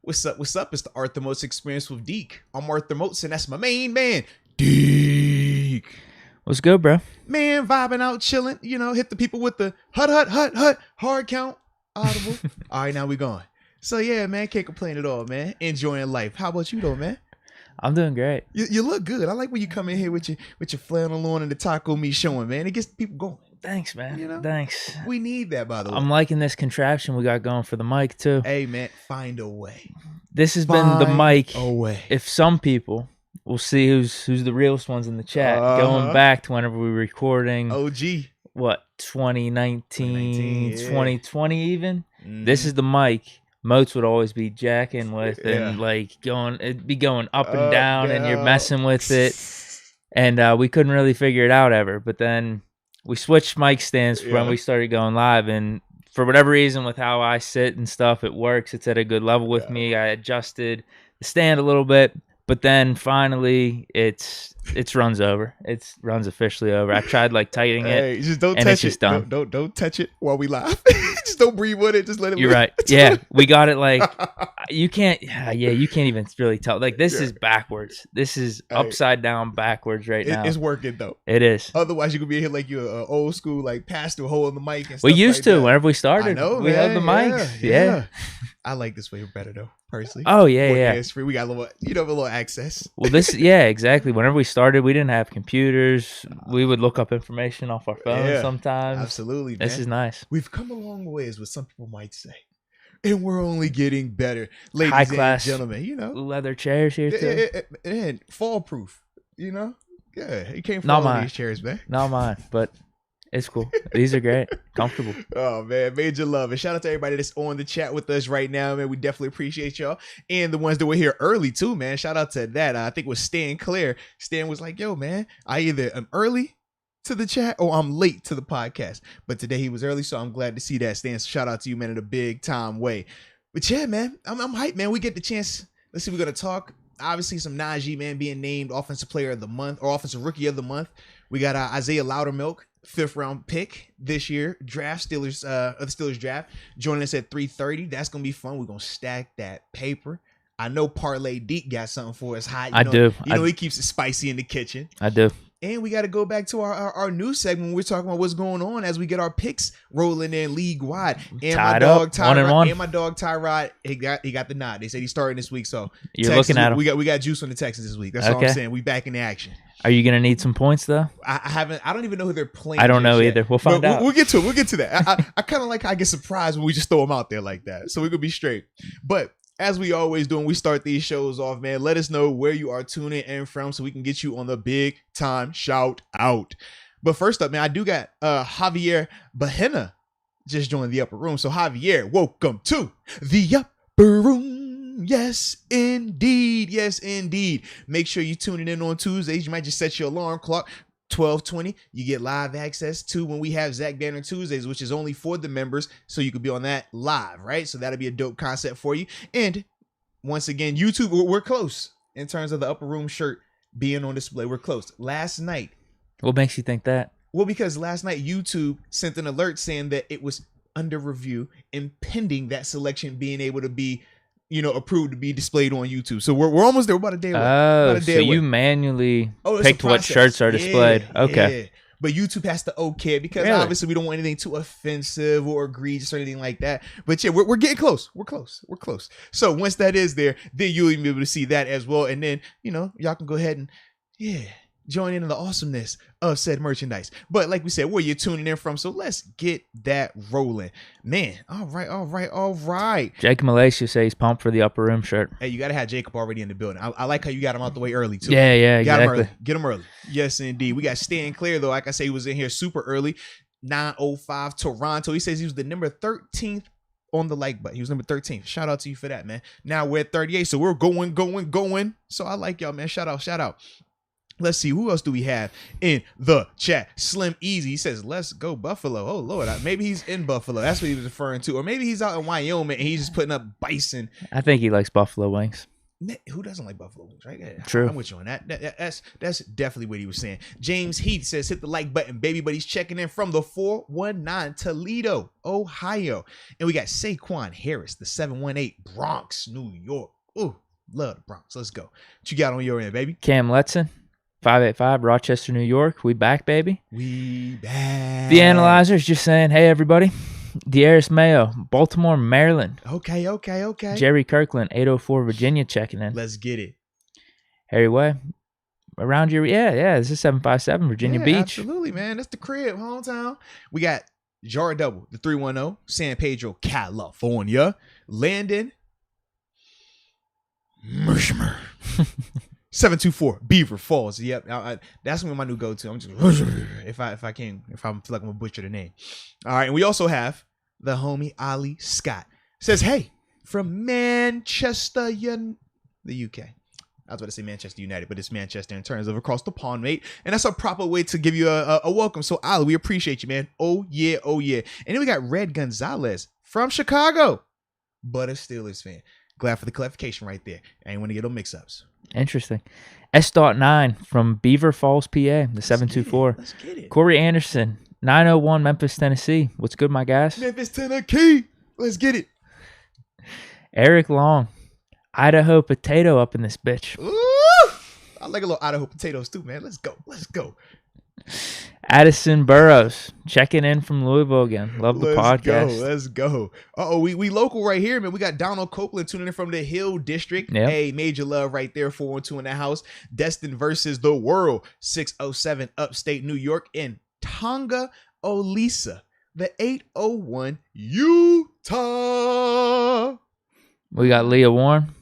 What's up? What's up? It's the Arthur Moats Experience with Deke. I'm Arthur Moats, and that's my main man, Deke. What's good, bro? Man, vibing out, chilling. You know, hit the people with the hut, hard count, audible. All right, now we going. So yeah, man, can't complain at all, man. Enjoying life. How about you though, man? I'm doing great. You look good. I like when you come in here with your flannel on and the taco meat showing, man. It gets people going. Thanks, man. You know? Thanks. We need that, by the way. I'm liking this contraption we got going for the mic too. Hey, man, find a way. This has been the mic. A way. If some people, we'll see who's the realest ones in the chat. Going back to whenever we were recording. OG. What, 2019, 2020 even? Mm-hmm. This is the mic Moats would always be jacking with and like it'd be going up and down and you're messing with it. And we couldn't really figure it out ever. But then we switched mic stands when we started going live. And for whatever reason, with how I sit and stuff, it works. It's at a good level with me. I adjusted the stand a little bit. But then finally, it runs over. It runs officially over. I tried like tightening it, just don't and touch it's just it. done. Don't touch it while we live. Just don't breathe with it. Just let it. You're right. Yeah, we got it. Like you can't. Yeah, you can't even really tell. Like this is backwards. This is upside down backwards right now. It's working though. It is. Otherwise, you could be here like you're an old school like pastor holding the mic. And stuff we used like to that. whenever we started. I know, we held the mics. Yeah. I like this way better though, personally. Oh yeah, More yeah. It's free. We got a little access. Well, this, exactly. Whenever we started, we didn't have computers. We would look up information off our phones sometimes. Absolutely, man. This is nice. We've come a long way, is what some people might say, and we're only getting better, ladies High class, and gentlemen. You know, leather chairs here too. And fall proof. You know, you can't Not fall on mine. these chairs, man. Not mine, but it's cool. These are great, comfortable. Oh man, major love, and shout out to everybody that's on the chat with us right now, man. We definitely appreciate y'all, and the ones that were here early too, man. Shout out to that. I think it was Stan Claire. Stan was like, "Yo, man, I either am early to the chat or I'm late to the podcast." But today he was early, so I'm glad to see that. Stan, shout out to you, man, in a big time way. But yeah, man, I'm hyped, man. We get the chance. Let's see, we're gonna talk. Obviously, some Naji, man, being named Offensive Player of the Month or Offensive Rookie of the Month. We got Isaiahh Loudermilk, 5th round pick this year, the Steelers draft, joining us at 3:30. That's gonna be fun. We're gonna stack that paper. I know Parlay Deke got something for us hot. I do. You know he keeps it spicy in the kitchen. I do. And we got to go back to our news segment when we're talking about what's going on as we get our picks rolling in league wide. And my dog Tyrod, he got the nod. They said he's starting this week, so you're Texas, looking at him. We got juice on the Texans this week. That's all I'm saying. We back in the action. Are you gonna need some points though? I don't even know who they're playing. I don't know either. We'll find out. We'll get to it. We'll get to that. I kind of like how I get surprised when we just throw them out there like that. So we're gonna be straight. But as we always do when we start these shows off, man, let us know where you are tuning in from so we can get you on the big time shout out. But first up, man, I do got Javier Bahena just joined the upper room. So Javier, welcome to the upper room. Yes, indeed. Yes, indeed. Make sure you're tuning in on Tuesdays. You might just set your alarm clock. 12:20, you get live access to when we have Zach Banner Tuesdays, which is only for the members, so you could be on that live, right? So that'll be a dope concept for you. And once again, YouTube, we're close in terms of the upper room shirt being on display. We're close. Last night. What makes you think that? Well, because last night YouTube sent an alert saying that it was under review and pending that selection being able to be, approved to be displayed on YouTube. So we're almost there. We're about a day away. Oh, so you manually picked what shirts are displayed. Okay. Yeah. But YouTube has to okay it because obviously we don't want anything too offensive or egregious or anything like that. But yeah, we're getting close. We're close. So once that is there, then you'll be able to see that as well. And then, y'all can go ahead and, join in the awesomeness of said merchandise. But like we said, where you're tuning in from. So let's get that rolling. Man, all right. Jacob Malaysia says he's pumped for the upper room shirt. Hey, you got to have Jacob already in the building. I like how you got him out the way early, too. Yeah, exactly. Get him early. Yes, indeed. We got Stan Claire, though. Like I say, he was in here super early. 9:05 Toronto. He says he was the number 13th on the like button. He was number 13. Shout out to you for that, man. Now we're at 38, so we're going. So I like y'all, man. Shout out. Let's see, who else do we have in the chat? Slim Easy, he says, let's go Buffalo. Oh, Lord, maybe he's in Buffalo. That's what he was referring to. Or maybe he's out in Wyoming and he's just putting up bison. I think he likes buffalo wings. Who doesn't like buffalo wings, right? Yeah, True. I'm with you on that. That's definitely what he was saying. James Heath says, hit the like button, baby, but he's checking in from the 419 Toledo, Ohio. And we got Saquon Harris, the 718 Bronx, New York. Ooh, love the Bronx. Let's go. What you got on your end, baby? Cam Letson, 585, Rochester, New York. We back, baby. We back. The Analyzer's just saying, hey, everybody. Darius Mayo, Baltimore, Maryland. Okay. Jerry Kirkland, 804, Virginia, checking in. Let's get it. Harry Way, around your, this is 757, Virginia Beach. Absolutely, man. That's the crib, hometown. We got Jar Double, the 310, San Pedro, California. Landon Mershmer. 724 Beaver Falls. Yep, that's gonna be my new go-to. I'm just if I feel like I'm gonna butcher the name. All right, and we also have the homie Ali Scott. Says, hey, from Manchester, the UK. I was about to say Manchester United, but it's Manchester in terms of across the pond, mate. And that's a proper way to give you a welcome. So Ali, we appreciate you, man. Oh yeah. And then we got Red Gonzalez from Chicago, but a Steelers fan. Glad for the clarification right there. I ain't want to get no mix-ups. Interesting. S.9 from Beaver Falls, PA, the 724. Let's get it. Corey Anderson, 901 Memphis, Tennessee. What's good, my guys? Memphis, Tennessee. Let's get it. Eric Long, Idaho Potato up in this bitch. Ooh, I like a little Idaho potatoes too, man. Let's go. Addison Burrows, checking in from Louisville again. Love the podcast. Let's go. We local right here, man. We got Donald Copeland tuning in from the Hill District. Yep. Hey, major love right there. 412 in the house. Destin versus the world. 607 upstate New York in Tonga, Olisa. The 801 Utah. We got Leah Warren.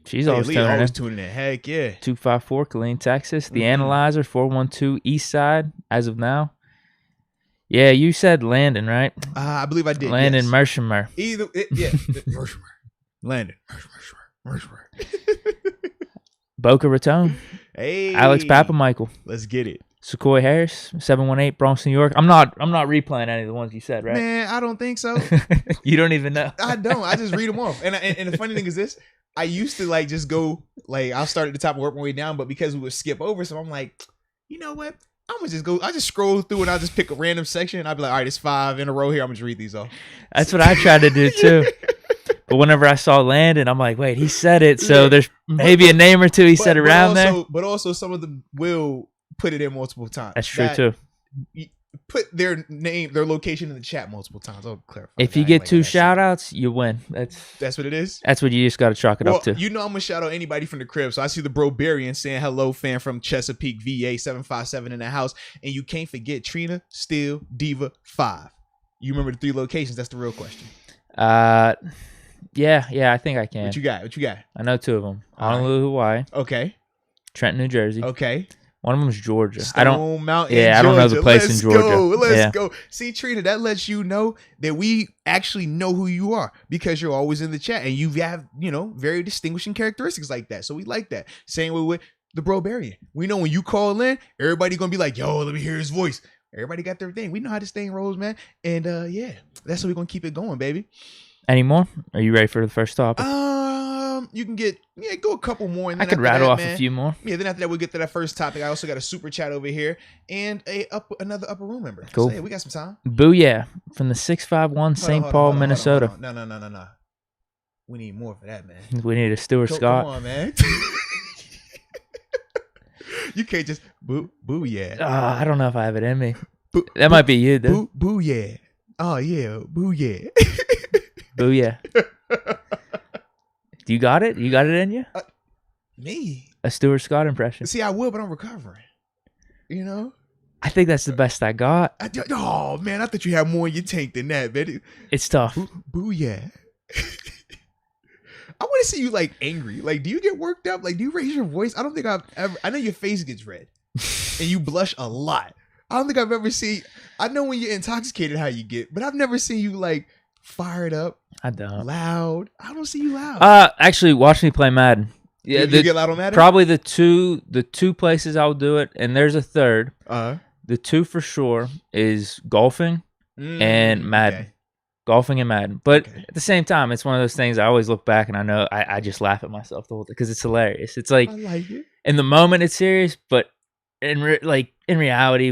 She's always tuning in. Heck yeah. 254 Killeen, Texas. The Analyzer, 412 East Side as of now. Yeah, you said Landon, right? I believe I did. Landon yes. Mershmer. Mershmer. Landon. Mershmer. Boca Raton. Hey. Alex Papamichael. Let's get it. Sequoia Harris, 718 Bronx, New York. I'm not replaying any of the ones you said, right? Man, I don't think so. You don't even know. I don't. I just read them off. And the funny thing is this. I used to just go, I'll start at the top and work my way down, but because we would skip over, so I'm like, you know what? I'm going to just go, I just scroll through and I'll just pick a random section and I'll be like, all right, it's 5 in a row here. I'm going to read these off. That's what I tried to do too. But whenever I saw Landon, I'm like, wait, he said it. So there's maybe a name or two he said around there. But also some of them will put it in multiple times. That's true too. Put their name, their location in the chat multiple times. I'll clarify. If you get 2 shout outs, you win. That's what it is. That's what you just got to chalk it up to. You know I'm gonna shout out anybody from the crib. So I see the bro Barian saying hello, fan from Chesapeake, VA 757 in the house, and you can't forget Trina, Steel, Diva 5. You remember the 3 locations? That's the real question. Yeah, I think I can. What you got? I know 2 of them. Honolulu, Hawaii. Okay. Trenton, New Jersey. Okay. One of them is Georgia. Stone Mountain, I don't know the place in Georgia. Let's go. See, Trina, that lets you know that we actually know who you are because you're always in the chat and you have, very distinguishing characteristics like that. So we like that. Same way with the bro Barry. We know when you call in, everybody gonna be like, yo, let me hear his voice. Everybody got their thing. We know how this thing rolls, man. And that's how we're gonna keep it going, baby. Any more? Are you ready for the first topic? You can go a couple more. And then I could rattle off a few more. Yeah, then after that, we'll get to that first topic. I also got a super chat over here and another upper room member. Cool. So, yeah, we got some time. Booyah from the 651 St. Paul, Minnesota. No. We need more for that, man. We need a Stuart Scott. Come on, man. You can't just booyah. I don't know if I have it in me. That might be you, dude. Booyah. Oh, yeah. Booyah. Booyah. You got it? You got it in you? Me? A Stuart Scott impression. See, I will, but I'm recovering. I think that's the best I got. Oh, man, I thought you had more in your tank than that, man. It's tough. Booyah. I want to see you, angry. Do you get worked up? Do you raise your voice? I don't think I've ever... I know your face gets red. And you blush a lot. I don't think I've ever seen... I know when you're intoxicated how you get, but I've never seen you, fired up. I don't. Loud. I don't see you loud. Actually, watch me play Madden. Yeah, you get loud on Madden? Probably the two places I'll do it, and there's a third. Uh-huh. The 2 for sure is golfing and Madden. Okay. golfing and Madden. But at the same time, it's one of those things I always look back and I know I just laugh at myself the whole time because it's hilarious. It's like, I like it. In the moment it's serious, but in reality,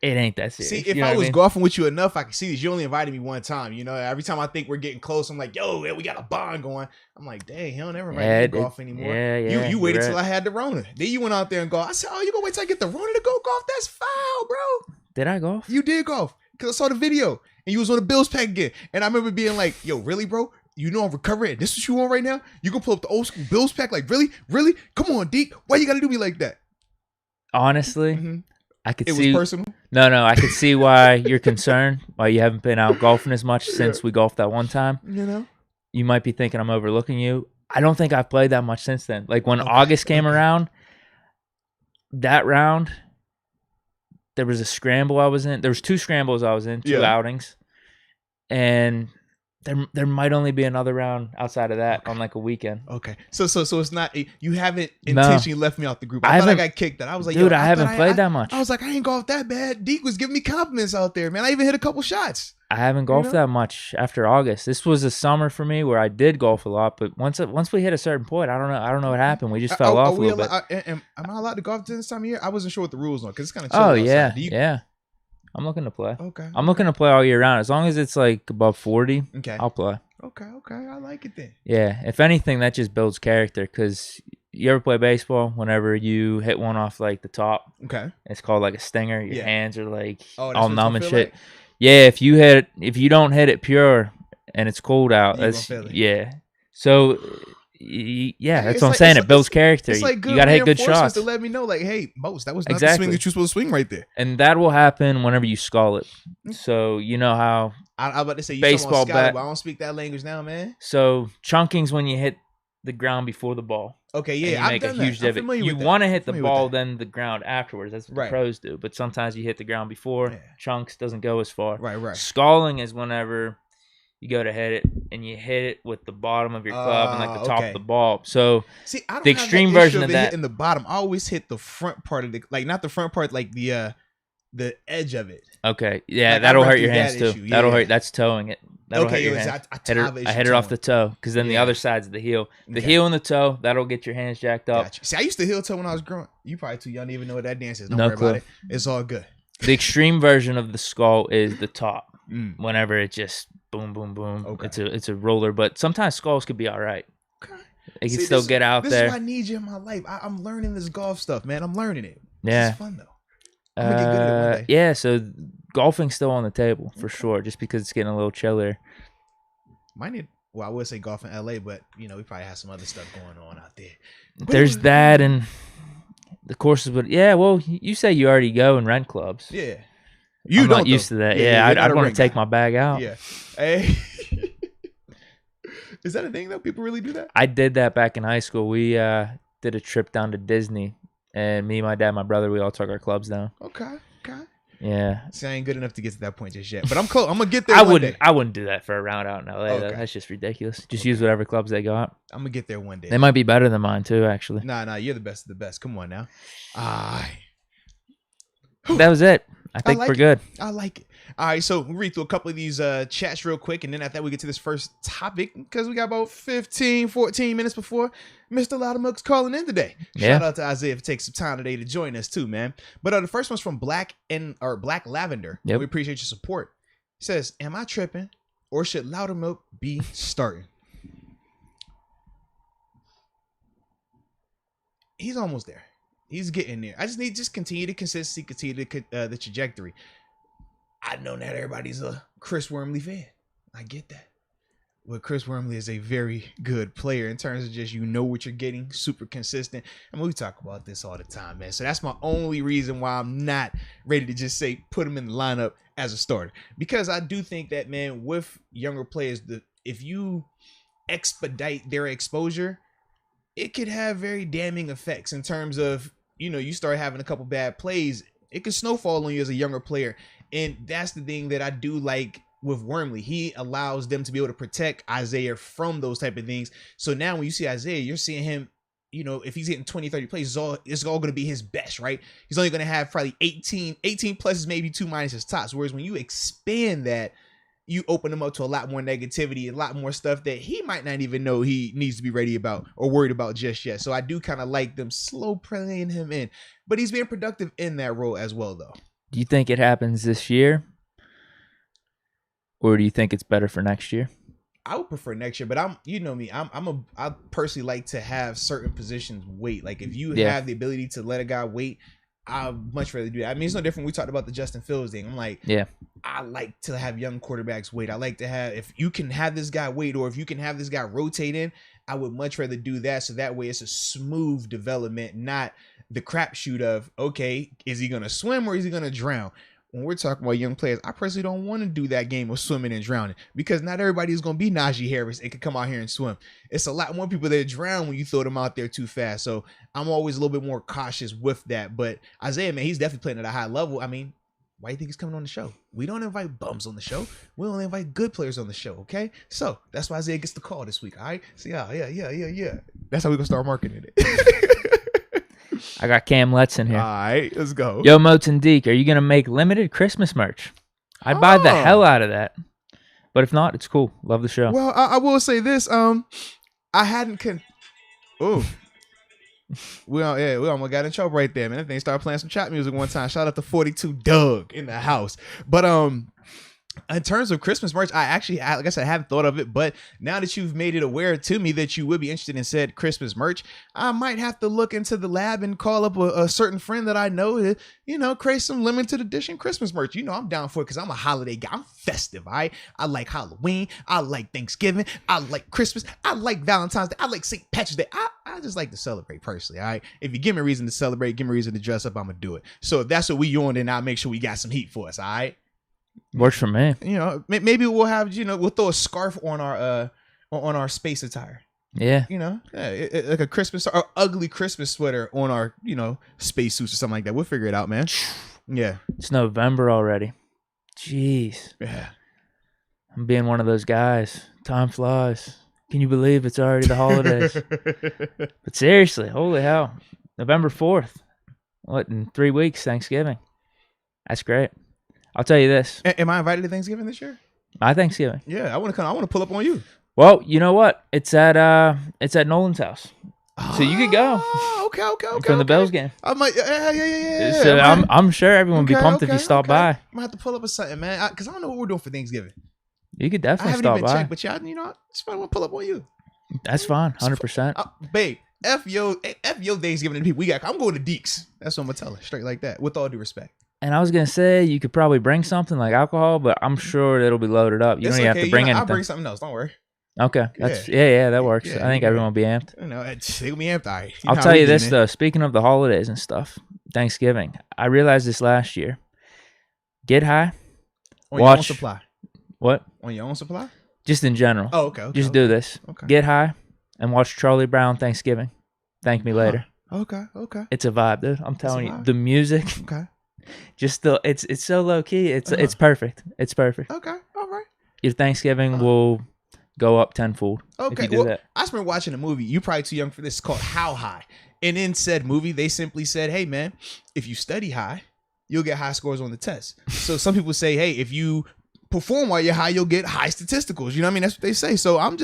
it ain't that serious. See, if I was golfing with you enough, I could see this. You only invited me one time. You know, every time I think we're getting close, I'm like, yo, we got a bond going. I'm like, dang, he don't ever invite me to golf anymore. Yeah, you waited till I had the Rona. Then you went out there and golf. I said, oh, you gonna wait till I get the Rona to go golf? That's foul, bro. Did I golf? You did golf because I saw the video and you was on the Bills pack again. And I remember being like, yo, really, bro? You know I'm recovering and this is what you want right now? You gonna pull up the old school Bills pack? Like, really? Really? Come on, Deke. Why you gotta do me like that? Honestly, I could see. It was personal? No, I could see why you're concerned, why you haven't been out golfing as much since we golfed that one time. You know? You might be thinking I'm overlooking you. I don't think I've played that much since then. Like when August came around, that round, there was a scramble I was in. There was 2 scrambles I was in, 2 outings. And there might only be another round outside of that on like a weekend. Okay. So it's not, you haven't intentionally left me out the group. I thought I got kicked out. I was like, dude, I haven't played that much. I was like, I ain't golfed that bad. Deke was giving me compliments out there, man. I even hit a couple shots. I haven't golfed that much after August. This was a summer for me where I did golf a lot, but once we hit a certain point, I don't know what happened. We just fell off a little bit. Am I allowed to golf this time of year? I wasn't sure what the rules are because it's kind of chill. Oh yeah, yeah. I'm looking to play. Okay. I'm looking to play all year round. As long as it's like above 40, I'll play. Okay. I like it then. Yeah. If anything, that just builds character because you ever play baseball? Whenever you hit one off like the top, it's called like a stinger. Your hands are like all numb and shit. Like? Yeah. If you don't hit it pure and it's cold out, that's So. Yeah, that's what I'm saying. It builds character. It's like you got to hit good shots to let me know, like, hey, Moats, that was not the swing that you're supposed to swing right there. And that will happen whenever you skull it. So you know how I was about to say you baseball bat. But I don't speak that language now, man. So chunking's when you hit the ground before the ball. Okay, yeah, you make a huge divot. You want to hit the ball, then the ground afterwards. That's what the pros do. But sometimes you hit the ground before. Chunks doesn't go as far. Right. Sculling is whenever you go to hit it, and you hit it with the bottom of your club and like the top of the ball. So see, I don't the extreme version of that in the bottom. I always hit the front part of not the front part, like the edge of it. Okay, yeah, that'll hurt your hands too. That'll hurt. That's towing it. That'll hurt your hands. I hit it off the toe because then the other side's the heel. The heel and the toe, that'll get your hands jacked up. Gotcha. See, I used to heel toe when I was growing. You probably too young to even know what that dance is. Don't worry about it. It's all good. The extreme version of the skull is the top. Whenever it just boom, boom, boom. Okay. It's a roller, but sometimes skulls could be all right. Okay. They can still get out there. This is why I need you in my life. I'm learning this golf stuff, man. I'm learning it. Yeah. It's fun though. I'm gonna get good at it one day. Yeah, so golfing's still on the table for sure, just because it's getting a little chillier. I would say golf in LA, but we probably have some other stuff going on out there. There's that and the courses, but you say you already go and rent clubs. Yeah. I'm not used to that. I'd want to take my bag out. Yeah. Hey. Is that a thing though? People really do that? I did that back in high school. We did a trip down to Disney, and me, my dad, my brother, we all took our clubs down. Okay. Yeah. See, I ain't good enough to get to that point just yet, but I'm close. I'm gonna get there. One day. I wouldn't do that for a round out in LA. Okay. That's just ridiculous. Just use whatever clubs they got. I'm gonna get there one day. They might be better than mine too, actually. Nah, you're the best of the best. Come on now. That was it. I think we're good. I like it. All right, so we'll read through a couple of these chats real quick, and then after that we get to this first topic because we got about 14 minutes before Mr. Loudermilk's calling in today. Shout out to Isaiah for taking some time today to join us too, man. But the first one's from Black Lavender. Yep. We appreciate your support. He says, am I tripping or should Loudermilk be starting? He's almost there. He's getting there. I just need continue the consistency, continue the trajectory. I know not everybody's a Chris Wormley fan. I get that. But Chris Wormley is a very good player in terms of just what you're getting, super consistent. I mean, we talk about this all the time, man. So that's my only reason why I'm not ready to just say put him in the lineup as a starter. Because I do think that, man, with younger players, if you expedite their exposure, it could have very damning effects in terms of, you start having a couple bad plays. It could snowfall on you as a younger player. And that's the thing that I do like with Wormley. He allows them to be able to protect Isaiah from those type of things. So now when you see Isaiah, you're seeing him, if he's getting 20, 30 plays, it's all going to be his best, right? He's only going to have probably 18 pluses, maybe 2 minuses tops. Whereas when you expand that, you open him up to a lot more negativity, a lot more stuff that he might not even know he needs to be ready about or worried about just yet. So I do kind of like them slow playing him in, but he's being productive in that role as well, though. Do you think it happens this year, or do you think it's better for next year? I would prefer next year, but you know me, I personally like to have certain positions wait. Like if you have the ability to let a guy wait, I'd much rather do that. I mean, it's no different. We talked about the Justin Fields thing. I'm like, I like to have young quarterbacks wait. I like to have, if you can have this guy wait, or if you can have this guy rotate in, I would much rather do that. So that way it's a smooth development, not the crapshoot of, okay, is he going to swim or is he going to drown? When we're talking about young players, I personally don't want to do that game of swimming and drowning, because not everybody is going to be Naji Harris and can come out here and swim. It's a lot more people that drown when you throw them out there too fast. So I'm always a little bit more cautious with that. But Isaiah, man, he's definitely playing at a high level. I mean, why do you think he's coming on the show? We don't invite bums on the show. We only invite good players on the show, okay? So that's why Isaiah gets the call this week, all right? So yeah. That's how we're going to start marketing it. I got Cam Letts in here. All right, let's go. Yo, Moats and Deke, are you going to make limited Christmas merch? I'd buy the hell out of that. But if not, it's cool. Love the show. Well, I will say this. I hadn't... We almost got in trouble right there, man. That thing started playing some trap music one time. Shout out to 42 Doug in the house. But in terms of Christmas merch, I actually, like I said, I haven't thought of it, but now that you've made it aware to me that you would be interested in said Christmas merch, I might have to look into the lab and call up a certain friend that I know to, create some limited edition Christmas merch. I'm down for it because I'm a holiday guy. I'm festive, all right? I like Halloween. I like Thanksgiving. I like Christmas. I like Valentine's Day. I like St. Patrick's Day. I just like to celebrate personally, all right? If you give me a reason to celebrate, give me a reason to dress up, I'm going to do it. So if that's what we on, then I'll make sure we got some heat for us, all right? Works for me. Maybe we'll have, we'll throw a scarf on our space attire. Yeah. Like a Christmas or ugly Christmas sweater on our, space suits or something like that. We'll figure it out, man. Yeah. It's November already. Jeez. Yeah. I'm being one of those guys. Time flies. Can you believe it's already the holidays? But seriously, holy hell. November 4th. What, in 3 weeks, Thanksgiving. That's great. I'll tell you this. Am I invited to Thanksgiving this year? My Thanksgiving. Yeah, I want to come. I want to pull up on you. Well, you know what? It's at Nolan's house, so you could go. Okay. From the Bills game. I might. Yeah. So I'm sure everyone would be pumped if you stop by. I'm gonna have to pull up a something, man, because I don't know what we're doing for Thanksgiving. You could definitely stop by. I haven't even checked, but y'all, just want to pull up on you. That's fine, 100%. Babe, F your Thanksgiving to people. I'm going to Deke's. That's what I'm gonna tell her, straight like that, with all due respect. And I was going to say, you could probably bring something like alcohol, but I'm sure it'll be loaded up. You don't even have to bring anything. I'll bring something else. Don't worry. Okay. That works. I think everyone will be amped. They'll be amped. All right. I'll tell you this, though. Speaking of the holidays and stuff, Thanksgiving, I realized this last year. Get high. On your own supply. What? On your own supply? Just in general. Oh, okay. Just do this. Okay. Get high and watch Charlie Brown Thanksgiving. Thank me later. Okay. It's a vibe, dude. I'm telling you. The music. Okay. Just it's so low key. It's perfect. It's perfect. Okay, all right. Your Thanksgiving will go up tenfold. Okay, if you do that. I just been watching a movie. You probably too young for this. It's called How High. And in said movie, they simply said, "Hey, man, if you study high, you'll get high scores on the test." So some people say, "Hey, if you perform while you're high, you'll get high statisticals." You know what I mean? That's what they say. So I'm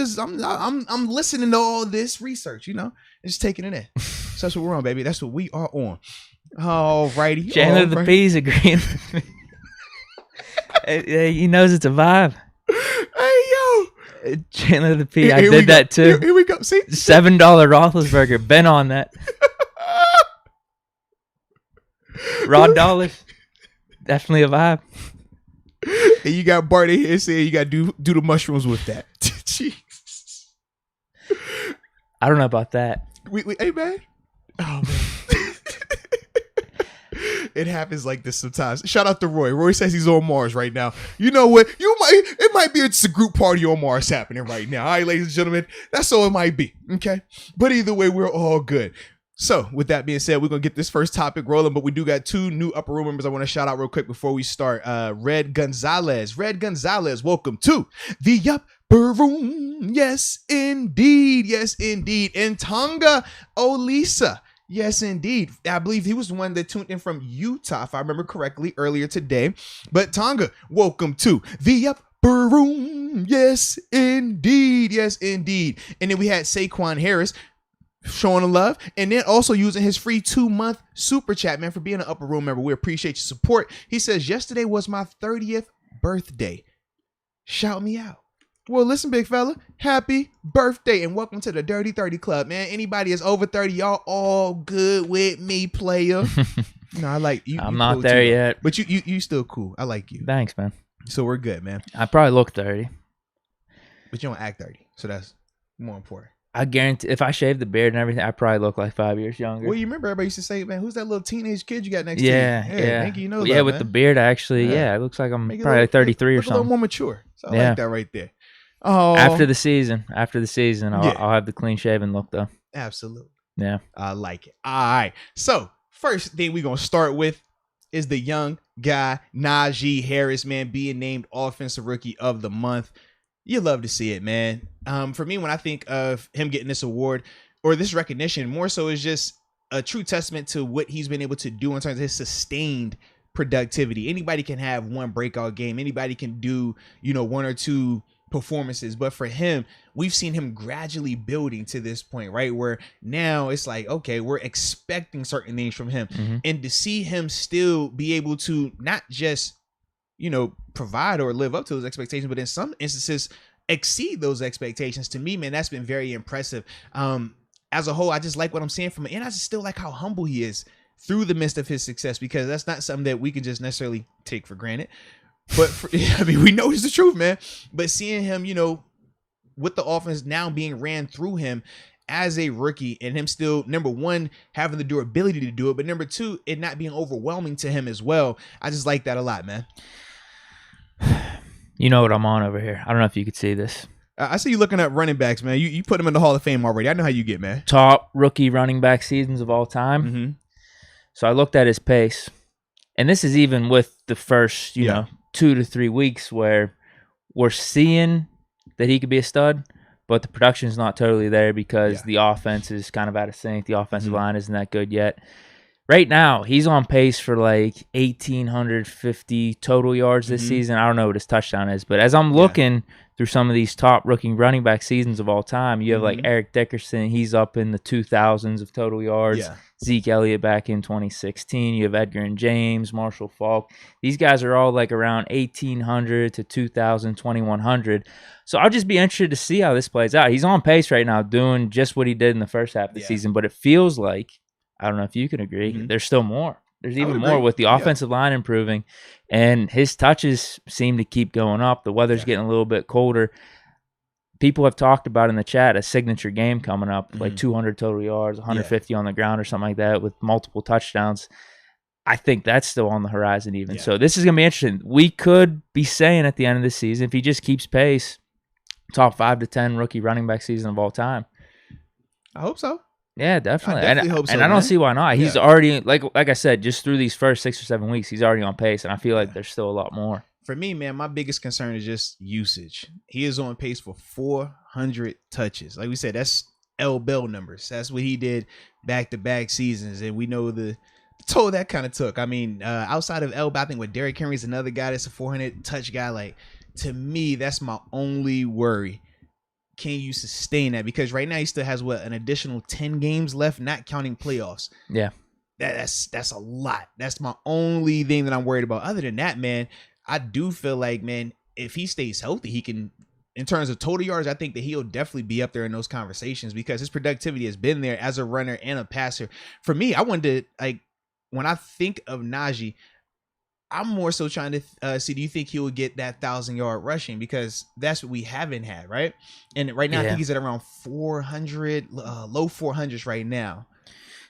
listening to all this research. And just taking it in. So that's what we're on, baby. That's what we are on. All righty. Chandler the P's agreeing. He knows it's a vibe. Hey, yo. Chandler the P. I did that too. Here we go. See? $7 Roethlisberger. Been on that. Raw dollars. Definitely a vibe. And you got Barty here saying you got to do the mushrooms with that. Jeez. I don't know about that. Hey, man. Oh, man. It happens like this sometimes. Shout out to Roy. Roy says he's on Mars right now. You know what? It might be it's a group party on Mars happening right now. All right, ladies and gentlemen, that's all it might be. Okay, but either way, we're all good. So with that being said, we're gonna get this first topic rolling, but we do got 2 new upper room members I want to shout out real quick before we start. Red Gonzalez, welcome to the upper room. Yes, indeed, and Tonga Olisa. Yes, indeed. I believe he was the one that tuned in from Utah, if I remember correctly, earlier today. But Tonga, welcome to the upper upper room. Yes, indeed. Yes, indeed. And then we had Saquon Harris showing the love, and then also using his free 2-month super chat, man, for being an upper room member. We appreciate your support. He says, yesterday was my 30th birthday. Shout me out. Well, listen, big fella, happy birthday and welcome to the Dirty 30 Club, man. Anybody that's over 30, y'all all good with me, player. No, I like you. I'm not there yet. But you still cool. I like you. Thanks, man. So we're good, man. I probably look 30. But you don't act 30. So that's more important. I guarantee if I shave the beard and everything, I probably look like 5 years younger. Well, you remember everybody used to say, man, who's that little teenage kid you got next to you? Yeah. Thank you. Yeah, with the beard, actually. Yeah, it looks like I'm probably like 33 or something. A little more mature. So I like that right there. Oh, After the season, I'll have the clean shaven look, though. Absolutely. Yeah. I like it. All right. So first thing we're going to start with is the young guy, Naji Harris, man, being named Offensive Rookie of the Month. You love to see it, man. For me, when I think of him getting this award or this recognition, more so is just a true testament to what he's been able to do in terms of his sustained productivity. Anybody can have one breakout game. Anybody can do, one or two performances. But for him, we've seen him gradually building to this point, right? Where now it's like, okay, we're expecting certain things from him. Mm-hmm. And to see him still be able to not just provide or live up to those expectations, but in some instances exceed those expectations. To me, man, that's been very impressive. As a whole, I just like what I'm seeing from him, and I just still like how humble he is through the midst of his success, because that's not something that we can just necessarily take for granted. But we know it's the truth, man. But seeing him, with the offense now being ran through him as a rookie, and him still, number one, having the durability to do it, but number two, it not being overwhelming to him as well. I just like that a lot, man. You know what I'm on over here. I don't know if you could see this. I see you looking at running backs, man. You put them in the Hall of Fame already. I know how you get, man. Top rookie running back seasons of all time. Mm-hmm. So I looked at his pace, and this is even with the first, 2 to 3 weeks where we're seeing that he could be a stud, but the production is not totally there because the offense is kind of out of sync. The offensive line isn't that good yet. Right now, he's on pace for like 1,850 total yards this season. I don't know what his touchdown is, but as I'm looking through some of these top rookie running back seasons of all time, you have like Eric Dickerson. He's up in the 2,000s of total yards. Yeah. Zeke Elliott back in 2016. You have Edgar and James, Marshall Faulk. These guys are all like around 1,800 to 2,000, 2,100. So I'll just be interested to see how this plays out. He's on pace right now doing just what he did in the first half of the season, but it feels like, I don't know if you can agree, there's still more. There's even more with the offensive line improving, and his touches seem to keep going up. The weather's getting a little bit colder. People have talked about in the chat a signature game coming up, like 200 total yards, 150 on the ground or something like that with multiple touchdowns. I think that's still on the horizon even. So this is going to be interesting. We could be saying at the end of the season, if he just keeps pace, top 5 to 10 rookie running back season of all time. I hope so. Yeah, definitely. I definitely hope so, and I don't see why not. He's already, like I said, just through these first 6 or 7 weeks, he's already on pace, and I feel like there's still a lot more. For me, man, my biggest concern is just usage. He is on pace for 400 touches. Like we said, that's L Bell numbers. That's what he did back-to-back seasons, and we know the toll that kind of took. I mean, outside of L Bell, I think with Derrick Henry's another guy that's a 400-touch guy. Like, to me, that's my only worry. Can you sustain that? Because right now he still has an additional 10 games left, not counting playoffs. Yeah. That's a lot. That's my only thing that I'm worried about. Other than that, man, I do feel like, man, if he stays healthy, he can, in terms of total yards, I think that he'll definitely be up there in those conversations because his productivity has been there as a runner and a passer. For me, I wanted to, like, when I think of Naji, I'm more so trying to see, do you think he will get that 1,000-yard rushing? Because that's what we haven't had, right? And right now, I think he's at around 400, low 400s right now.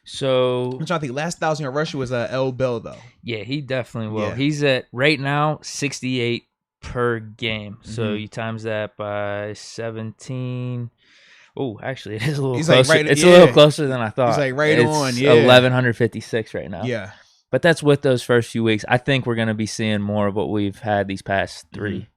So I'm trying to think. Last 1,000-yard rusher was L Bell, though. Yeah, he definitely will. Yeah. He's at, right now, 68 per game. So you times that by 17. Oh, actually, it is a little closer. Like it's a little closer than I thought. He's like on, 1,156 right now. Yeah. But that's with those first few weeks. I think we're going to be seeing more of what we've had these past 3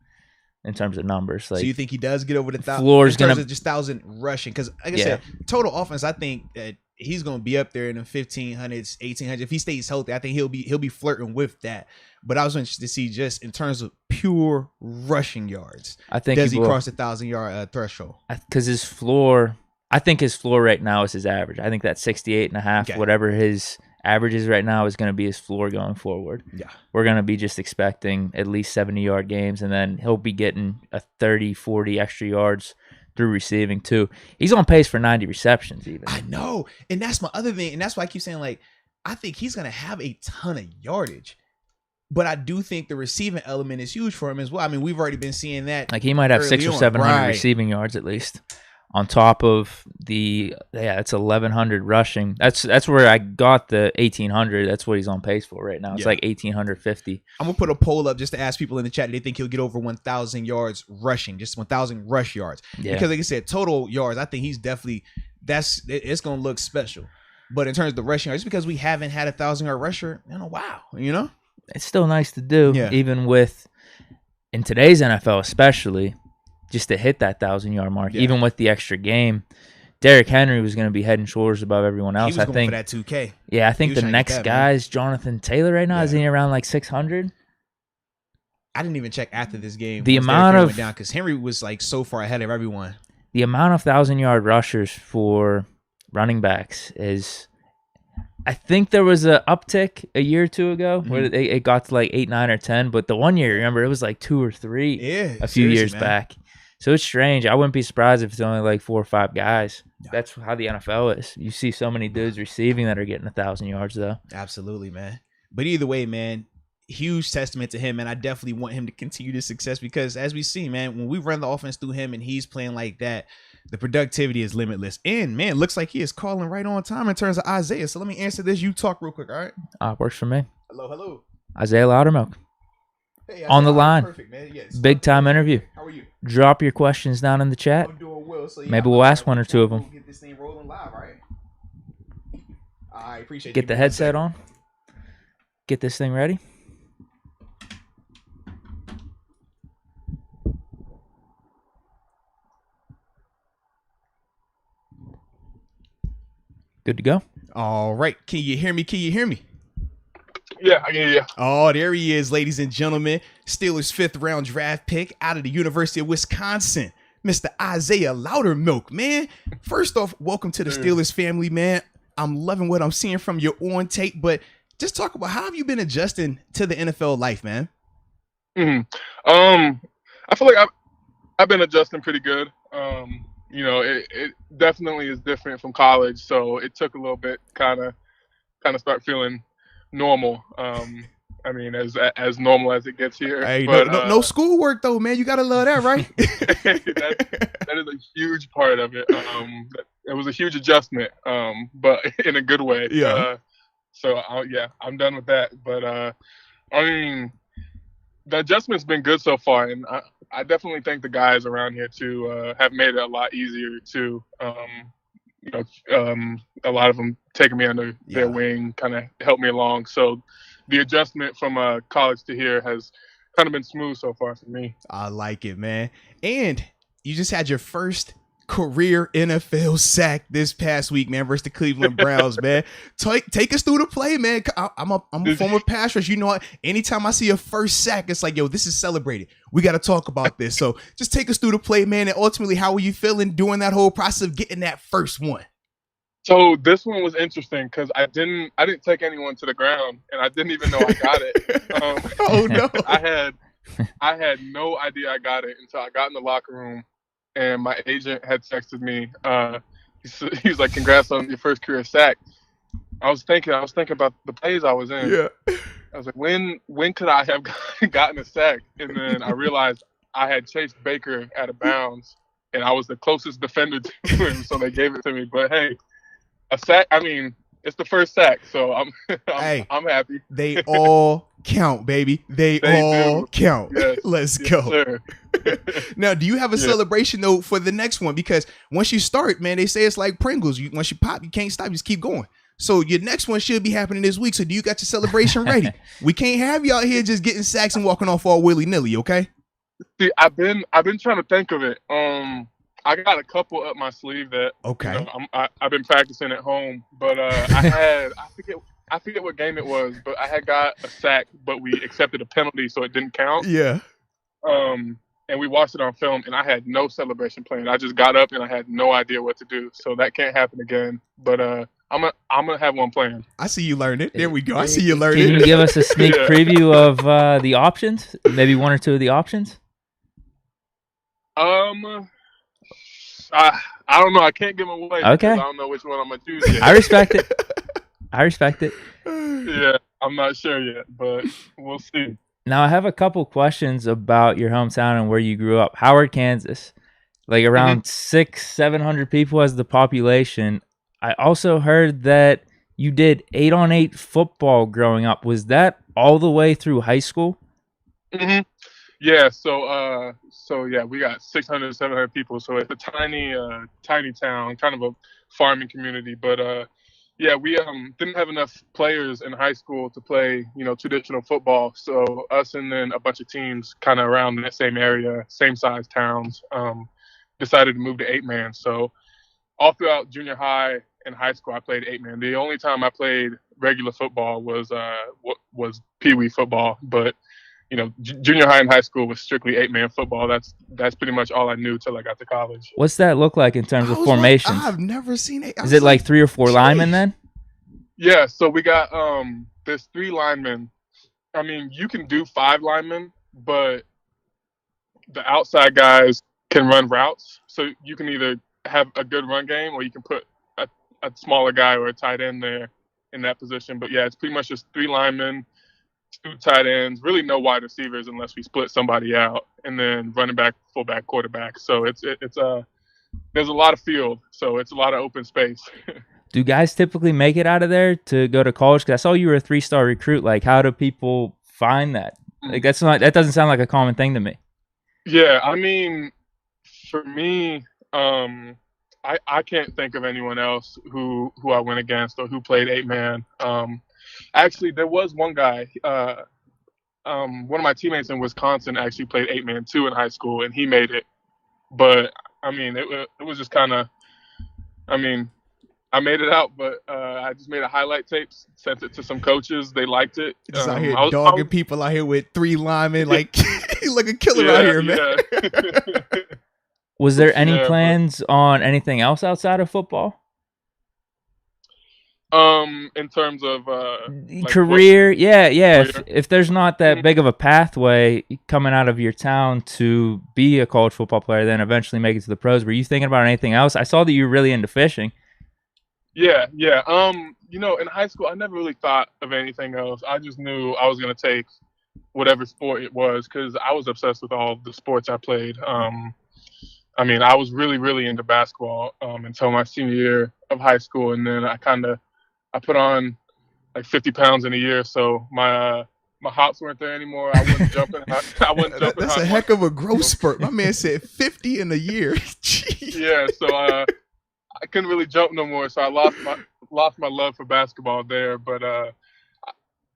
in terms of numbers. Like, so you think he does get over the 1,000? Floor's going to just 1,000 rushing? Because like I said, total offense, I think that he's gonna be up there in the 1500s, 1800s. If he stays healthy, I think he'll be flirting with that. But I was interested to see just in terms of pure rushing yards. I think does he cross the 1,000-yard threshold? Because his floor, I think his floor right now is his average. I think that 68.5, whatever his average is right now, is going to be his floor going forward. Yeah, we're going to be just expecting at least 70-yard games, and then he'll be getting a 30, 40 extra yards through receiving too. He's on pace for 90 receptions even. I know. And that's my other thing. And that's why I keep saying, like, I think he's going to have a ton of yardage. But I do think the receiving element is huge for him as well. I mean, we've already been seeing that. Like, he might have 600 or 700 receiving yards at least. On top of it's 1,100 rushing. That's where I got the 1,800. That's what he's on pace for right now. It's like 1,850. I'm gonna put a poll up just to ask people in the chat. They think he'll get over 1,000 yards rushing, just 1,000 rush yards. Yeah. Because like I said, total yards, I think he's definitely it's gonna look special. But in terms of the rushing yards, just because we haven't had a 1,000-yard rusher in a while, it's still nice to do, even with in today's NFL especially. Just to hit that 1,000-yard mark, even with the extra game. Derrick Henry was going to be head and shoulders above everyone else. He was going for that 2K. Yeah, I think the next guy is Jonathan Taylor right now. Is he around like 600? I didn't even check after this game. The amount of went down because Henry was like so far ahead of everyone. The amount of 1,000-yard rushers for running backs is. I think there was an uptick a year or two ago where it got to like 8, 9, or 10. But the one year, remember, it was like 2 or 3 a few years back. So it's strange. I wouldn't be surprised if it's only like 4 or 5 guys. Yeah. That's how the NFL is. You see so many dudes receiving that are getting 1,000 yards, though. Absolutely, man. But either way, man, huge testament to him, and I definitely want him to continue this success because, as we see, man, when we run the offense through him and he's playing like that, the productivity is limitless. And, man, looks like he is calling right on time in terms of Isaiah. So let me answer this. You talk real quick, all right? Works for me. Hello. Isaiah Loudermilk. Hey, on the line. Perfect, man. Yes. Big time interview. How are you? Drop your questions down in the chat. I'm doing well. So maybe we'll ask 1 or 2 of them. Get this thing rolling live, all right? I appreciate Get the headset on. Get this thing ready. Good to go. All right. Can you hear me? Yeah, I can hear you. Oh, there he is, ladies and gentlemen. Steelers' 5th-round draft pick out of the University of Wisconsin, Mr. Isaiah Loudermilk, man. First off, welcome to the Steelers family, man. I'm loving what I'm seeing from your on tape, but just talk about how have you been adjusting to the NFL life, man? I feel like I've been adjusting pretty good. It definitely is different from college, so it took a little bit kind of start feeling normal. I mean, as normal as it gets here. Hey, but, no schoolwork though, man. You gotta love that, right? that is a huge part of it. It was a huge adjustment, but in a good way. Yeah. I'm done with that. But I mean, the adjustment's been good so far, and I definitely think the guys around here too have made it a lot easier too. A lot of them taking me under their wing, kind of helped me along. So the adjustment from college to here has kind of been smooth so far for me. I like it, man. And you just had your first career NFL sack this past week, man, versus the Cleveland Browns, man. Take us through the play, man. I'm a former pass rush. You know, anytime I see a first sack, it's like, yo, this is celebrated. We got to talk about this. So just take us through the play, man. And ultimately, how were you feeling during that whole process of getting that first one? So this one was interesting because I didn't take anyone to the ground, and I didn't even know I got it. Oh no! I had no idea I got it until I got in the locker room. And my agent had texted me. He was like, "Congrats on your first career sack." I was thinking about the plays I was in. Yeah. I was like, when could I have gotten a sack? And then I realized I had chased Baker out of bounds, and I was the closest defender to him, so they gave it to me. But hey, a sack. I mean, it's the first sack, so I'm happy. They all count, baby. They all count. Yes. Let's go. Sir. Now, do you have a celebration though for the next one? Because once you start, man, they say it's like Pringles. Once you pop, you can't stop. You just keep going. So your next one should be happening this week. So do you got your celebration ready? We can't have y'all here just getting sacks and walking off all willy nilly. Okay. See, I've been trying to think of it. I I got a couple up my sleeve that Okay. I've been practicing at home, but I forget what game it was, but I had got a sack, but we accepted a penalty, so it didn't count. Yeah. And we watched it on film, and I had no celebration plan. I just got up and I had no idea what to do, so that can't happen again. But I'm gonna have one planned. I see you learning. There we go. I see you learning. Can you give us a sneak preview of the options? Maybe one or two of the options. I don't know. I can't give them away. Okay. I don't know which one I'm gonna choose yet. I respect it. Yeah, I'm not sure yet, but we'll see. Now I have a couple questions about your hometown and where you grew up. Howard, Kansas, like around 600-700 people as the population. I also heard that you did 8-on-8 football growing up. Was that all the way through high school? Mm-hmm. Yeah. So yeah, we got 600-700 people. So it's a tiny town, kind of a farming community. But yeah, we didn't have enough players in high school to play, traditional football. So us and then a bunch of teams kind of around that same area, same size towns, decided to move to 8-man. So all throughout junior high and high school, I played 8-man. The only time I played regular football was Pee Wee football. But junior high and high school was strictly 8-man football. That's pretty much all I knew till I got to college. What's that look like in terms of formations? I've never seen it. Is it like 3 or 4 linemen then? Yeah, so we got there's 3 linemen. I mean, you can do 5 linemen, but the outside guys can run routes. So you can either have a good run game or you can put a smaller guy or a tight end there in that position. But yeah, it's pretty much just 3 linemen, 2 tight ends, really no wide receivers unless we split somebody out, and then running back, fullback, quarterback. So there's a lot of field, so it's a lot of open space. Do guys typically make it out of there to go to college? Because I saw you were a 3-star recruit. Like, how do people find that? Like, that doesn't sound like a common thing to me. Yeah, I mean, for me, I can't think of anyone else who I went against or who played 8-man. Actually, there was one guy, one of my teammates in Wisconsin actually played 8-man too in high school, and he made it. But, I mean, it was just kind of, I made it out, but I just made a highlight tape, sent it to some coaches. They liked it. Just out here dogging people out here with 3 linemen, like you like a killer out here, man. Yeah. Was there any plans on anything else outside of football? In terms of career, yeah. If there's not that big of a pathway coming out of your town to be a college football player, then eventually make it to the pros, were you thinking about anything else? I saw that you were really into fishing. Yeah. In high school, I never really thought of anything else. I just knew I was gonna take whatever sport it was because I was obsessed with all the sports I played. I was really, really into basketball until my senior year of high school, and then I put on like 50 pounds in a year, so my hops weren't there anymore. I wasn't jumping. That's a heck of a growth spurt. My man said 50 in a year. Yeah, so I couldn't really jump no more, so I lost my love for basketball there. But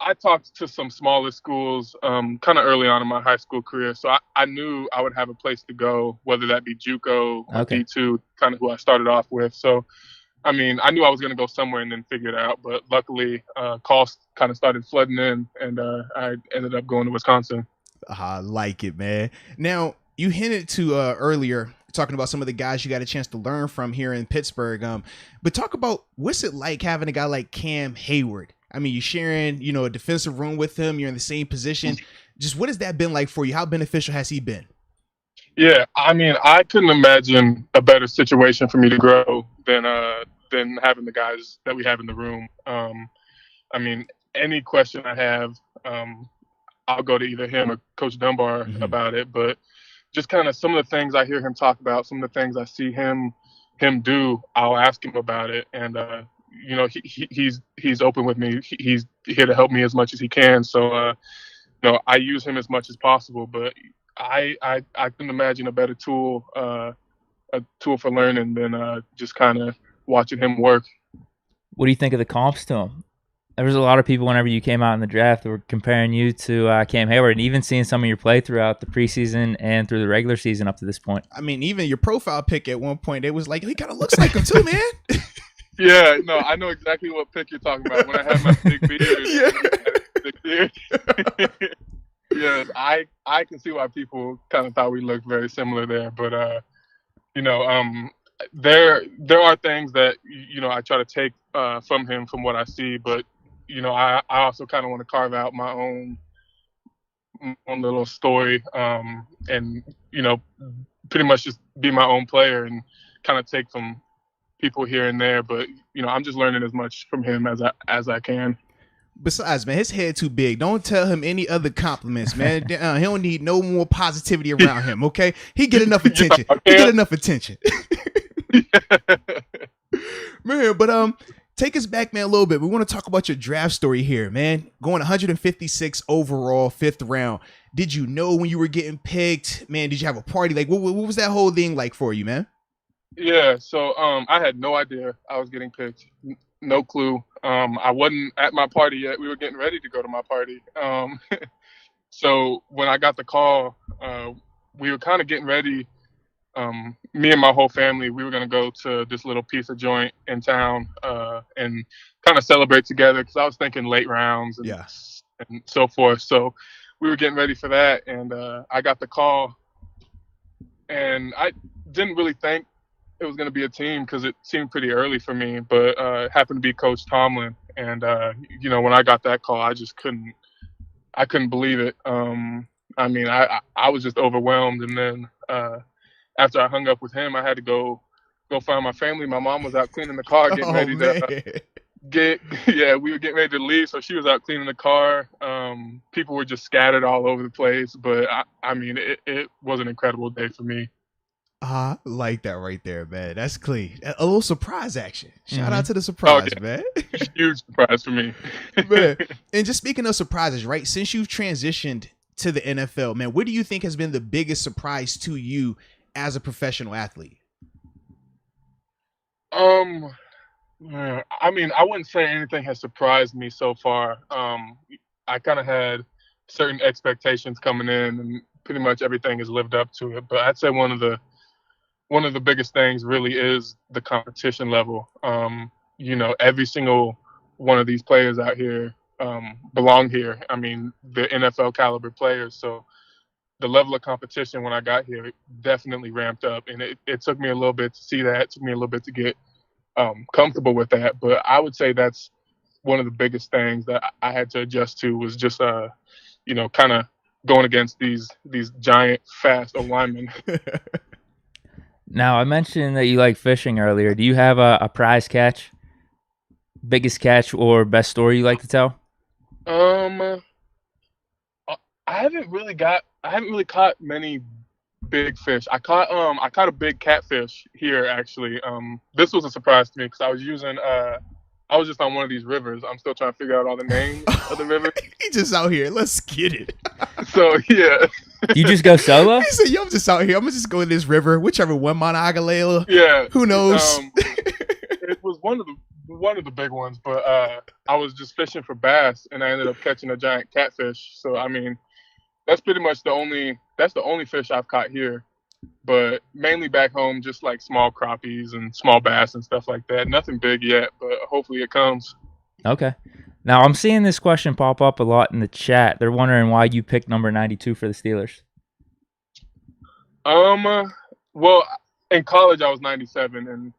I talked to some smaller schools kind of early on in my high school career, so I knew I would have a place to go, whether that be JUCO or D2, kind of who I started off with. So, I knew I was going to go somewhere and then figure it out. But luckily, calls kind of started flooding in, and I ended up going to Wisconsin. I like it, man. Now, you hinted to earlier talking about some of the guys you got a chance to learn from here in Pittsburgh. But talk about what's it like having a guy like Cam Hayward. You're sharing, a defensive room with him. You're in the same position. Just what has that been like for you? How beneficial has he been? Yeah, I couldn't imagine a better situation for me to grow than having the guys that we have in the room. Any question I have, I'll go to either him or Coach Dunbar about it. But just kind of some of the things I hear him talk about, some of the things I see him do, I'll ask him about it. And he's open with me. He's here to help me as much as he can. So I use him as much as possible. But I couldn't imagine a better tool for learning than just kind of watching him work. What do you think of the comps to him? There was a lot of people whenever you came out in the draft that were comparing you to Cam Hayward, and even seeing some of your play throughout the preseason and through the regular season up to this point. I mean, even your profile pic at one point, it was like, he kind of looks like him too, man. Yeah, no, I know exactly what pic you're talking about. When I had my big beard. Yeah, I can see why people kind of thought we looked very similar there. But, there are things that, I try to take from him from what I see. But, I also kind of want to carve out my own little story and, pretty much just be my own player and kind of take from people here and there. But, I'm just learning as much from him as I can. Besides, man, his head too big. Don't tell him any other compliments, man. He don't need no more positivity around him, okay? He get enough attention. He get enough attention. Man, but take us back, man, a little bit. We want to talk about your draft story here, man. Going 156 overall, 5th round. Did you know when you were getting picked? Man, did you have a party? Like, what was that whole thing like for you, man? Yeah, so I had no idea I was getting picked. No clue. I wasn't at my party yet. We were getting ready to go to my party. So when I got the call, we were kind of getting ready. Me and my whole family, we were going to go to this little pizza joint in town and kind of celebrate together because I was thinking late rounds and so forth. So we were getting ready for that, and I got the call, and I didn't really think it was going to be a team because it seemed pretty early for me, but it happened to be Coach Tomlin. And, when I got that call, I just couldn't believe it. I mean, I was just overwhelmed. And then after I hung up with him, I had to go find my family. My mom was out cleaning the car, getting ready to we were getting ready to leave. So she was out cleaning the car. People were just scattered all over the place. But I mean, it was an incredible day for me. I like that right there, man. That's clean. A little surprise action. Shout out to the surprise, man. Huge surprise for me. Man. And just speaking of surprises, right? Since you've transitioned to the NFL, man, what do you think has been the biggest surprise to you as a professional athlete? I mean, I wouldn't say anything has surprised me so far. I kind of had certain expectations coming in, and pretty much everything has lived up to it. But I'd say one of the biggest things really is the competition level. Every single one of these players out here belong here. I mean, they're NFL caliber players. So the level of competition when I got here, it definitely ramped up. And it took me a little bit to see that. It took me a little bit to get comfortable with that. But I would say that's one of the biggest things that I had to adjust to was just, kind of going against these giant, fast linemen. Now, I mentioned that you like fishing earlier. Do you have a prize catch, biggest catch, or best story you like to tell? I haven't really caught many big fish. I caught a big catfish here actually. This was a surprise to me because I was just on one of these rivers. I'm still trying to figure out all the names of the rivers. He just out here. Let's get it. So yeah. You just go solo? He said, "Yo, I'm just out here. I'm gonna just go to this river, whichever one, Monongahela. Yeah. Who knows?" It was one of the big ones, but I was just fishing for bass, and I ended up catching a giant catfish. So I mean, that's pretty much the only fish I've caught here. But mainly back home, just like small crappies and small bass and stuff like that. Nothing big yet, but hopefully it comes. Okay. Now, I'm seeing this question pop up a lot in the chat. They're wondering why you picked number 92 for the Steelers. Well, in college I was 97, and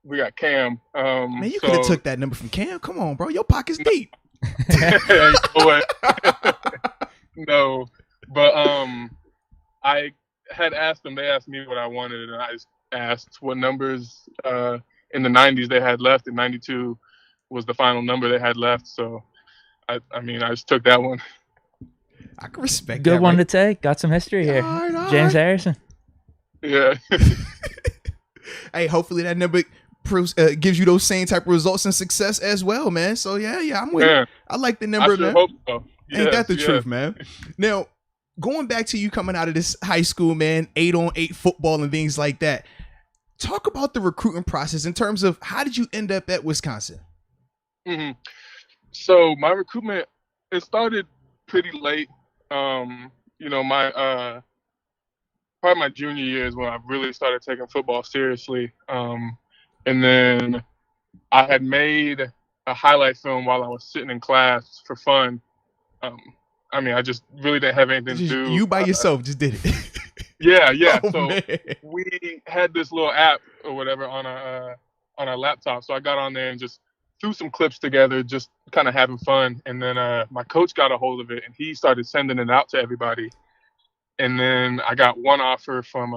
we got Cam. Man, you could have took that number from Cam. Come on, bro. Your pocket's deep. No, but I had asked them. They asked me what I wanted, and I just asked what numbers in the 90s they had left, and 92 was the final number they had left. So, I just took that one. I can respect that. Good one right? to take. Got some history here. All right. James Harrison. Yeah. Hey, hopefully that number gives you those same type of results and success as well, man. So, yeah, I'm with you. I like the number, man. Hope so. Ain't that the truth, man? Now, going back to you coming out of this high school, man, 8-on-8 football and things like that. Talk about the recruiting process in terms of how did you end up at Wisconsin? hmm So my recruitment, it started pretty late. My probably my junior year is when I really started taking football seriously. And then I had made a highlight film while I was sitting in class for fun. Um, I just really didn't have anything to do. You by yourself just did it. Yeah. Oh, So man. we had this little app or whatever on our laptop. So I got on there and just threw some clips together, just kind of having fun. And then my coach got a hold of it and he started sending it out to everybody. And then I got one offer from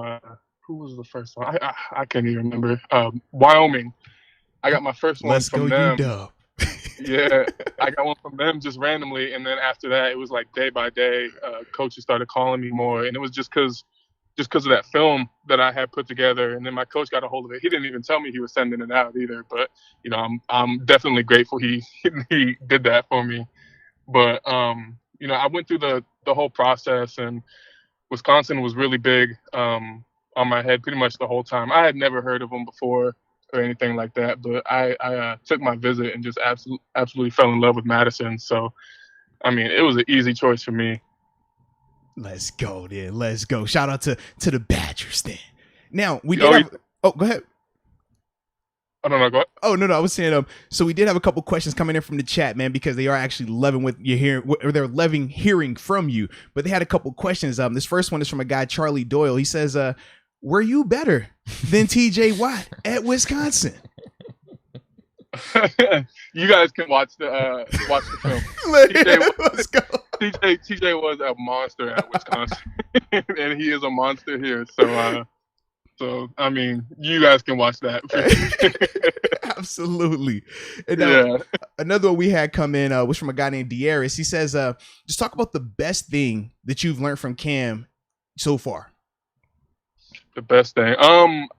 who was the first one? I can't even remember. Wyoming. I got my first one Let's from go, them. UW. Yeah, I got one from them just randomly, and then after that, it was like day by day, coaches started calling me more, and it was just because of that film that I had put together. And then my coach got a hold of it. He didn't even tell me he was sending it out either, but I'm definitely grateful he he did that for me. But I went through the whole process, and Wisconsin was really big on my head pretty much the whole time. I had never heard of them before or anything like that, but I took my visit and just absolutely fell in love with Madison. So, it was an easy choice for me. Let's go, then. Let's go. Shout out to the Badgers, then. Now, we did go ahead. I don't know. Go ahead. Oh, no. I was saying, so we did have a couple questions coming in from the chat, man, because they are actually loving what you're hearing, or they're loving hearing from you. But they had a couple questions. This first one is from a guy, Charlie Doyle. He says, were you better than TJ Watt at Wisconsin? You guys can watch the film. Let's go. TJ was a monster at Wisconsin, and he is a monster here. So you guys can watch that. Absolutely. And another one we had come in was from a guy named Harris. He says, just talk about the best thing that you've learned from Cam so far. The best thing.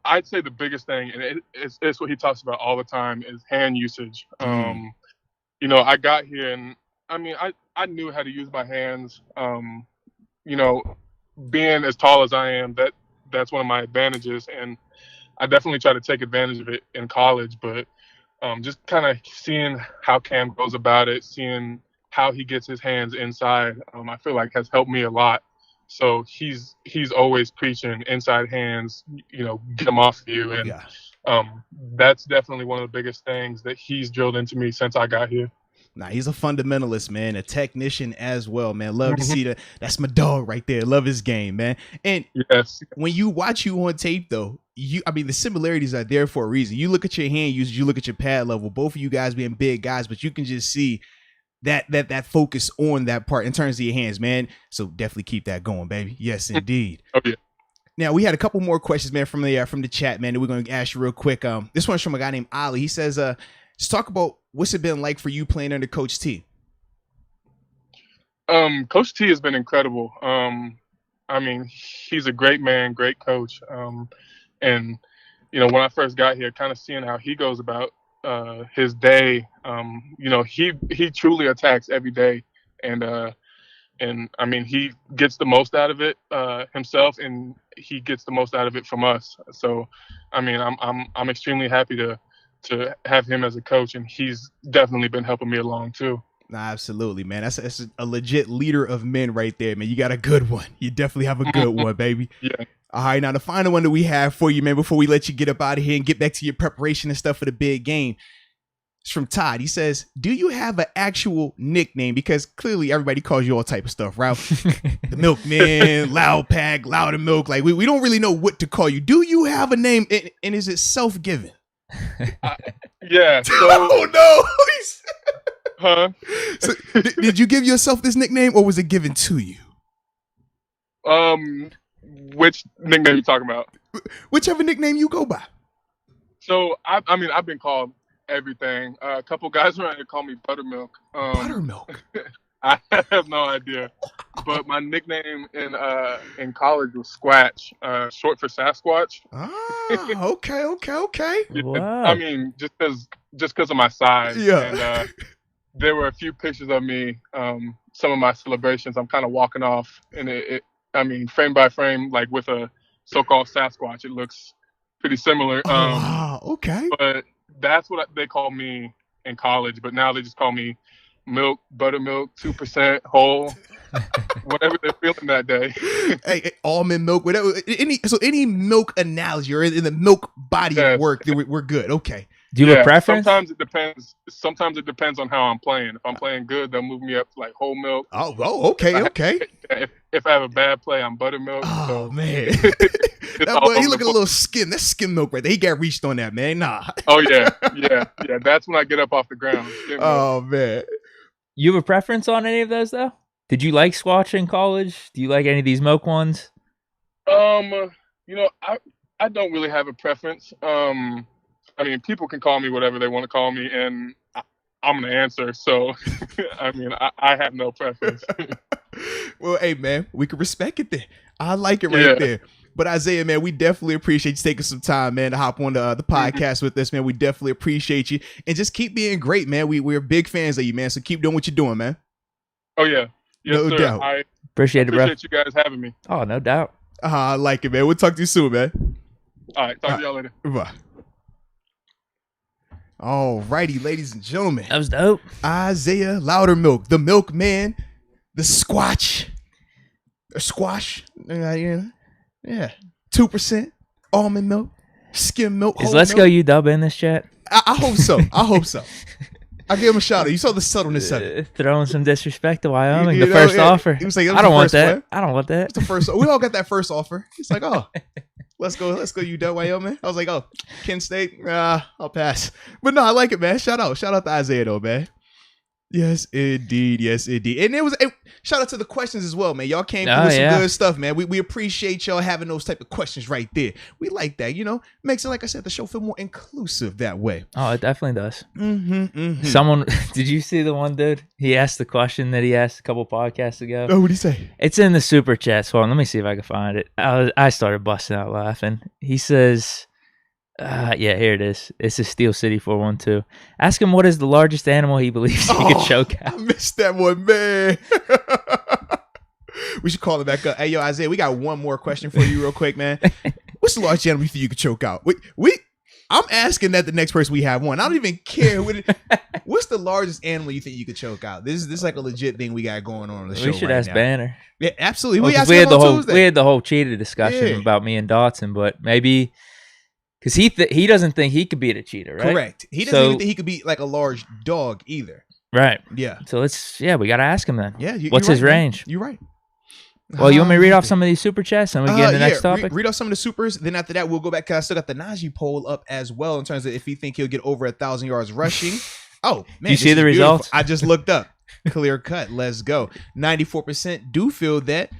I'd say the biggest thing, and it's what he talks about all the time, is hand usage. I got here and I knew how to use my hands. Being as tall as I am, that's one of my advantages, and I definitely try to take advantage of it in college. But just kind of seeing how Cam goes about it, seeing how he gets his hands inside, I feel like has helped me a lot. So he's always preaching inside hands, get them off of you. And that's definitely one of the biggest things that he's drilled into me since I got here. Nah, he's a fundamentalist, man, a technician as well, man. Love to see that. That's my dog right there. Love his game, man. And yes, when you watch you on tape, though, the similarities are there for a reason. You look at your hand usage, you look at your pad level, both of you guys being big guys, but you can just see that focus on that part in terms of your hands, man. So definitely keep that going, baby. Yes, indeed. Okay. Now we had a couple more questions, man, from the chat, man, that we're going to ask you real quick. This one's from a guy named Ali. He says, just talk about what's it been like for you playing under Coach T. Coach T has been incredible. He's a great man, great coach. And when I first got here, kind of seeing how he goes about his day, he truly attacks every day, and he gets the most out of it himself, and he gets the most out of it from us. So I'm extremely happy to have him as a coach, and he's definitely been helping me along too. Nah, absolutely, man. That's a legit leader of men right there, man. You got a good one. You definitely have a good one, baby. Yeah. All right, now the final one that we have for you, man, before we let you get up out of here and get back to your preparation and stuff for the big game, it's from Todd. He says, do you have an actual nickname? Because clearly everybody calls you all type of stuff, right? The Milkman, Loud Pack, Loudermilk. Like, we don't really know what to call you. Do you have a name, and is it self-given? Yeah. So, oh, no. huh? So, did you give yourself this nickname, or was it given to you? Which nickname are you talking about? Whichever nickname you go by. So I've been called everything. A couple guys around here call me Buttermilk. Buttermilk. I have no idea, but my nickname in college was Squatch, short for Sasquatch. Ah, okay. Wow. Just because of my size. Yeah. And there were a few pictures of me. Some of my celebrations, I'm kind of walking off, and frame by frame, like with a so-called Sasquatch, it looks pretty similar. Wow, okay. But that's what they call me, in college, but now they just call me Milk, Buttermilk, 2% whole, whatever they're feeling that day. Hey, almond milk, whatever. Any milk analogy or in the milk body of work, we're good. Okay. Do you have a preference? Sometimes it depends. Sometimes it depends on how I'm playing. If I'm playing good, they'll move me up to like whole milk. Oh, okay. If I have a bad play, I'm buttermilk. Oh, man. That boy, he looking a little skim. That's skim milk right there. He got reached on that, man. Nah. Oh, yeah. That's when I get up off the ground. Oh, man. You have a preference on any of those, though? Did you like Squatch in college? Do you like any of these milk ones? I don't really have a preference. I mean, people can call me whatever they want to call me, and I'm going to answer. So, I mean, I have no preference. Well, hey, man, we can respect it there. I like it right there. But Isaiah, man, we definitely appreciate you taking some time, man, to hop on the podcast with us, man. We definitely appreciate you. And just keep being great, man. We're big fans of you, man. So keep doing what you're doing, man. Oh, yeah. Yes, no sir. doubt. I appreciate it, bro. Appreciate you guys having me. Oh, no doubt. I like it, man. We'll talk to you soon, man. All right. Talk to y'all later. Bye. All righty, ladies and gentlemen. That was dope. Isaiah Loudermilk, the milkman, the squash. Yeah. 2% almond milk, skim milk. Is Let's Go UW in this chat? I hope so. I give him a shout out. You saw the subtleness of it. Throwing some disrespect to Wyoming. The first offer. He was like, I don't want that. I don't want that. It's the first. We all got that first offer. It's like, oh, let's go UW Wyoming. I was like, oh, Kent State. I'll pass. But no, I like it, man. Shout out to Isaiah though, man. Yes, indeed. And it was shout out to the questions as well, man. Y'all came through with some good stuff, man. We appreciate y'all having those type of questions right there. We like that, makes it, like I said, the show feel more inclusive that way. Oh, it definitely does. Someone, did you see the one dude? He asked the question that he asked a couple podcasts ago. Oh, what'd he say? It's in the super chat. So let me see if I can find it. I started busting out laughing. He says, here it is. It's a Steel City 412. Ask him what is the largest animal he believes he could choke out. I missed that one, man. We should call him back up. Hey, yo, Isaiah, we got one more question for you real quick, man. What's the largest animal you think you could choke out? I'm asking that the next person we have one. I don't even care. What's the largest animal you think you could choke out? This is like a legit thing we got going on the show. We should ask Banner. Yeah, absolutely. We had the whole cheetah discussion about me and Dotson, but maybe because he doesn't think he could beat a cheetah, right? Correct. He doesn't even think he could beat like a large dog either. Right. Yeah. So we got to ask him then. Yeah. What's his range? You're right. Well, you want me to read off some of these super chats and we get into the next topic? Read off some of the supers. Then after that, we'll go back because I still got the Naji poll up as well in terms of if you think he'll get over 1,000 yards rushing. Oh, man. You see the results? I just looked up. Clear cut. Let's go. 94% do feel that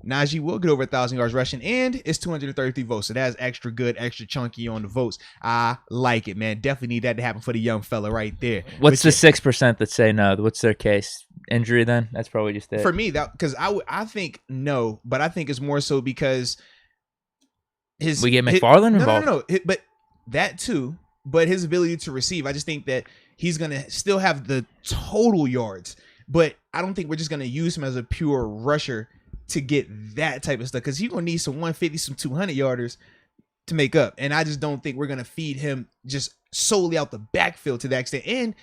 Naji will get over 1,000 yards rushing, and it's 233 votes. So that's extra good, extra chunky on the votes. I like it, man. Definitely need that to happen for the young fella right there. What's the 6% that say no? What's their case? Injury then? That's probably just it. For me, that because I think no, but I think it's more so because we get McFarland involved. No, but that too. But his ability to receive, I just think that he's gonna still have the total yards, but I don't think we're just gonna use him as a pure rusher to get that type of stuff because he's gonna need some 150, some 200 yarders to make up, and I just don't think we're gonna feed him just solely out the backfield to that extent, and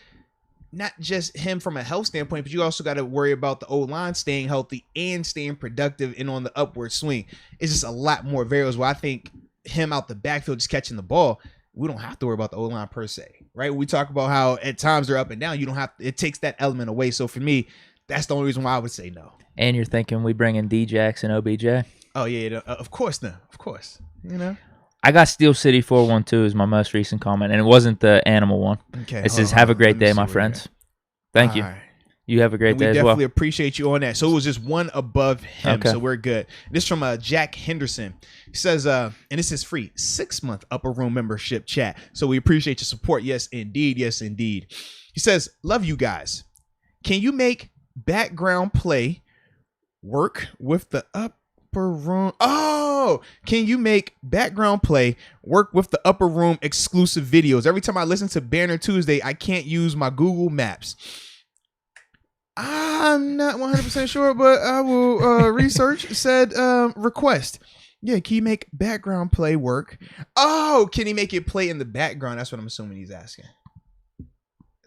not just him from a health standpoint, but you also got to worry about the O-line staying healthy and staying productive and on the upward swing. It's just a lot more variables where I think him out the backfield just catching the ball, we don't have to worry about the O-line per se, right? We talk about how at times they're up and down. You don't have it takes that element away. So for me, that's the only reason why I would say no. And you're thinking we bring in D-Jax and OBJ? Oh, yeah. Of course, no. Of course. I got Steel City 412 as my most recent comment, and it wasn't the animal one. Okay. It says, have a great day, my friends. Thank you. Right. You have a great day as well. We definitely appreciate you on that. So it was just one above him, so we're good. This is from Jack Henderson. He says, and this is free, 6-month Upper Room membership chat. So we appreciate your support. Yes, indeed. Yes, indeed. He says, love you guys. Can you make background play work with the upper room? Oh, can you make background play work with the Upper Room exclusive videos? Every time I listen to Banner Tuesday, I can't use my Google Maps. I'm not 100% sure, but I will research. Said request. Yeah, can you make background play work? Oh, can he make it play in the background? That's what I'm assuming he's asking.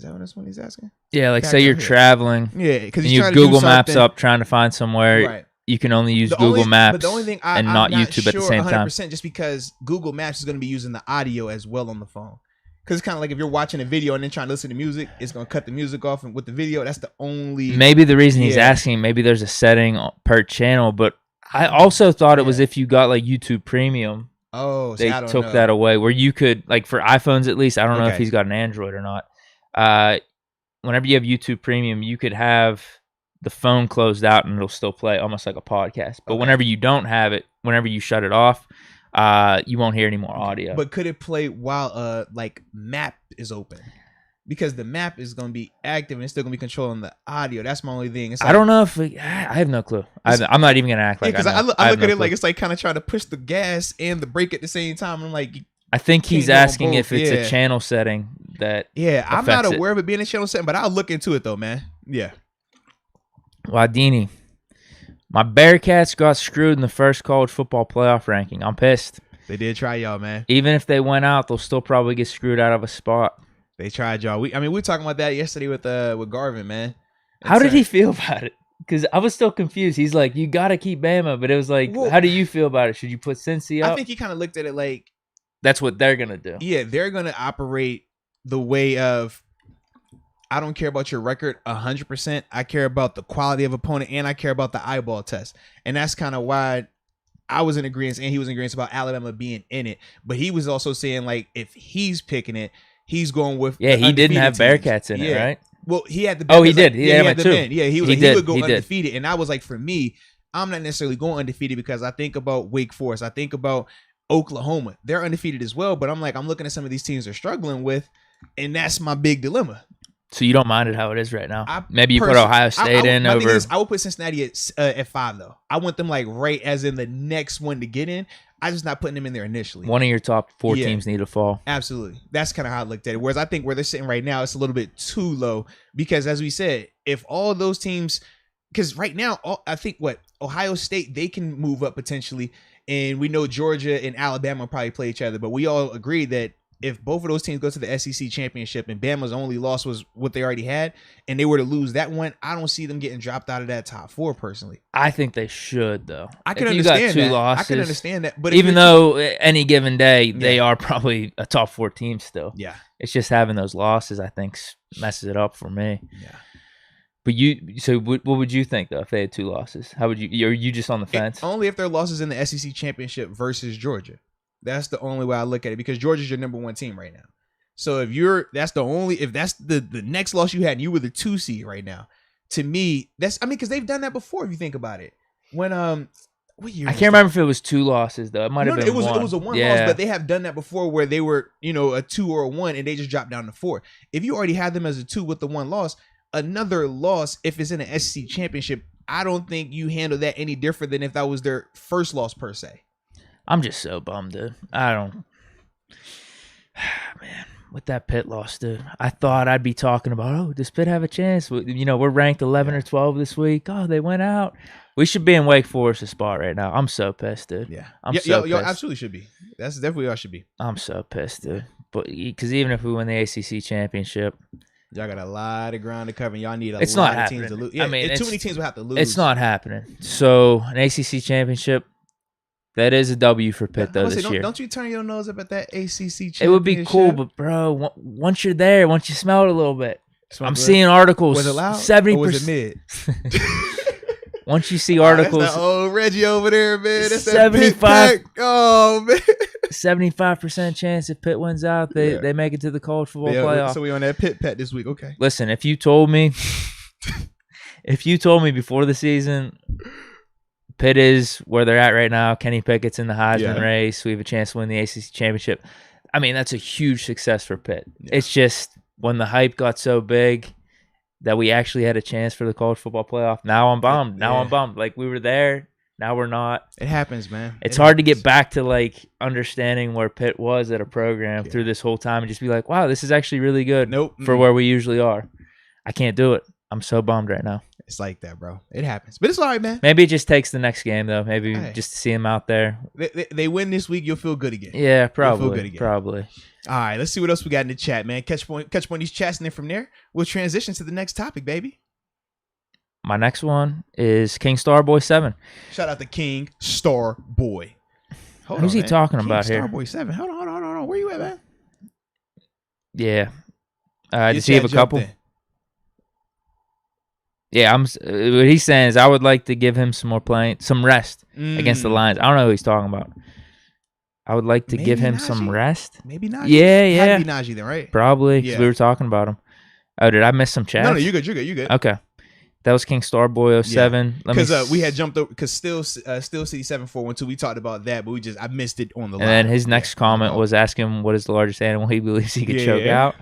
Is that what that's one he's asking? Yeah, like Back say up you're here. traveling. Yeah, because you Google Maps up trying to find somewhere. Right. You can only use Google Maps, but the only thing and not YouTube at the same time. 100% just because Google Maps is going to be using the audio as well on the phone. Because it's kind of like if you're watching a video and then trying to listen to music, it's going to cut the music off. And with the video, that's the only. Maybe the reason he's asking, maybe there's a setting per channel, but I also thought it was if you got like YouTube Premium. Oh, they took that away where you could, like for iPhones at least, I don't know if he's got an Android or not. Whenever you have YouTube Premium, you could have the phone closed out and it'll still play almost like a podcast. But whenever you don't have it, whenever you shut it off, you won't hear any more audio. But could it play while like map is open? Because the map is going to be active and it's still going to be controlling the audio. That's my only thing. It's like, I don't know if I have no clue. I'm not even going to act like because I look at it like it's like kind of trying to push the gas and the brake at the same time. I'm like, I think he's asking if it's a channel setting that. Yeah, I'm not aware of it being a channel setting, but I'll look into it though, man. Yeah. Wadini, my Bearcats got screwed in the first college football playoff ranking. I'm pissed. They did try y'all, man. Even if they went out, they'll still probably get screwed out of a spot. They tried y'all. We were talking about that yesterday with Garvin, man. How did he feel about it? Because I was still confused. He's like, you got to keep Bama. But it was like, how do you feel about it? Should you put Cincy up? I think he kind of looked at it like. That's what they're going to do. Yeah, they're going to operate the way of, I don't care about your record 100%. I care about the quality of opponent, and I care about the eyeball test. And that's kind of why I was in agreement, and he was in agreement about Alabama being in it. But he was also saying, like, if he's picking it, he's going with he didn't have Bearcats in it, right? Well, he had the he did. He had the men. Yeah, he would go undefeated. And I was like, for me, I'm not necessarily going undefeated because I think about Wake Forest. I think about Oklahoma. They're undefeated as well. But I'm like, I'm looking at some of these teams they're struggling with, and that's my big dilemma. So you don't mind it how it is right now? Maybe you put Ohio State in over. I would put Cincinnati at 5 though. I want them like right as in the next one to get in. I'm just not putting them in there initially. One of your top 4 teams need to fall. Absolutely. That's kind of how I looked at it. Whereas I think where they're sitting right now, it's a little bit too low because as we said, if all those teams, because right now, I think Ohio State, they can move up potentially. And we know Georgia and Alabama probably play each other, but we all agree that if both of those teams go to the SEC championship and Bama's only loss was what they already had, and they were to lose that one, I don't see them getting dropped out of that top 4 personally. I think they should, though. I can understand that. Losses, I can understand that. But even though any given day, they are probably a top 4 team still. Yeah. It's just having those losses, I think, messes it up for me. Yeah. But what would you think, though, if they had 2 losses? How would you? Are you just on the fence? Only if their losses in the SEC championship versus Georgia. That's the only way I look at it because Georgia's your number 1 team right now. So if that's the next loss you had and you were the 2 seed right now, to me, because they've done that before if you think about it. When what year? I can't remember if it was 2 losses though. It might have been 1. It was a 1 loss, but they have done that before where they were, a 2 or a 1 and they just dropped down to 4. If you already had them as a 2 with the 1 loss, another loss, if it's in an SEC championship, I don't think you handle that any different than if that was their first loss per se. I'm just so bummed, dude. I don't. Man, with that Pitt loss, dude, I thought I'd be talking about, does Pitt have a chance? We're ranked 11 or 12 this week. Oh, they went out. We should be in Wake Forest's spot right now. I'm so pissed, dude. Yeah. I'm so pissed. Y'all absolutely should be. That's definitely y'all should be. I'm so pissed, dude. But because even if we win the ACC championship, y'all got a lot of ground to cover. And y'all need a lot of teams to lose. Yeah, too many teams will have to lose. It's not happening. So an ACC championship. That is a W for Pitt, though, this year. Don't you turn your nose up at that ACC championship? It would be cool, but, bro, once you're there, once you smell it a little bit. I'm seeing articles. Was it loud 70%. Or was it mid? Once you see articles. That's that old Reggie over there, man. That's 75. Oh, man. 75% chance if Pitt wins out, they make it to the college football playoff. So we on that Pitt pet this week. Okay. Listen, if you told me before the season Pitt is where they're at right now, Kenny Pickett's in the Heisman race, we have a chance to win the ACC championship, I mean, that's a huge success for Pitt. Yeah. It's just when the hype got so big that we actually had a chance for the college football playoff. Now I'm bummed. I'm bummed. Like, we were there. Now we're not. It happens, man. It's hard to get back to, like, understanding where Pitt was at a program through this whole time and just be like, wow, this is actually really good for where we usually are. I can't do it. I'm so bummed right now. It's like that, bro. It happens. But it's all right, man. Maybe it just takes the next game, though. Maybe just to see him out there. They win this week, you'll feel good again. Yeah, probably. You'll feel good again. Probably. All right, let's see what else we got in the chat, man. Catch one of these chats, and then from there, we'll transition to the next topic, baby. My next one is King Starboy 7. Shout out to King Starboy. Who's he talking about here? Starboy 7. Hold on. Where you at, man? Yeah. Does he have a couple? In. Yeah, what he's saying is I would like to give him some rest against the Lions. I don't know who he's talking about. I would like to give him some rest. Maybe Naji. Yeah. Had to be Naji then, right? Probably, because we were talking about him. Oh, did I miss some chat? No, you're good. Okay. That was King Starboy 07. Because we had jumped over, because Still City 7412, we talked about that, but I missed it on the line. And then his next comment was asking what is the largest animal he believes he could choke out.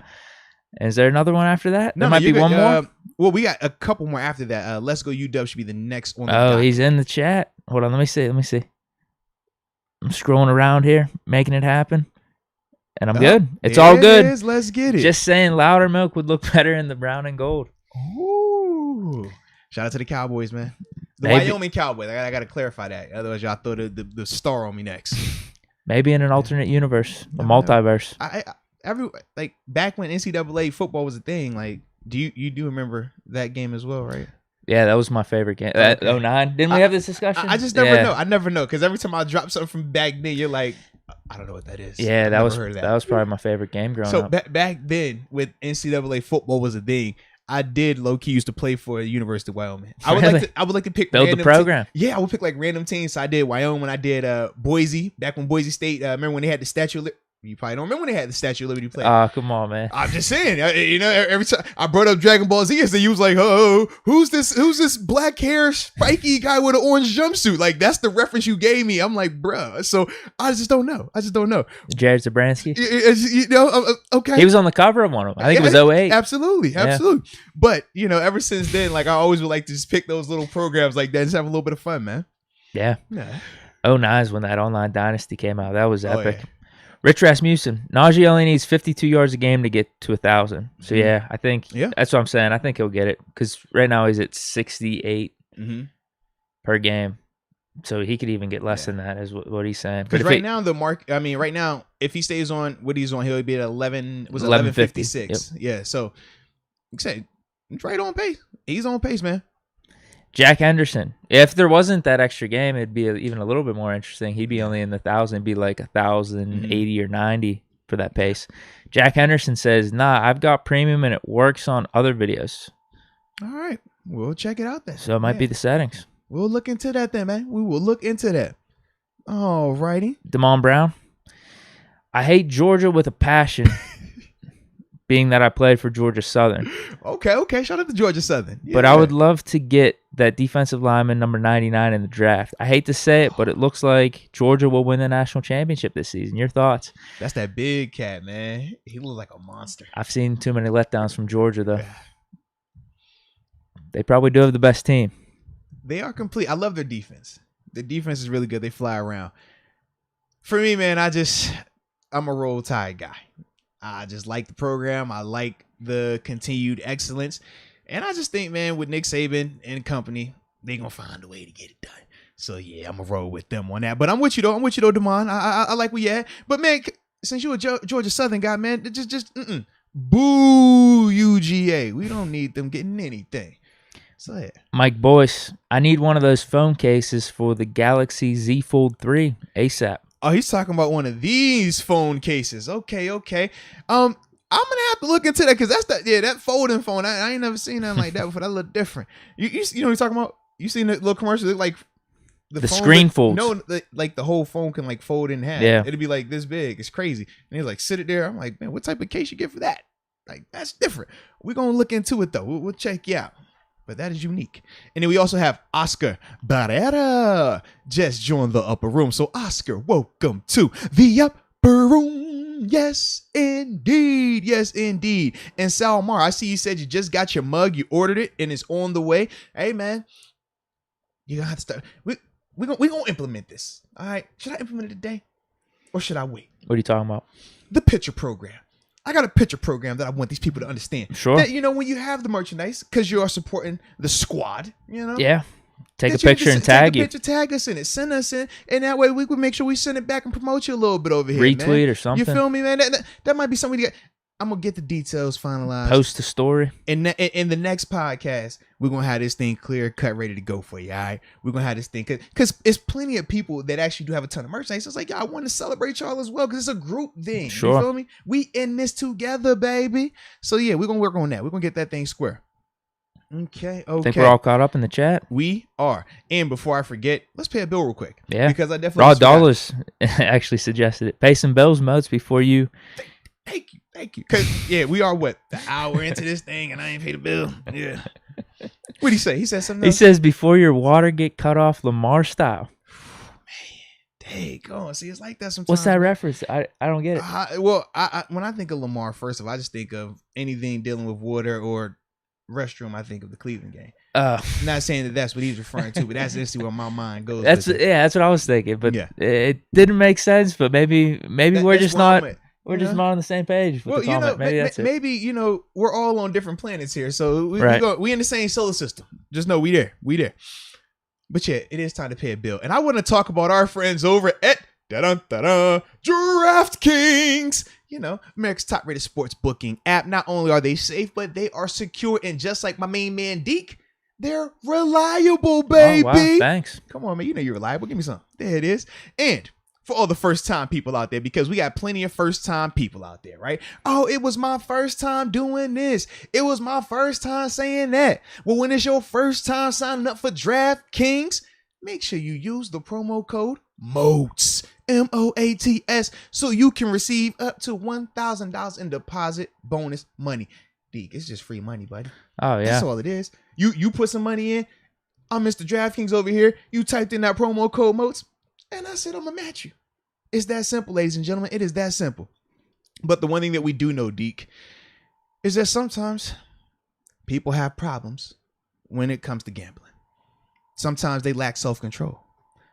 Is there another one after that? There might be one more? Well, we got a couple more after that. Let's Go UW should be the next one. Oh, he's in the chat. Hold on, let me see. I'm scrolling around here, making it happen. And I'm good. It's all good. Let's get it. Just saying Loudermilk would look better in the brown and gold. Ooh. Shout out to the Cowboys, man. Wyoming Cowboys. I got to clarify that. Otherwise, y'all throw the star on me next. Maybe in an alternate universe, a multiverse. Back when NCAA football was a thing, like, do you remember that game as well, right? Yeah, that was my favorite game. Okay. 09. Didn't we have this discussion? I just never know. I never know, because every time I drop something from back then, you're like, I don't know what that is. Yeah, that was probably my favorite game growing up. So back then, with NCAA football was a thing, I did low key used to play for the University of Wyoming. I would like to pick build the program. Yeah, I would pick like random teams. So I did Wyoming. I did Boise. Back when Boise State. Remember when they had the Statue of Liberty? You probably don't remember when they had the Statue of Liberty play. Come on, man. I'm just saying. Every time I brought up Dragon Ball Z, so you was like, "Oh, who's this black hair spiky guy with an orange jumpsuit?" Like, that's the reference you gave me. I'm like, bruh. So I just don't know. Jared Zabransky. Okay. He was on the cover of one of them. I think it was 08. Absolutely. But ever since then, like, I always would like to just pick those little programs like that and just have a little bit of fun, man. Yeah. 09 is when that online dynasty came out. That was epic. Yeah. Rich Rasmussen. Naji only needs 52 yards a game to get to 1,000. So, I think that's what I'm saying. I think he'll get it, because right now he's at 68 per game. So he could even get less than that, is what he's saying. Because right now, if he stays on what he's on, he'll be at 11:56. Yep. Yeah, so, like I said, it's right on pace. He's on pace, man. Jack Henderson. If there wasn't that extra game, it'd be even a little bit more interesting. He'd be only in the 1,000. It'd be like 1,080 or 90 for that pace. Jack Henderson says, "Nah, I've got premium and it works on other videos." All right, we'll check it out then. So it might be the settings. We'll look into that then, man. We will look into that. All righty. Damon Brown. I hate Georgia with a passion. Being that I played for Georgia Southern. Okay. Shout out to Georgia Southern. Yeah. But I would love to get that defensive lineman number 99 in the draft. I hate to say it, but it looks like Georgia will win the national championship this season. Your thoughts? That's that big cat, man. He looks like a monster. I've seen too many letdowns from Georgia, though. They probably do have the best team. They are complete. I love their defense. The defense is really good. They fly around. For me, man, I'm a Roll Tide guy. I just like the program. I like the continued excellence. And I just think, man, with Nick Saban and company, they're going to find a way to get it done. So, yeah, I'm going to roll with them on that. But I'm with you, though, Damon. I like where you at. But, man, since you're a Georgia Southern guy, man, just boo UGA. We don't need them getting anything. So, yeah. Mike Boyce, I need one of those phone cases for the Galaxy Z Fold 3 ASAP. Oh, he's talking about one of these phone cases. Okay. I'm gonna have to look into that, because that's that folding phone. I ain't never seen nothing like that before. That look different. You know what you're talking about? You seen the little commercial like the screen folds? No, like the whole phone can like fold in half. Yeah, it'd be like this big. It's crazy. And he's like, sit it there. I'm like, man, what type of case you get for that? Like, that's different. We're gonna look into it though. We'll check you out. But that is unique. And then we also have Oscar Barrera just joined the upper room. So Oscar, welcome to the upper room. Yes, indeed. And Salmar, I see you said you just got your mug. You ordered it and it's on the way. Hey, man, you're going to have to start. We're going to implement this. All right. Should I implement it today or should I wait? What are you talking about? The pitcher program. I got a picture program that I want these people to understand. Sure. That, when you have the merchandise, because you are supporting the squad, Yeah. Take a picture and tag you. Take a picture, tag us in it, send us in, and that way we can make sure we send it back and promote you a little bit over here. Retweet man. or something. You feel me, man? That might be something. I'm gonna get the details finalized. Post a story. In the next podcast, we're gonna have this thing clear cut, ready to go for you. All right, we're gonna have this thing because it's plenty of people that actually do have a ton of merchandise. It's like, I want to celebrate y'all as well because it's a group thing. Sure. You feel me? We in this together, baby. So yeah, we're gonna work on that. We're gonna get that thing square. Okay. I think we're all caught up in the chat. We are. And before I forget, let's pay a bill real quick. Yeah. Because I definitely Raw Dollars actually suggested it. Pay some bills, Moats, before you. Thank you. Because, we are the hour into this thing and I ain't paid a bill. Yeah. What'd he say? He said something else? He says, before your water get cut off Lamar style. Dang, go on. See, it's like that sometimes. What's that reference? I don't get it. I when I think of Lamar, first of all, I just think of anything dealing with water or restroom. I think of the Cleveland game. I'm not saying that that's what he's referring to, but that's instantly where my mind goes. That's what I was thinking. But it didn't make sense. But maybe we're just not. We're just not on the same page with the comment. Maybe that's it. Maybe we're all on different planets here, so we in the same solar system. Just know we there. But yeah, it is time to pay a bill, and I want to talk about our friends over at DraftKings. America's top-rated sports booking app. Not only are they safe, but they are secure, and just like my main man Deke, they're reliable, baby. Oh, wow. Thanks. Come on, man. You're reliable. Give me some. There it is. And for all the first-time people out there, because we got plenty of first-time people out there, right? Oh, it was my first time doing this. It was my first time saying that. Well, when it's your first time signing up for DraftKings, make sure you use the promo code MOATS, MOATS, so you can receive up to $1,000 in deposit bonus money. Deke, it's just free money, buddy. Oh, yeah. That's all it is. You put some money in. I'm Mr. DraftKings over here. You typed in that promo code MOATS, and I said I'm going to match you. It's that simple, ladies and gentlemen. It is that simple. But the one thing that we do know, Deke, is that sometimes people have problems when it comes to gambling. Sometimes they lack self-control.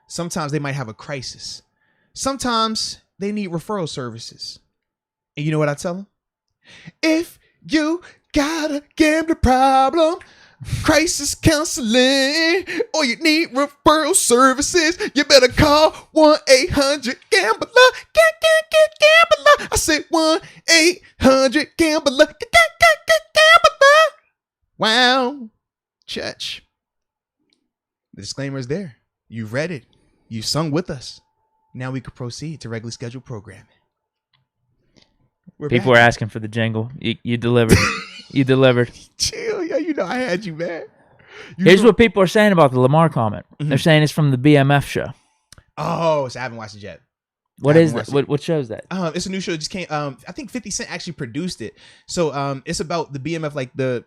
Sometimes they might have a crisis. Sometimes they need referral services. And you know what I tell them? If you got a gambling problem, crisis counseling, or you need referral services, you better call 1-800-GAMBLER. Gambler. I said 1-800-GAMBLER. Gambler. Wow. Church. The disclaimer is there. You read it. You sung with us. Now we could proceed to regularly scheduled programming. People were asking for the jingle. You delivered. You delivered. Chill. Yeah, I had you, man. Here's what people are saying about the Lamar comment. Mm-hmm. They're saying it's from the BMF show. Oh, so I haven't watched it yet. What is that? What show is that? It's a new show that just came. I think 50 Cent actually produced it. So it's about the BMF, like the,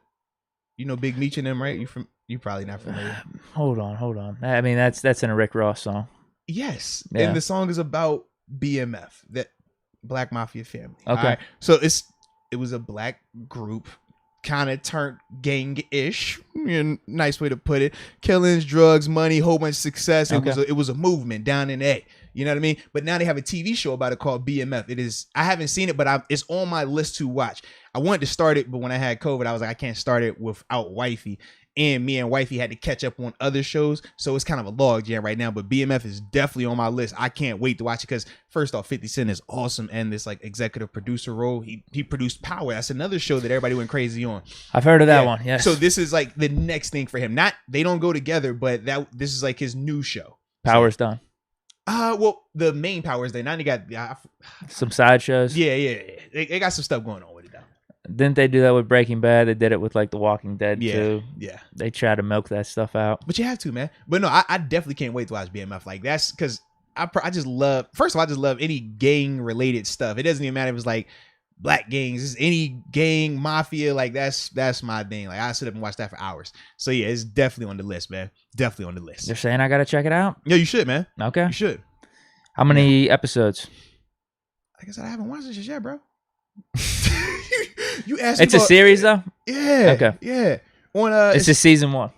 Big Meech and them, right? You probably not familiar. Hold on. I mean, that's in a Rick Ross song. Yes. Yeah. And the song is about BMF, that Black Mafia family. Okay. Right? So it was a black group, kind of turned gang-ish, nice way to put it. Killings, drugs, money, whole bunch of success. It was a movement down in A. You know what I mean? But now they have a TV show about it called BMF. I haven't seen it, but it's on my list to watch. I wanted to start it, but when I had COVID, I was like, I can't start it without wifey. And me and wifey had to catch up on other shows, so it's kind of a log jam right now. But BMF is definitely on my list. I can't wait to watch it because first off, 50 Cent is awesome, and this like executive producer role. He produced Power. That's another show that everybody went crazy on. I've heard of that one. Yes. So this is like the next thing for him. They don't go together, but this is like his new show. Power's done. Well, the main Power is there. Now they got some side shows. Yeah. They got some stuff going on with it though. Didn't they do that with Breaking Bad? They did it with like The Walking Dead too. Yeah. They try to milk that stuff out. But you have to, man. But no, I definitely can't wait to watch BMF. Like that's because I just love. First of all, I just love any gang related stuff. It doesn't even matter if it's like black gangs, it's any gang, mafia. Like that's my thing. Like I sit up and watch that for hours. So yeah, it's definitely on the list, man. Definitely on the list. They're saying I gotta check it out. Yeah, you should, man. Okay, you should. How many episodes? Like I said, I haven't watched this yet, bro. You asked. It's a series though. Yeah. Okay. Yeah. It's just season 1.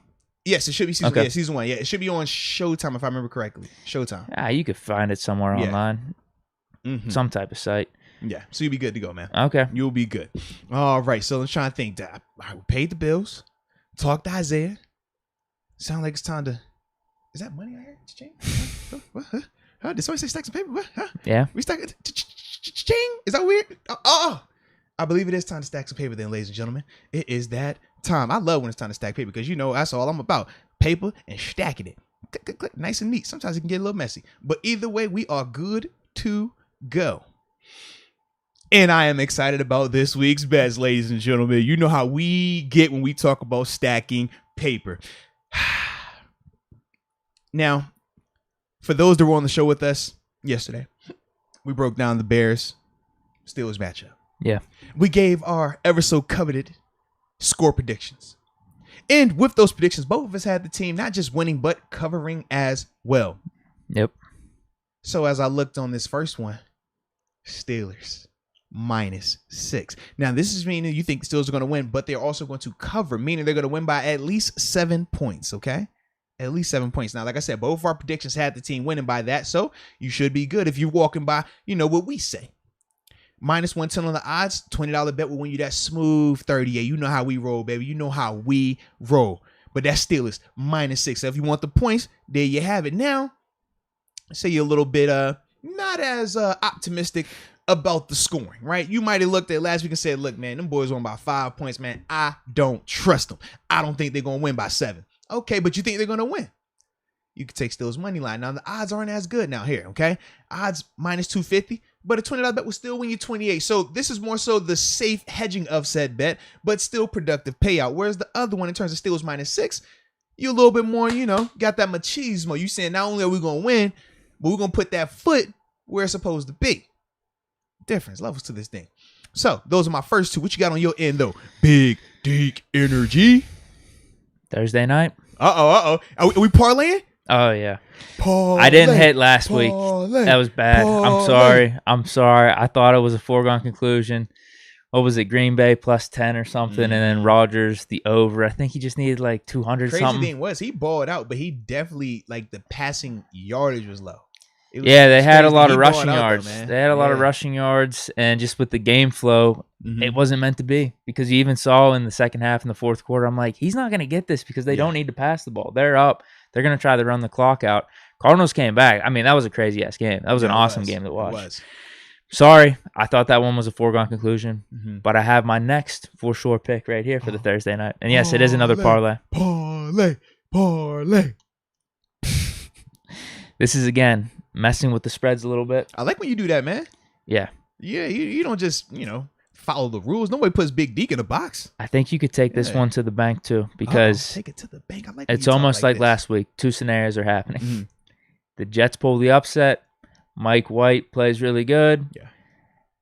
Yes, it should be season. Okay. Yeah, season 1. Yeah, it should be on Showtime if I remember correctly. Showtime. You could find it somewhere online, some type of site. Yeah, so you'll be good to go, man. Okay. You'll be good. All right, so let's try and think. We paid the bills. Talked to Isaiah. Sound like it's time to... Is that money I heard? What? Huh? Did somebody say stacks of paper? What? Huh? Yeah. We stack it. Ching. Is that weird? Oh. I believe it is time to stack some paper then, ladies and gentlemen. It is that time. I love when it's time to stack paper because, that's all I'm about. Paper and stacking it. Click, click, click. Nice and neat. Sometimes it can get a little messy. But either way, we are good to go. And I am excited about this week's bets, ladies and gentlemen. You know how we get when we talk about stacking paper. Now, for those that were on the show with us yesterday, we broke down the Bears-Steelers matchup. Yeah. We gave our ever so coveted score predictions. And with those predictions, both of us had the team not just winning, but covering as well. Yep. So as I looked on this first one, Steelers -6. Now, this is meaning you think the Steelers are going to win, but they're also going to cover, meaning they're going to win by at least 7 points, okay? At least 7 points. Now, like I said, both of our predictions had the team winning by that, so you should be good if you're walking by, what we say. -110 on the odds, $20 bet will win you that smooth 38. You know how we roll, baby. You know how we roll. But that's Steelers -6. So if you want the points, there you have it. Now, say you're a little bit not as optimistic about the scoring, right? You might have looked at last week and said, look, man, them boys won by 5 points, man. I don't trust them. I don't think they're going to win by 7. Okay, but you think they're going to win. You can take Steelers money line. Now, the odds aren't as good now here, okay? Odds -250, but a $20 bet will still win you 28. So this is more so the safe hedging of said bet, but still productive payout. Whereas the other one, in terms of Steelers -6, you're a little bit more, got that machismo. You saying not only are we going to win, but we're going to put that foot where it's supposed to be. Difference, levels to this thing. So those are my first two. What you got on your end, though? Big Deke energy. Thursday night. Are we parlaying? Oh, yeah. Parlay, I didn't hit last week. That was bad. Parlay. I'm sorry. I thought it was a foregone conclusion. What was it? Green Bay +10 or something, and then Rodgers the over. I think he just needed like 200 Crazy something. thing was he balled out, but he definitely the passing yardage was low. They had a lot of rushing out, yards. though, They had a lot of rushing yards, and just with the game flow, it wasn't meant to be. Because you even saw in the second half in the fourth quarter, I'm like, he's not going to get this because they don't need to pass the ball. They're up. They're going to try to run the clock out. Cardinals came back. I mean, that was a crazy-ass game. That was an awesome game to watch. It was. Sorry, I thought that one was a foregone conclusion, but I have my next for sure pick right here for the Thursday night. And yes, it is another parlay. Parlay. This is, again, messing with the spreads a little bit. I like when you do that, man. Yeah. Yeah, you don't just, follow the rules. Nobody puts Big Deke in a box. I think you could take this one to the bank, too, because take it to the bank. I like it's almost like last week. Two scenarios are happening. The Jets pull the upset. Mike White plays really good. Yeah.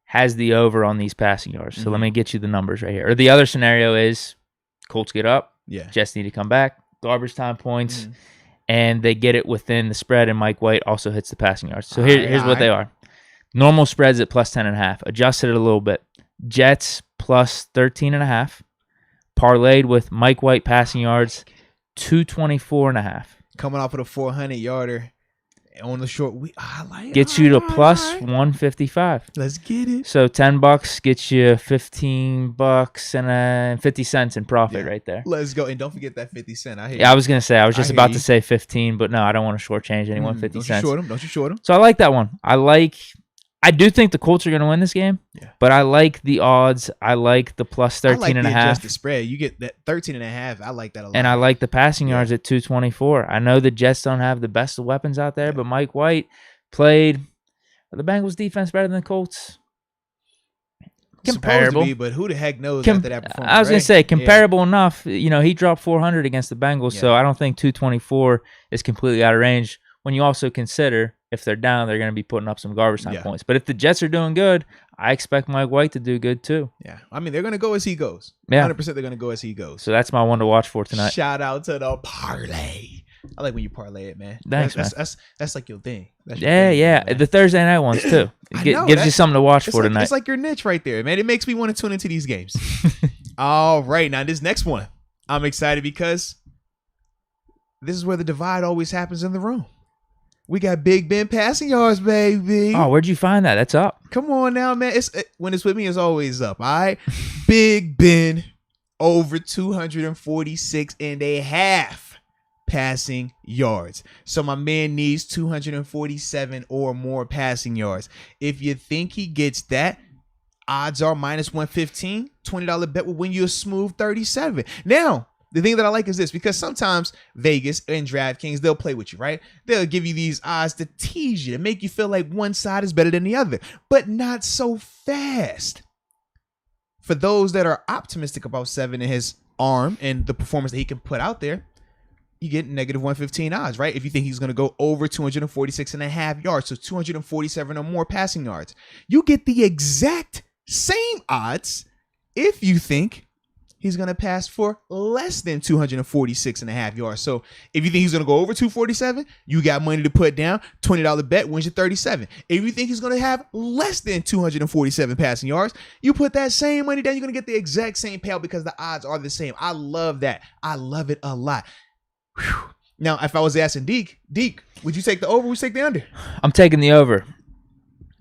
Has the over on these passing yards. So let me get you the numbers right here. Or the other scenario is Colts get up. Yeah. Jets need to come back. Garbage time points. And they get it within the spread, and Mike White also hits the passing yards. So here's what they are. Normal spreads at +10.5. Adjusted it a little bit. Jets +13.5. Parlayed with Mike White passing yards, 224.5. Coming off of a 400-yarder on the short week. I like it. Gets you to +155. Let's get it. So $10 gets you $15 and 50 cents in profit right there. Let's go. And don't forget that 50 cents. I was going to say, I was just about to say 15, but no, I don't want to shortchange anyone 50 cents. Don't you short them. So I like that one. I do think the Colts are going to win this game, but I like the odds. I like the +13.5. I like the adjusted spread. You get that 13.5. I like that a lot. And I like the passing yards at 224. I know the Jets don't have the best of weapons out there, but Mike White played the Bengals defense better than the Colts. Comparable. Be, but who the heck knows after that performance? I was going to say, comparable enough. He dropped 400 against the Bengals, so I don't think 224 is completely out of range. When you also consider if they're down, they're going to be putting up some garbage time points. But if the Jets are doing good, I expect Mike White to do good too. Yeah. I mean, they're going to go as he goes. Yeah. 100% they're going to go as he goes. So that's my one to watch for tonight. Shout out to the parlay. I like when you parlay it, man. Thanks, man. That's like your thing. That's your thing, man. The Thursday night ones too. It gives you something to watch for tonight. It's like your niche right there, man. It makes me want to tune into these games. All right. Now, this next one, I'm excited because this is where the divide always happens in the room. We got Big Ben passing yards, baby. Oh, where'd you find that? That's up. Come on now, man. When it's with me, it's always up. All right. Big Ben over 246 and a half passing yards. So my man needs 247 or more passing yards. If you think he gets that, odds are minus 115. $20 bet will win you a smooth 37. Now, the thing that I like is this, because sometimes Vegas and DraftKings, they'll play with you, right? They'll give you these odds to tease you, to make you feel like one side is better than the other, but not so fast. For those that are optimistic about Seven and his arm and the performance that he can put out there, you get negative 115 odds, right? If you think he's going to go over 246 and a half yards, so 247 or more passing yards, you get the exact same odds if you think he's going to pass for less than 246 and a half yards. So if you think he's going to go over 247, you got money to put down. $20 bet wins you 37. If you think he's going to have less than 247 passing yards, you put that same money down. You're going to get the exact same payout because the odds are the same. I love that. I love it a lot. Whew. Now, if I was asking Deke, would you take the over or would you take the under? I'm taking the over.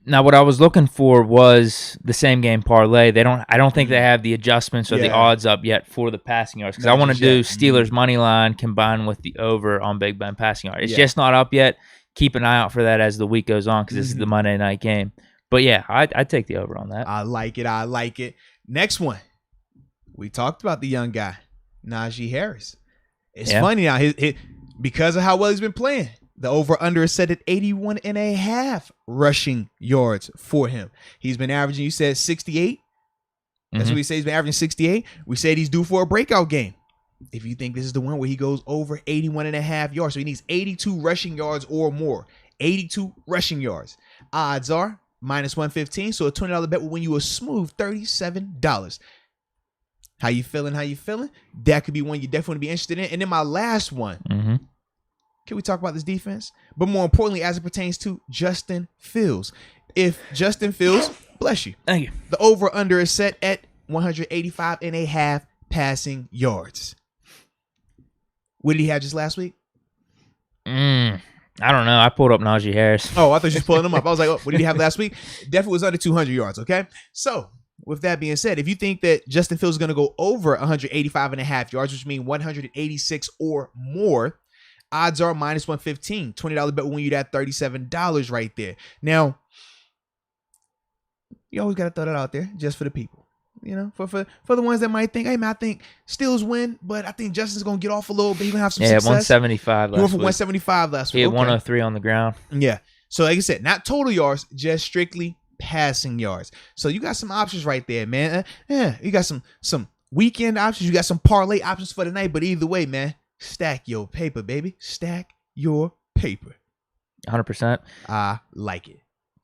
Now, what I was looking for was the same game parlay. I don't think they have the adjustments or the odds up yet for the passing yards, because I want to do Steelers money line combined with the over on Big Ben passing yards. It's just not up yet. Keep an eye out for that as the week goes on, because this is the Monday night game. But yeah, I'd take the over on that. I like it. Next one, we talked about the young guy, Naji Harris. It's funny now, because of how well he's been playing. The over-under is set at 81 and a half rushing yards for him. He's been averaging, you said, 68? That's what we say. He's been averaging 68. We said he's due for a breakout game. If you think this is the one where he goes over 81 and a half yards, so he needs 82 rushing yards or more. 82 rushing yards. Odds are minus 115, so a $20 bet will win you a smooth $37. How you feeling? That could be one you definitely be interested in. And then my last one. Can we talk about this defense? But more importantly, as it pertains to Justin Fields. If Justin Fields, bless you. Thank you. The over-under is set at 185 and a half passing yards. What did he have just last week? I don't know. I pulled up Naji Harris. Oh, I thought you were pulling him up. I was like, oh, what did he have last week? Definitely was under 200 yards, okay? So, with that being said, if you think that Justin Fields is going to go over 185 and a half yards, which means 186 or more, odds are minus 115. $20 bet will win you that $37 right there. Now, you always got to throw that out there just for the people. You know, for the ones that might think, hey, man, I think Steelers win, but I think Justin's going to get off a little bit. He's going to have some success. 175 last week. He went for 175 last week. He had 103 on the ground. Yeah. So, like I said, not total yards, just strictly passing yards. So, you got some options right there, man. You got some weekend options. You got some parlay options for the night. But either way, man, stack your paper, baby. Stack your paper. 100%. I like it.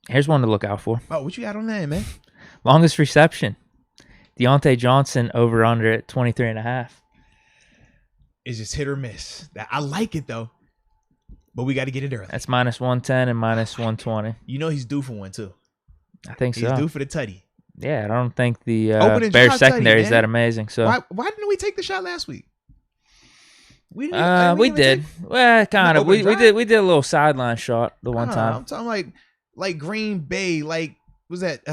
Here's one to look out for. Oh, what you got on that, man? Longest reception. Deontay Johnson over under at 23.5. It's just hit or miss. I like it, though. But we got to get it early. That's minus 110 and minus 120. You know he's due for one, too. I think so. He's due for the tutty. Yeah, I don't think the tutty, Bears secondary is that amazing. So why didn't we take the shot last week? We did. Well, kind of. We did a little sideline shot the one time. I'm talking like Green Bay. Like, was that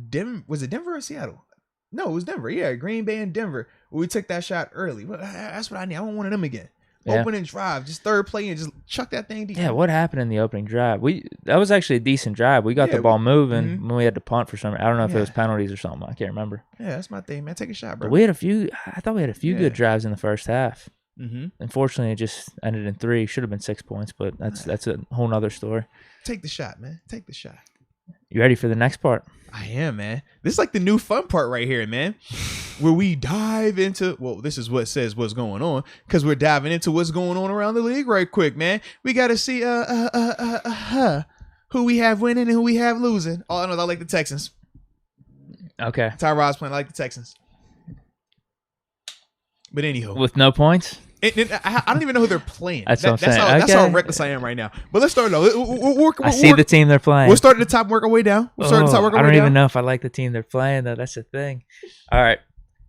Denver? Was it Denver or Seattle? No, it was Denver. Yeah, Green Bay and Denver. We took that shot early. Well, that's what I need. I don't want them again. Yeah. Opening drive, just third play and just chuck that thing deep. Yeah, what happened in the opening drive? That was actually a decent drive. We got the ball moving when we had to punt for some. I don't know if it was penalties or something. I can't remember. Yeah, that's my thing, man. Take a shot, bro. But we had a few. I thought we had a few good drives in the first half. Unfortunately, it just ended in 3. Should have been 6 points, but that's a whole nother story. Take the shot, man. Take the shot. You ready for the next part? I am, man. This is like the new fun part right here, man. Where we dive into, well, this is what says what's going on, because we're diving into what's going on around the league right quick, man. We got to see who we have winning and who we have losing. Oh, I know I like the Texans. Okay. Tyrod's playing. I like the Texans. But anyhow. With no points? I don't even know who they're playing. That's what I'm saying. That's how reckless I am right now. But let's start though. I see the team they're playing. We'll start at the top and work our way down. I don't even know if I like the team they're playing, though. That's the thing. All right.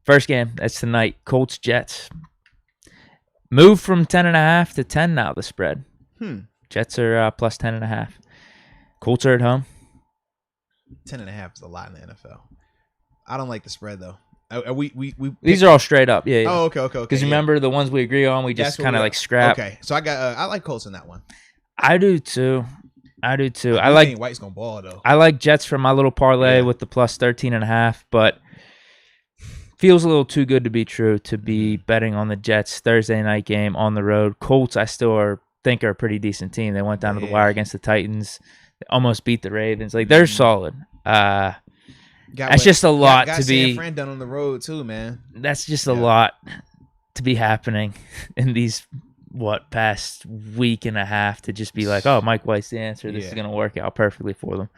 First game. That's tonight. Colts, Jets. Move from 10.5 to 10 now, the spread. Jets are plus 10.5. Colts are at home. 10.5 is a lot in the NFL. I don't like the spread though. These are all straight up. Yeah. Oh, okay. Because remember the ones we agree on, we just kind of like scrap. Okay, so I like Colts in that one. I do too. I think White's gonna ball though. I like Jets for my little parlay with the plus 13.5, but feels a little too good to be true to be betting on the Jets Thursday night game on the road. Colts, I still think are a pretty decent team. They went down to the wire against the Titans. They almost beat the Ravens. Like they're solid. That's just a lot to be. San Fran done on the road too, man. That's just a lot to be happening in these past week and a half to just be like, oh, Mike White's the answer. This is gonna work out perfectly for them.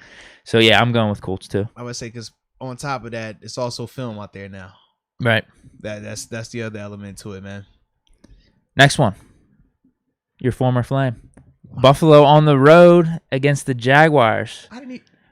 So yeah, I'm going with Colts too. I would say because on top of that, it's also film out there now. Right. That's the other element to it, man. Next one, your former Flame, Buffalo on the road against the Jaguars.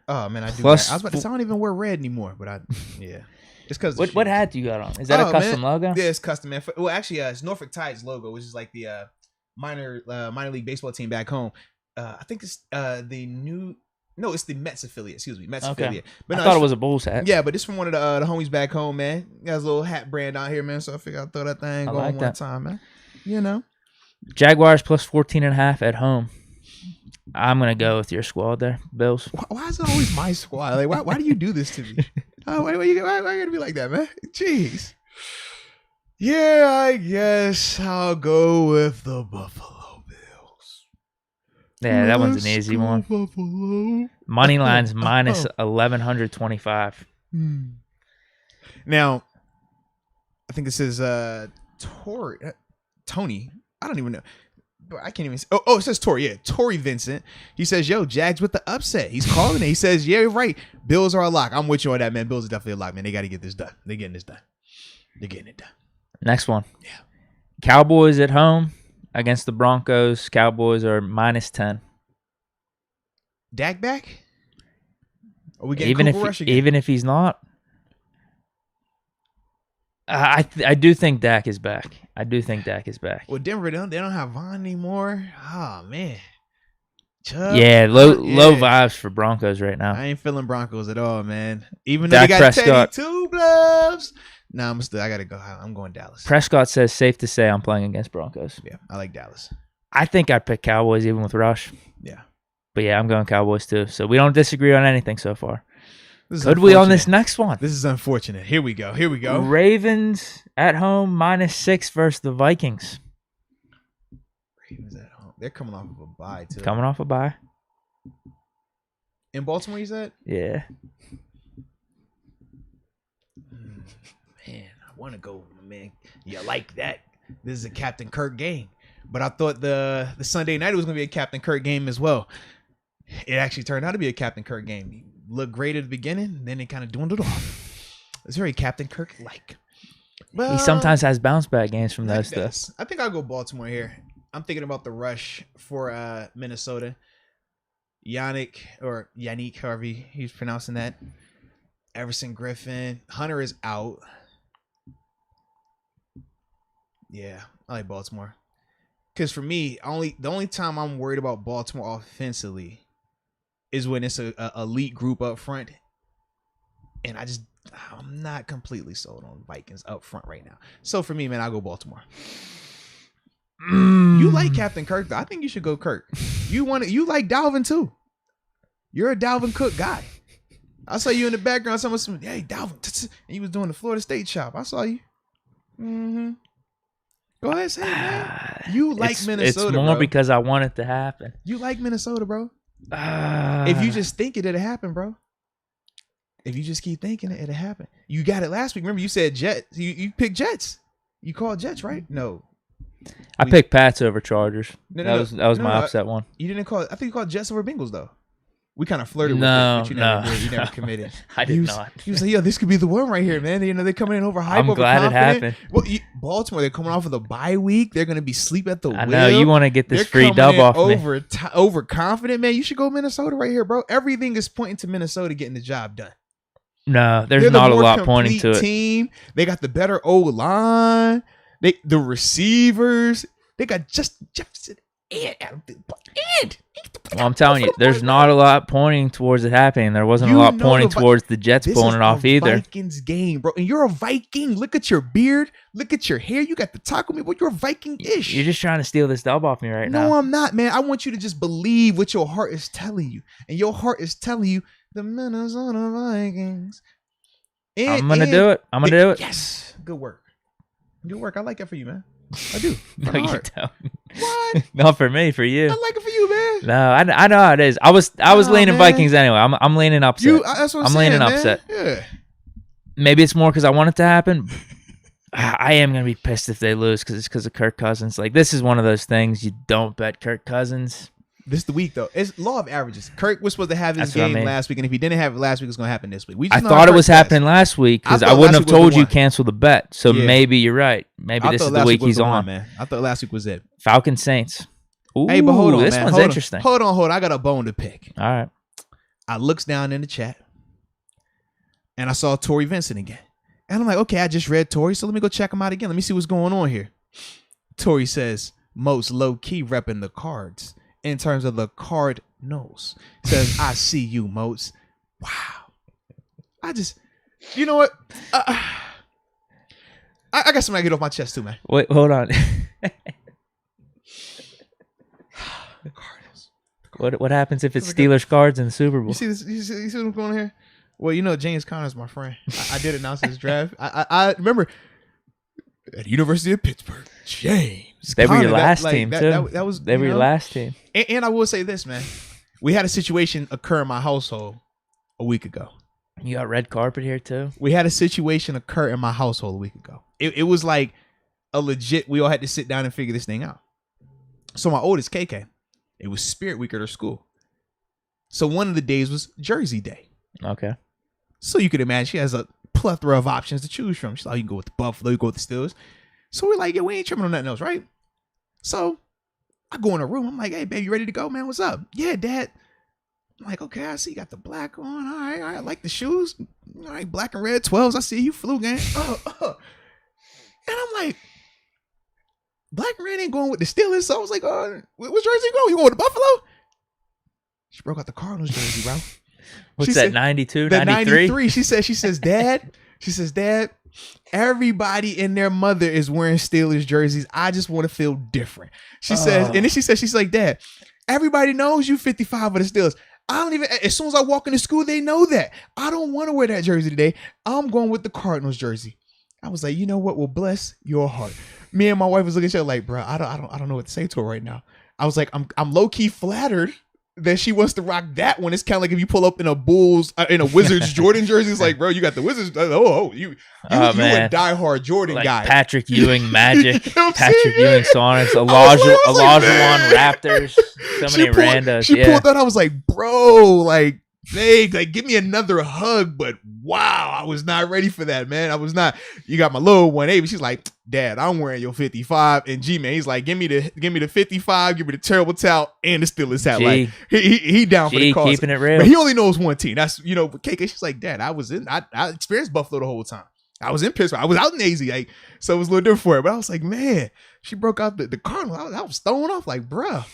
Oh man, I do. I was about to say I don't even wear red anymore, but it's because what hat do you got on? Is that a custom logo? Yeah, it's custom, man. Well, actually, it's Norfolk Tides logo, which is like the minor league baseball team back home. I think it's the new. No, it's the Mets affiliate. Excuse me, Mets affiliate. But I thought it was a Bulls hat. Yeah, but it's from one of the homies back home, man. Got his little hat brand out here, man. So I figured I'd throw that thing on one time, man. You know, Jaguars plus 14.5 at home. I'm gonna go with your squad there, Bills. Why is it always my squad? Like, why do you do this to me? Why you gotta be like that, man? Jeez. Yeah, I guess I'll go with the Buffalo Bills. Yeah, that one's an easy one. Buffalo. Money line's minus 1,125. Now, I think this is Tony. I don't even know. I can't even say. Oh, it says Tori. Yeah, Tori Vincent. He says, yo, Jags with the upset. He's calling it. He says, yeah, right. Bills are a lock. I'm with you on that, man. Bills are definitely a lock, man. They got to get this done. They're getting this done. They're getting it done. Next one. Yeah. Cowboys at home against the Broncos. Cowboys are minus 10. Dak back? Are we getting Cooper Rush again? Even if he's not? I do think Dak is back. Well, Denver, they don't have Vaughn anymore. Oh, man. Chubb, low vibes for Broncos right now. I ain't feeling Broncos at all, man. Even though Dak they got Prescott. Teddy Two Gloves. Nah, I got to go. I'm going Dallas. Prescott says safe to say I'm playing against Broncos. Yeah, I like Dallas. I think I'd pick Cowboys even with Rush. Yeah. But yeah, I'm going Cowboys too. So we don't disagree on anything so far. Could we on this next one? This is unfortunate. Here we go. Ravens at home -6 versus the Vikings. Ravens at home. They're coming off of a bye too. Coming off a bye. In Baltimore, you said? Yeah. Man, I want to go, man. You like that? This is a Captain Kirk game. But I thought the Sunday night was going to be a Captain Kirk game as well. It actually turned out to be a Captain Kirk game. He looked great at the beginning, then it kind of dwindled off. It's very Captain Kirk-like. Well, he sometimes has bounce back games from those stuff. I think I'll go Baltimore here. I'm thinking about the rush for Minnesota. Yannick, however he's pronouncing that. Everson Griffin. Hunter is out. Yeah, I like Baltimore. Because for me, the only time I'm worried about Baltimore offensively is when it's a elite group up front. And I'm not completely sold on Vikings up front right now. So for me, man, I'll go Baltimore. You like Captain Kirk, though. I think you should go Kirk. You like Dalvin too. You're a Dalvin Cook guy. I saw you in the background. Someone said, hey, Dalvin. And you was doing the Florida State chop. I saw you. Mm-hmm. Go ahead, say it, man. You like Minnesota, It's more because I want it to happen. You like Minnesota, bro. If you just think it'll happen, bro. If you just keep thinking it, it'll happen. You got it last week. Remember, you said Jets. You picked Jets. You called Jets, right? No. I picked Pats over Chargers. That was my upset one. You didn't call it. I think you called Jets over Bengals, though. We kind of flirted with it, but you never committed. I did not. He was like, "Yeah, this could be the one right here, man." You know, they're coming in over hype. I'm glad it happened. Well, Baltimore, they're coming off of the bye week. They're going to be sleep at the wheel. I know you want to get this free dub off me. Overconfident, man. You should go Minnesota right here, bro. Everything is pointing to Minnesota getting the job done. No, there's not a lot pointing to it. Team. They got the better O line. The receivers. They got Jefferson Well, I'm telling you, there's not a lot pointing towards it happening. There wasn't a lot pointing towards the Jets pulling it off either. Vikings game, bro. And you're a Viking. Look at your beard. Look at your hair. You got the taco meat. But you're Viking-ish. You're just trying to steal this dub off me right now. No, I'm not, man. I want you to just believe what your heart is telling you. And your heart is telling you the Minnesota Vikings. I'm going to do it. I'm going to do it. Yes. Good work. Good work. I like that for you, man. I do. No, you don't. What? Not for me, for you. I like it for you, man. No, I know how it is. I was leaning Vikings anyway. I'm leaning upset. That's what I'm saying, leaning man. upset. Yeah. Maybe it's more because I want it to happen. I am going to be pissed if they lose because it's because of Kirk Cousins. Like, this is one of those things you don't bet Kirk Cousins. This is the week, though. It's law of averages. Kirk was supposed to have his game last week, and if he didn't have it last week, it's going to happen this week. I thought it was happening last week because I wouldn't have told you cancel the bet. So maybe you're right. Maybe this is the week he's on. Man. I thought last week was it. Falcons Saints. Ooh, hey, but hold on, this man. one's interesting. Hold on. I got a bone to pick. All right. I looks down in the chat, and I saw Tory Vincent again. And I'm like, okay, I just read Tory, so let me go check him out again. Let me see what's going on here. Tory says, most low-key repping the Cards in terms of the Cardinals. Says, I see you, Moats. Wow. You know what? I got something I get off my chest too, man. Wait, hold on. What happens if it's Steelers Cards in the Super Bowl? You see this? You see what's going on here? Well, you know, James Conner's my friend. I did announce his draft. I remember at the University of Pittsburgh, James. They were your last team, too. That was, they were your last team. And I will say this, man. We had a situation occur in my household a week ago. You got red carpet here, too? We had a situation occur in my household a week ago. It was like a legit, we all had to sit down and figure this thing out. So my oldest, KK, it was Spirit Week at her school. So one of the days was Jersey Day. Okay. So you could imagine she has a plethora of options to choose from. She's like, you can go with the Buffalo, you go with the Steelers. So we're like, yeah, we ain't tripping on nothing else, right? So I go in the room. I'm like, hey, babe, you ready to go, man? What's up? Yeah, Dad. I'm like, okay, I see you got the black on. All right, I like the shoes. All right, black and red 12s. I see you flew gang. And I'm like, black and red ain't going with the Steelers. So I was like, what's Jersey going? You going with the Buffalo? She broke out the Cardinals jersey, bro. What's that, 92, 93? 93. She says, Dad, everybody and their mother is wearing Steelers jerseys. I just want to feel different. She says, and then she's like, Dad, everybody knows you 55 of the Steelers. I don't even, as soon as I walk into school, they know that. I don't want to wear that jersey today. I'm going with the Cardinals jersey. I was like, you know what? Well, bless your heart. Me and my wife was looking at each other like, bro, I don't know what to say to her right now. I was like, I'm low key flattered that she wants to rock that one. It's kind of like if you pull up in a Wizards Jordan jersey, it's like, bro, you got the Wizards. You a diehard Jordan like guy. Patrick Ewing Magic, You know Patrick Ewing Sonics, Olajuwon Raptors, so many randos. She pulled that. I was like, bro, like, Big, like, give me another hug, but wow, I was not ready for that, man. I was not. You got my little 180. She's like, Dad, I'm wearing your 55. And G-Man, he's like, give me the 55, give me the terrible towel and the Steelers hat. Like, he down for the cause. Keeping it real. But he only knows one team. That's, KK. She's like, Dad, I experienced Buffalo the whole time. I was in Pittsburgh. I was out in AZ, like, so it was a little different for her. But I was like, man, she broke out the Cardinals. I was thrown off, like, bruh.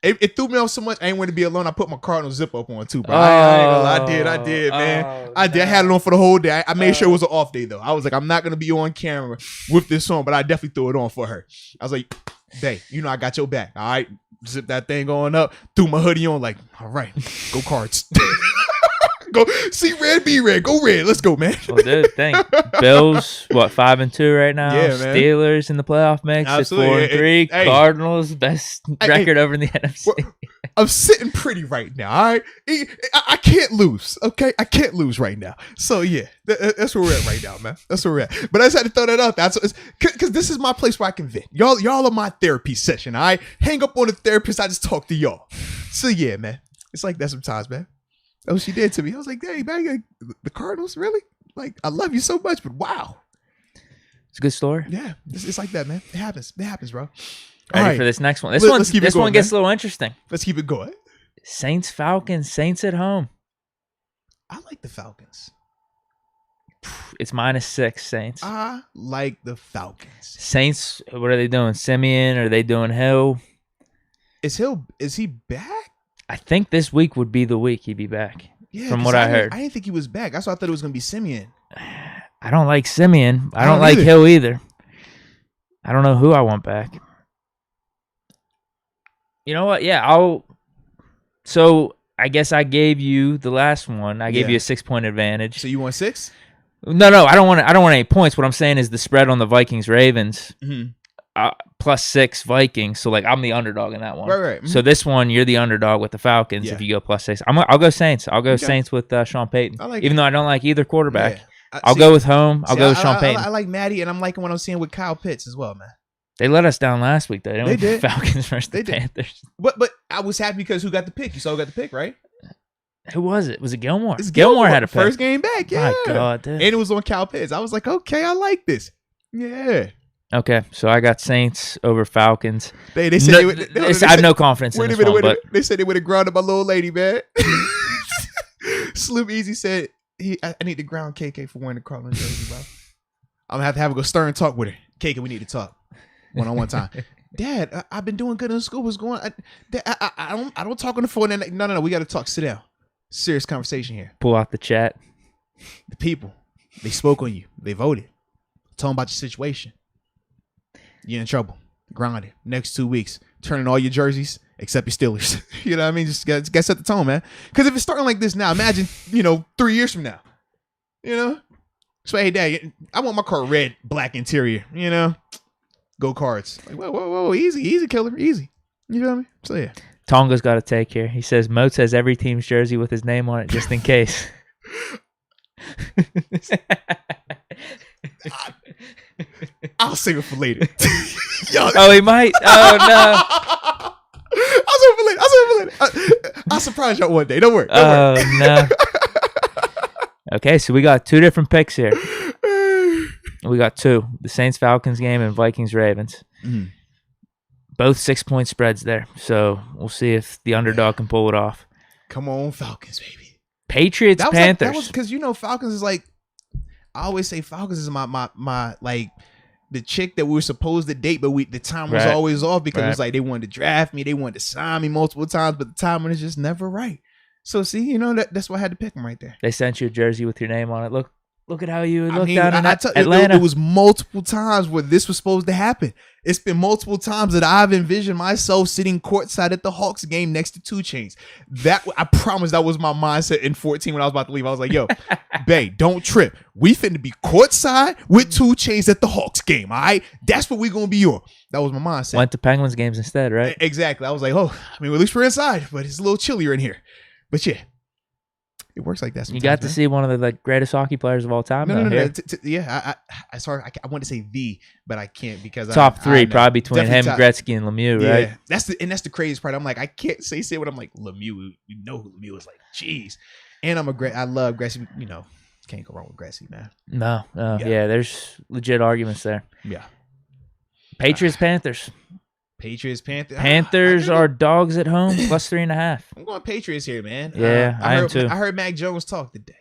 It threw me off so much. I ain't want to be alone. I put my Cardinal zip up on too, bro. I did, man. I did. I had it on for the whole day. I made sure it was an off day though. I was like, I'm not gonna be on camera with this on, but I definitely threw it on for her. I was like, Babe, I got your back. All right, zip that thing on up. Threw my hoodie on. Like, all right, go Cards. Go see red, be red. Go red. Let's go, man. Well, dude, Bills, 5-2 right now. Yeah, man. Steelers in the playoff mix at 4-3. Cardinals, best record over in the NFC. I'm sitting pretty right now. All right, I can't lose. Okay, I can't lose right now. So yeah, that's where we're at right now, man. That's where we're at. But I just had to throw that out. That's because this is my place where I can vent. Y'all are my therapy session. All right, hang up on the therapist. I just talk to y'all. So yeah, man, it's like that sometimes, man. That's what she did to me. I was like, hey, man, the Cardinals, really? Like, I love you so much, but wow. It's a good story. Yeah, it's like that, man. It happens. It happens, bro. Ready for this next one. This one gets a little interesting. Let's keep it going. Saints, Falcons, Saints at home. I like the Falcons. It's -6, Saints. I like the Falcons. Saints, what are they doing? Simeon? Are they doing Hill? Is he back? I think this week would be the week he'd be back. Yeah, from what I heard. I didn't think he was back. That's why I thought it was gonna be Simeon. I don't like Simeon. I don't like Hill either. I don't know who I want back. You know what? Yeah, So I guess I gave you the last one. I gave you a 6-point advantage. So you want 6? No. I don't want any points. What I'm saying is the spread on the Vikings-Ravens. +6 Vikings. So like I'm the underdog in that one. Right. Mm-hmm. So this one you're the underdog with the Falcons. If you go +6, I'll go Saints. I'll go Saints with Sean Payton. Even though I don't like either quarterback. Yeah. I'll go with home. I'll go with Sean Payton. I like Maddie, and I'm liking what I'm seeing with Kyle Pitts as well, man. They let us down last week, though. They did. Falcons versus the Panthers. But I was happy because who got the pick? You saw who got the pick, right? Who was it? Was it Gilmore? Gilmore had a pick. First game back, yeah. My God, dude. And it was on Kyle Pitts. I was like, okay, I like this. Yeah. Okay, so I got Saints over Falcons. They said I have no confidence in this one. But they said they would have grounded my little lady, man. Slim Easy said, I need to ground KK for wearing the Cardinals jersey, bro. I'm going to have a stern talk with her. KK, we need to talk one-on-one time. Dad, I've been doing good in school. What's going on? I don't talk on the phone. No. We got to talk. Sit down. Serious conversation here. Pull out the chat. The people, they spoke on you. They voted. Tell them about your situation. You're in trouble. Grounded. Next 2 weeks. Turning all your jerseys except your Steelers. You know what I mean? Just got to set the tone, man. Because if it's starting like this now, imagine, 3 years from now. So, hey, Dad, I want my car red, black interior. Go Cards. Like, whoa. Easy, killer. Easy. You feel me? So, yeah. Tonga's got a take here. He says, Moats has every team's jersey with his name on it just in case. I'll save it for later. Oh, he might? Oh, no. I'll save it for later. I'll surprise y'all one day. Don't worry. Oh, no. Okay, so we got 2 different picks here. We got 2. The Saints-Falcons game and Vikings-Ravens. Mm. Both 6-point spreads there. So we'll see if the underdog can pull it off. Come on, Falcons, baby. Patriots-Panthers. That was because, Falcons is like, I always say Falcons is my like the chick that we were supposed to date, but the time was always off because it was like they wanted to draft me, they wanted to sign me multiple times, but the timing is just never right. So see, that's why I had to pick them right there. They sent you a jersey with your name on it. Look at how you look down in Atlanta. It was multiple times where this was supposed to happen. It's been multiple times that I've envisioned myself sitting courtside at the Hawks game next to 2 Chainz. That I promise that was my mindset in 14 when I was about to leave. I was like, yo, bae, don't trip. We finna be courtside with 2 Chainz at the Hawks game, all right? That's what we gonna be on. That was my mindset. Went to Penguins games instead, right? Exactly. I was like, at least we're inside, but it's a little chillier in here. But yeah. It works like that sometimes. You got to see one of the greatest hockey players of all time. No. Yeah, I want to say but I can't because top 3 probably between him, Gretzky, and Lemieux, right? Yeah, that's the craziest part. I'm like, I can't say what I'm like. Lemieux, you know who Lemieux is, like, jeez. And I love Gretzky. Can't go wrong with Gretzky, man. No, yeah, there's legit arguments there. Yeah. Panthers. Panthers are dogs at home, +3.5. I'm going Patriots here, man. Yeah, I am too. I heard Mac Jones talk today,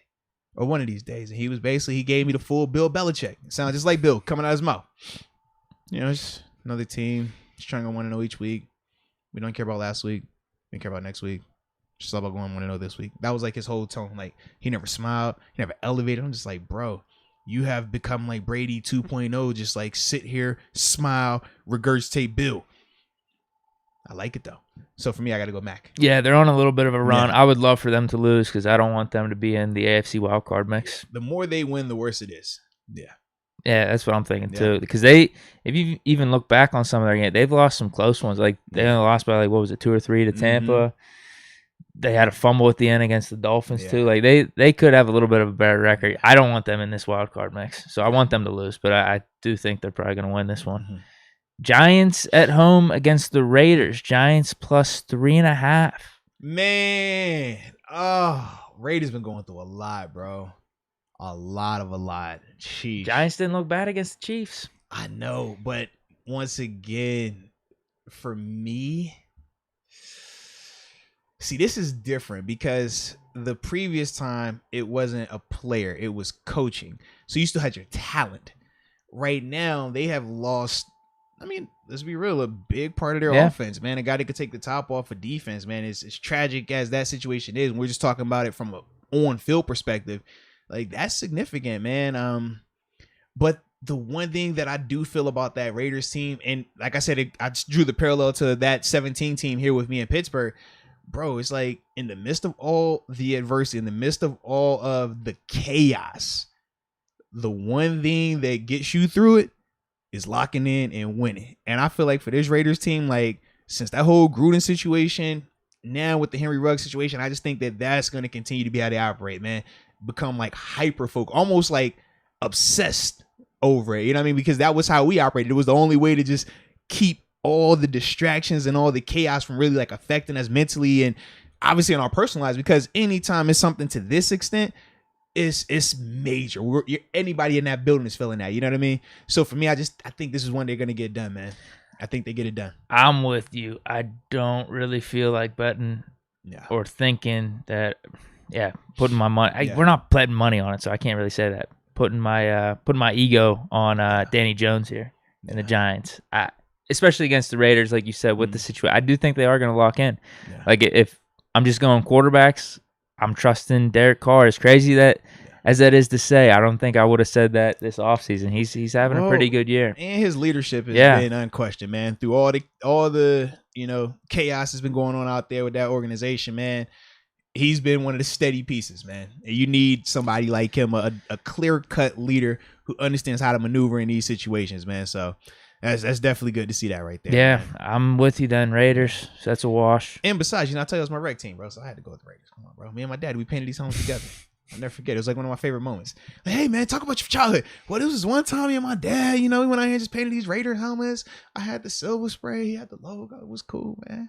or one of these days, and he gave me the full Bill Belichick. It sounds just like Bill coming out of his mouth. It's another team just trying to go 1-0 each week. We don't care about last week. We don't care about next week. Just about going 1-0 this week. That was like his whole tone. Like, he never smiled. He never elevated. I'm just like, bro, you have become like Brady 2.0. Just like sit here, smile, regurgitate Bill. I like it, though. So, for me, I got to go Mac. Yeah, they're on a little bit of a run. Yeah. I would love for them to lose because I don't want them to be in the AFC wildcard mix. The more they win, the worse it is. Yeah. Yeah, that's what I'm thinking, too. Because if you even look back on some of their games, they've lost some close ones. Like, they only lost by, 2 or 3 to Tampa. Mm-hmm. They had a fumble at the end against the Dolphins, too. Like, they could have a little bit of a better record. I don't want them in this wildcard mix. So, I want them to lose. But I do think they're probably going to win this one. Mm-hmm. Giants at home against the Raiders. Giants +3.5. Man. Raiders been going through a lot, bro. A lot. Chiefs. Giants didn't look bad against the Chiefs. I know, but once again, for me, see, this is different because the previous time it wasn't a player, it was coaching. So you still had your talent. Right now, they have lost I mean, let's be real, a big part of their offense, man. A guy that could take the top off of defense, man. As tragic as that situation is, and we're just talking about it from a on-field perspective. Like, that's significant, man. But the one thing that I do feel about that Raiders team, and like I said, I just drew the parallel to that 17 team here with me in Pittsburgh. Bro, it's like in the midst of all the adversity, in the midst of all of the chaos, the one thing that gets you through it is locking in and winning. And I feel like for this Raiders team, like since that whole Gruden situation, now with the Henry Ruggs situation, I just think that that's going to continue to be how they operate, man. Become like hyper focused, almost like obsessed over it. You know what I mean? Because that was how we operated. It was the only way to just keep all the distractions and all the chaos from really like affecting us mentally and obviously in our personal lives, because anytime it's something to this extent, it's major. Anybody in that building is feeling that. You know what I mean? So for me, I think this is one they're going to get done, man. I think they get it done. I'm with you. I don't really feel like betting or thinking that, putting my money. We're not betting money on it, so I can't really say that. Putting my ego on Danny Jones here and the Giants. Especially against the Raiders, like you said, with the situation. I do think they are going to lock in. Yeah. Like, if I'm just going quarterbacks, I'm trusting Derek Carr. As crazy as that is to say, I don't think I would have said that this offseason. He's having a pretty good year. And his leadership has been unquestioned, man. Through all the chaos that's been going on out there with that organization, man. He's been one of the steady pieces, man. And you need somebody like him, a clear-cut leader who understands how to maneuver in these situations, man. So that's definitely good to see that right there. Yeah, man. I'm with you then, Raiders. So that's a wash. And besides, I tell you, it was my rec team, bro. So I had to go with the Raiders. Come on, bro. Me and my dad, we painted these homes together. I'll never forget. It was like one of my favorite moments. Like, hey, man, talk about your childhood. Well, this was one time me and my dad, we went out here and just painted these Raider helmets. I had the silver spray. He had the logo. It was cool, man.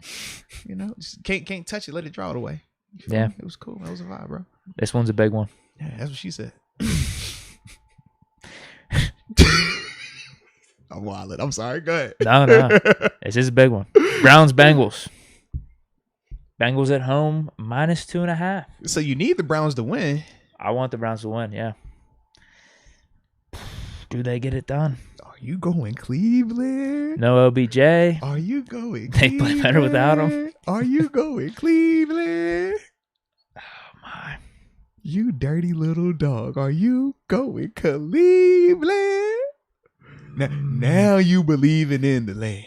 Just can't touch it. Let it draw it away. Yeah. It was cool. That was a vibe, bro. This one's a big one. Yeah, that's what she said. I'm wilding. I'm sorry. Go ahead. No. This is a big one. Browns, Bengals. Bengals at home, -2.5. So you need the Browns to win. I want the Browns to win, yeah. Do they get it done? Are you going Cleveland? No OBJ. Are you going Cleveland? They play better without him. Are you going Cleveland? Oh, my. You dirty little dog. Are you going Cleveland? Now you believing in the land.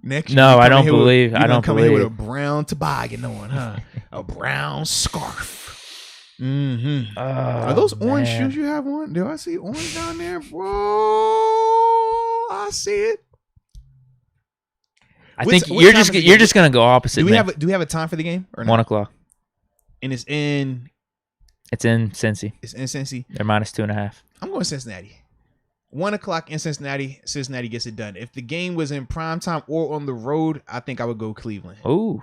Next year, no, I don't believe. I don't come believe. Here with a brown toboggan on, huh? A brown scarf. Mm-hmm. Oh, are those orange shoes you have on? Do I see orange down there, bro? I see it. I think you're just gonna go opposite. Do we have a time for the game or not? 1:00? And it's in Cincy. It's in Cincy. They're -2.5. I'm going Cincinnati. 1:00 in Cincinnati. Cincinnati gets it done. If the game was in prime time or on the road, I think I would go Cleveland. Ooh,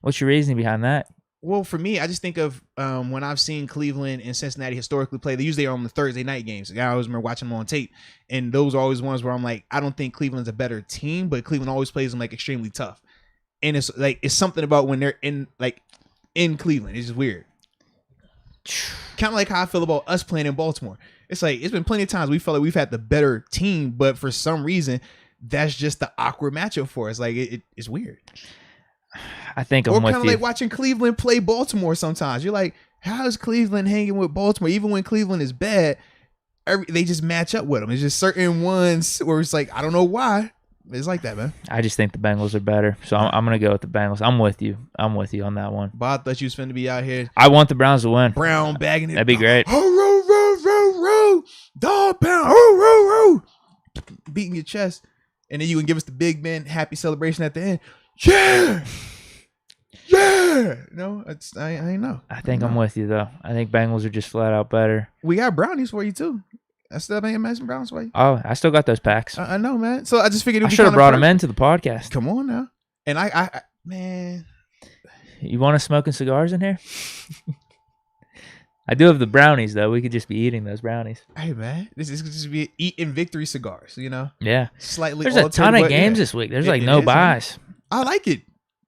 what's your reasoning behind that? Well, for me, I just think of when I've seen Cleveland and Cincinnati historically play. They usually are on the Thursday night games. I always remember watching them on tape, and those are always ones where I'm like, I don't think Cleveland's a better team, but Cleveland always plays them like extremely tough. And it's something about when they're in Cleveland. It's just weird. Kind of like how I feel about us playing in Baltimore. It's like it's been plenty of times we felt like we've had the better team, but for some reason, that's just the awkward matchup for us. Like it's weird. I think I'm with you. Or kind of like watching Cleveland play Baltimore sometimes. You're like, how is Cleveland hanging with Baltimore? Even when Cleveland is bad, they just match up with them. It's just certain ones where it's like, I don't know why. It's like that, man. I just think the Bengals are better. So I'm going to go with the Bengals. I'm with you on that one. But I thought you was finna be out here. I want the Browns to win. Brown bagging it. That'd be great. Row. Dog pound. Row. Beating your chest. And then you can give us the big man happy celebration at the end. Yeah. No, I ain't know. I think I'm with you, though. I think Bengals are just flat out better. We got brownies for you, too. I still ain't imagine brownies for you. Oh, I still got those packs. I know, man. So I just figured I should have brought them into the podcast. Come on now. And I man. You want us smoking cigars in here? I do have the brownies, though. We could just be eating those brownies. Hey, man. This is just be eating victory cigars, Yeah. Slightly There's a ton of games this week. There's no buys. Man. I like it.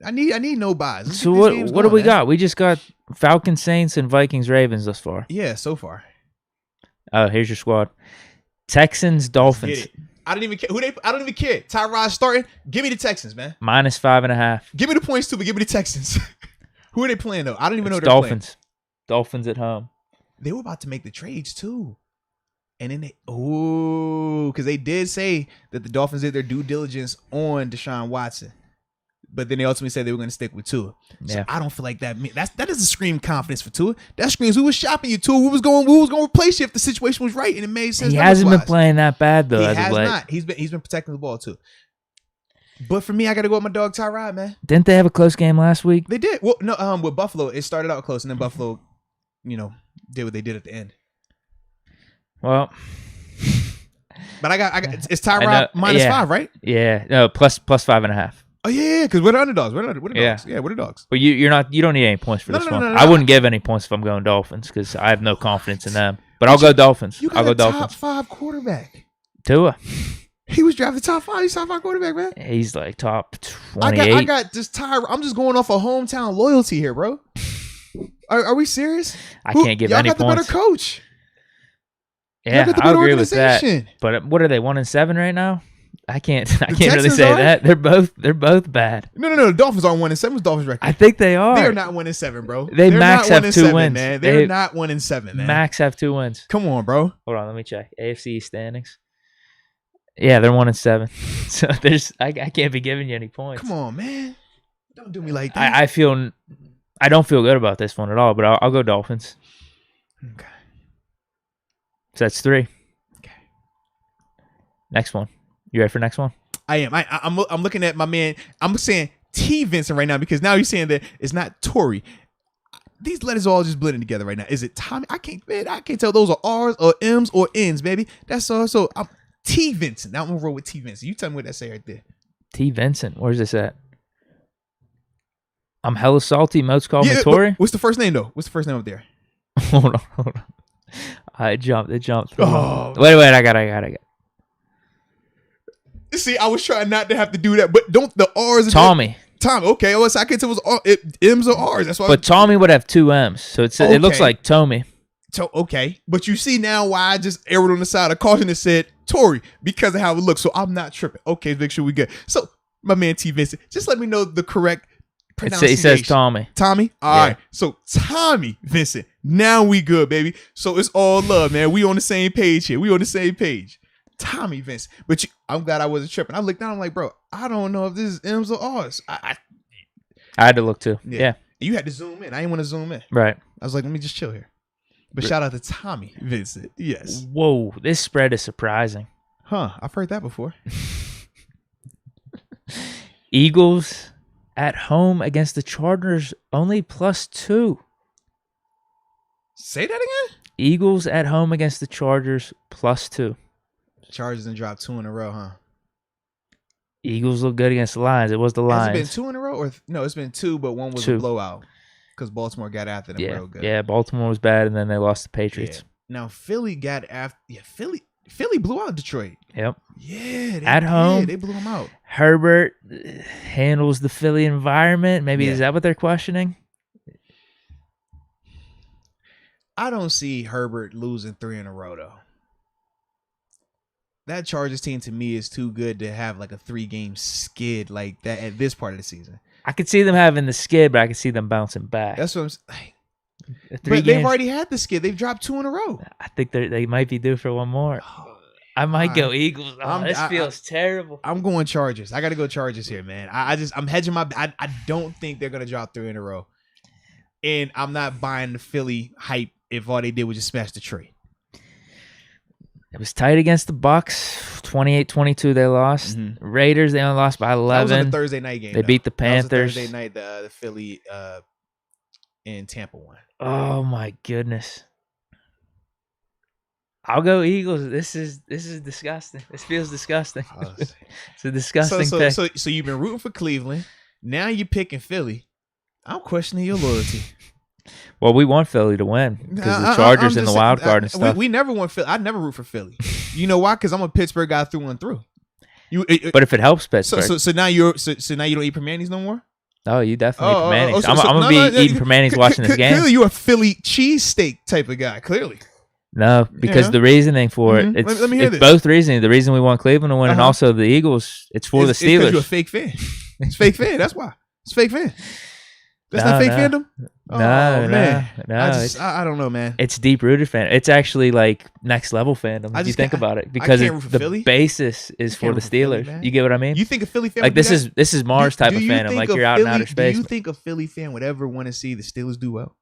I need no buys. So what do we got? We just got Falcons, Saints, and Vikings, Ravens thus far. Yeah, so far. Oh, here's your squad. Texans, Dolphins. I don't even care who they. I don't even care. Tyrod starting. Give me the Texans, man. -5.5. Give me the points too, but give me the Texans. Who are they playing though? I don't even know. Dolphins. Playing. Dolphins at home. They were about to make the trades too, and then because they did say that the Dolphins did their due diligence on Deshaun Watson. But then they ultimately said they were going to stick with Tua. So I don't feel like that doesn't scream confidence for Tua. That screams who was shopping you, Tua. We was going to replace you if the situation was right and it made sense. He hasn't been playing that bad though. He has not. He's been protecting the ball too. But for me, I got to go with my dog Tyrod, man. Didn't they have a close game last week? They did. Well, no, with Buffalo, it started out close and then Buffalo, did what they did at the end. Well, but I got it's Tyrod -5, right? Yeah, no, plus 5.5. Oh yeah, because we're the underdogs. We're the dogs. Yeah, we're the dogs. But you don't need any points for this one. I wouldn't give any points if I'm going Dolphins because I have no confidence in them. But I'll go Dolphins. You got top 5 quarterback. Tua. He was drafted top 5. He's top 5 quarterback, man. He's like top 28. I got this Tyrod. I'm just going off of hometown loyalty here, bro. Are we serious? I can't give any points. Y'all got the better coach. Yeah, I agree with that. But what are they 1-7 right now? I can't really say that. They're both bad. No. The Dolphins aren't 1-7. What's Dolphins record? I think they are. They're not 1-7, bro. They're max have 2 wins. Man. They're not 1-7, man. Max have 2 wins. Come on, bro. Hold on, let me check. AFC standings. Yeah, they're 1-7. So I can't be giving you any points. Come on, man. Don't do me like that. I don't feel good about this one at all, but I'll go Dolphins. Okay. So that's 3. Okay. Next one. You ready for next one? I am. I'm looking at my man. I'm saying T Vincent right now because now you're saying that it's not Tory. These letters are all just blending together right now. Is it Tommy? I can't tell those are R's or M's or N's, baby. That's all. So I'm T Vincent. Now I'm gonna roll with T Vincent. You tell me what that say right there. T Vincent. Where's this at? I'm hella salty. Moats called me Tory. What's the first name though? What's the first name up there? Hold on. It jumped. Oh. Wait. I got it. See, I was trying not to have to do that, but don't the R's? Tommy. Tommy. Okay. Well, I can't tell it was M's or R's. That's why. But Tommy would have 2 M's, so it looks like Tommy. Okay, but you see now why I just erred on the side of caution and said Tory because of how it looks. So I'm not tripping. Okay, make sure we good. So my man T Vincent, just let me know the correct pronunciation. It says Tommy. Tommy. All right. So Tommy Vincent. Now we good, baby. So it's all love, man. We on the same page here. We on the same page. Tommy Vincent. But I'm glad I wasn't tripping. I looked down. I'm like, bro, I don't know if this is M's or R's. I had to look too. Yeah. You had to zoom in. I didn't want to zoom in. Right. I was like, let me just chill here. But shout out to Tommy Vincent. Yes. Whoa, this spread is surprising. Huh. I've heard that before. Eagles at home against the Chargers, only +2. Say that again? Eagles at home against the Chargers, +2. Chargers done dropped 2 in a row, huh? Eagles look good against the Lions. It was the Lions. Has it been 2 in a row? Or no, it's been 2, but one was a blowout. Because Baltimore got after them real good. Yeah, Baltimore was bad, and then they lost the Patriots. Yeah. Now, Philly got after... Yeah, Philly blew out Detroit. Yep. Yeah. At home. They blew them out. Herbert handles the Philly environment. Maybe is that what they're questioning? I don't see Herbert losing 3 in a row, though. That Chargers team, to me, is too good to have like a 3-game skid like that at this part of the season. I could see them having the skid, but I could see them bouncing back. That's what I'm saying. But they've already had the skid. They've dropped 2 in a row. I think they might be due for one more. I might go Eagles. This feels terrible. I'm going Chargers. I got to go Chargers here, man. I'm hedging my... I don't think they're going to drop 3 in a row. And I'm not buying the Philly hype if all they did was just smash Detroit. It was tight against the Bucks. 28-22 they lost. Mm-hmm. Raiders, they only lost by 11. That was on the Thursday night game. They beat the Panthers. Thursday night, the Philly and Tampa won. Oh, my goodness. I'll go Eagles. This is disgusting. This feels disgusting. It's a disgusting pick. So you've been rooting for Cleveland. Now you're picking Philly. I'm questioning your loyalty. Well, we want Philly to win because the Chargers in the wild card and stuff. We never want Philly. I never root for Philly. You know why? Because I'm a Pittsburgh guy through and through. But if it helps Pittsburgh, so now you don't eat Permanis no more. Oh, you definitely eat Permanis. I'm gonna be eating Permanis watching this game. Clearly, you're a Philly cheesesteak type of guy. Clearly. No, because the reasoning for it, let me hear it's this. both reasoning. The reason we want Cleveland to win and also the Eagles, it's for the Steelers. It's because you're a fake fan. It's fake fan. That's why. It's fake fan. That's not fake fandom? No, man. I don't know, man. It's deep-rooted fan. It's actually like next-level fandom if you think about it. Because the basis is for the Steelers. Philly, you get what I mean? You think a Philly fan like this is Mars type of fandom. Like you're out in outer space. Do you think a Philly fan would ever want to see the Steelers do well?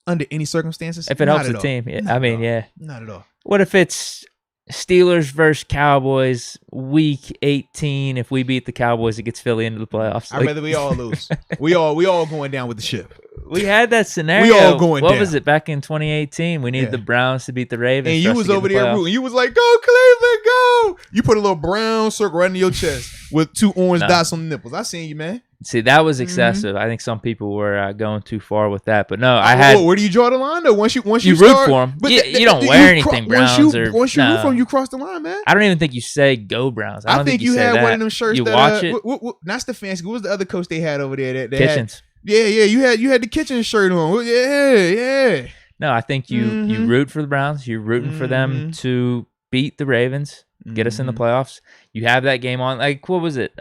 Under any circumstances? If it helps the team. Yeah. I mean, yeah. Not at all. What if it's Steelers versus Cowboys week 18? If we beat the Cowboys, it gets Philly into the playoffs. I'd rather we all lose. we all going down with the ship. We had that scenario. We all going down. What was it back in 2018? We needed the Browns to beat the Ravens. And you was over there rooting. You was like, "Go Cleveland, go!" You put a little brown circle right in your chest with 2 orange dots on the nipples. I seen you, man. See, that was excessive. I think some people were going too far with that. But no, I had. Where do you draw the line though? Once you root start, for them, you don't wear anything Browns once you root for them, you cross the line, man. I don't even think you say go Browns. I think you had one of them shirts. You watch it. Not Stefanski. What was the other coach they had over there? Kitchens. Yeah. You had the Kitchens shirt on. Yeah. No, I think you root for the Browns. You're rooting for them to beat the Ravens, get us in the playoffs. You have that game on. Like, what was it?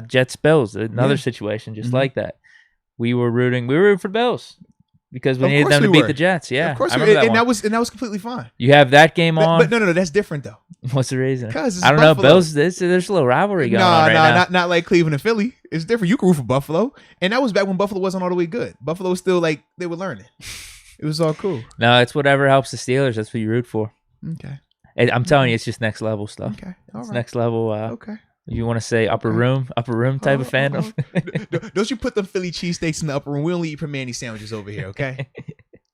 Jets Bills. Another situation just like that. We were rooting for the Bills because we needed them to beat the Jets. Yeah, of course. And that was completely fine. You have that game on. But no, that's different though. What's the reason? Because I don't know. Bills. There's a little rivalry going on right now. Not like Cleveland and Philly. It's different. You can root for Buffalo, and that was back when Buffalo wasn't all the way good. Buffalo was still like they were learning. It was all cool. No, it's whatever helps the Steelers. That's what you root for. Okay. I'm telling you, it's just next level stuff. Okay. All it's right. next level. Okay. You want to say upper room type of fandom? Don't you put them Philly cheesesteaks in the upper room? We only eat Primanti sandwiches over here, okay?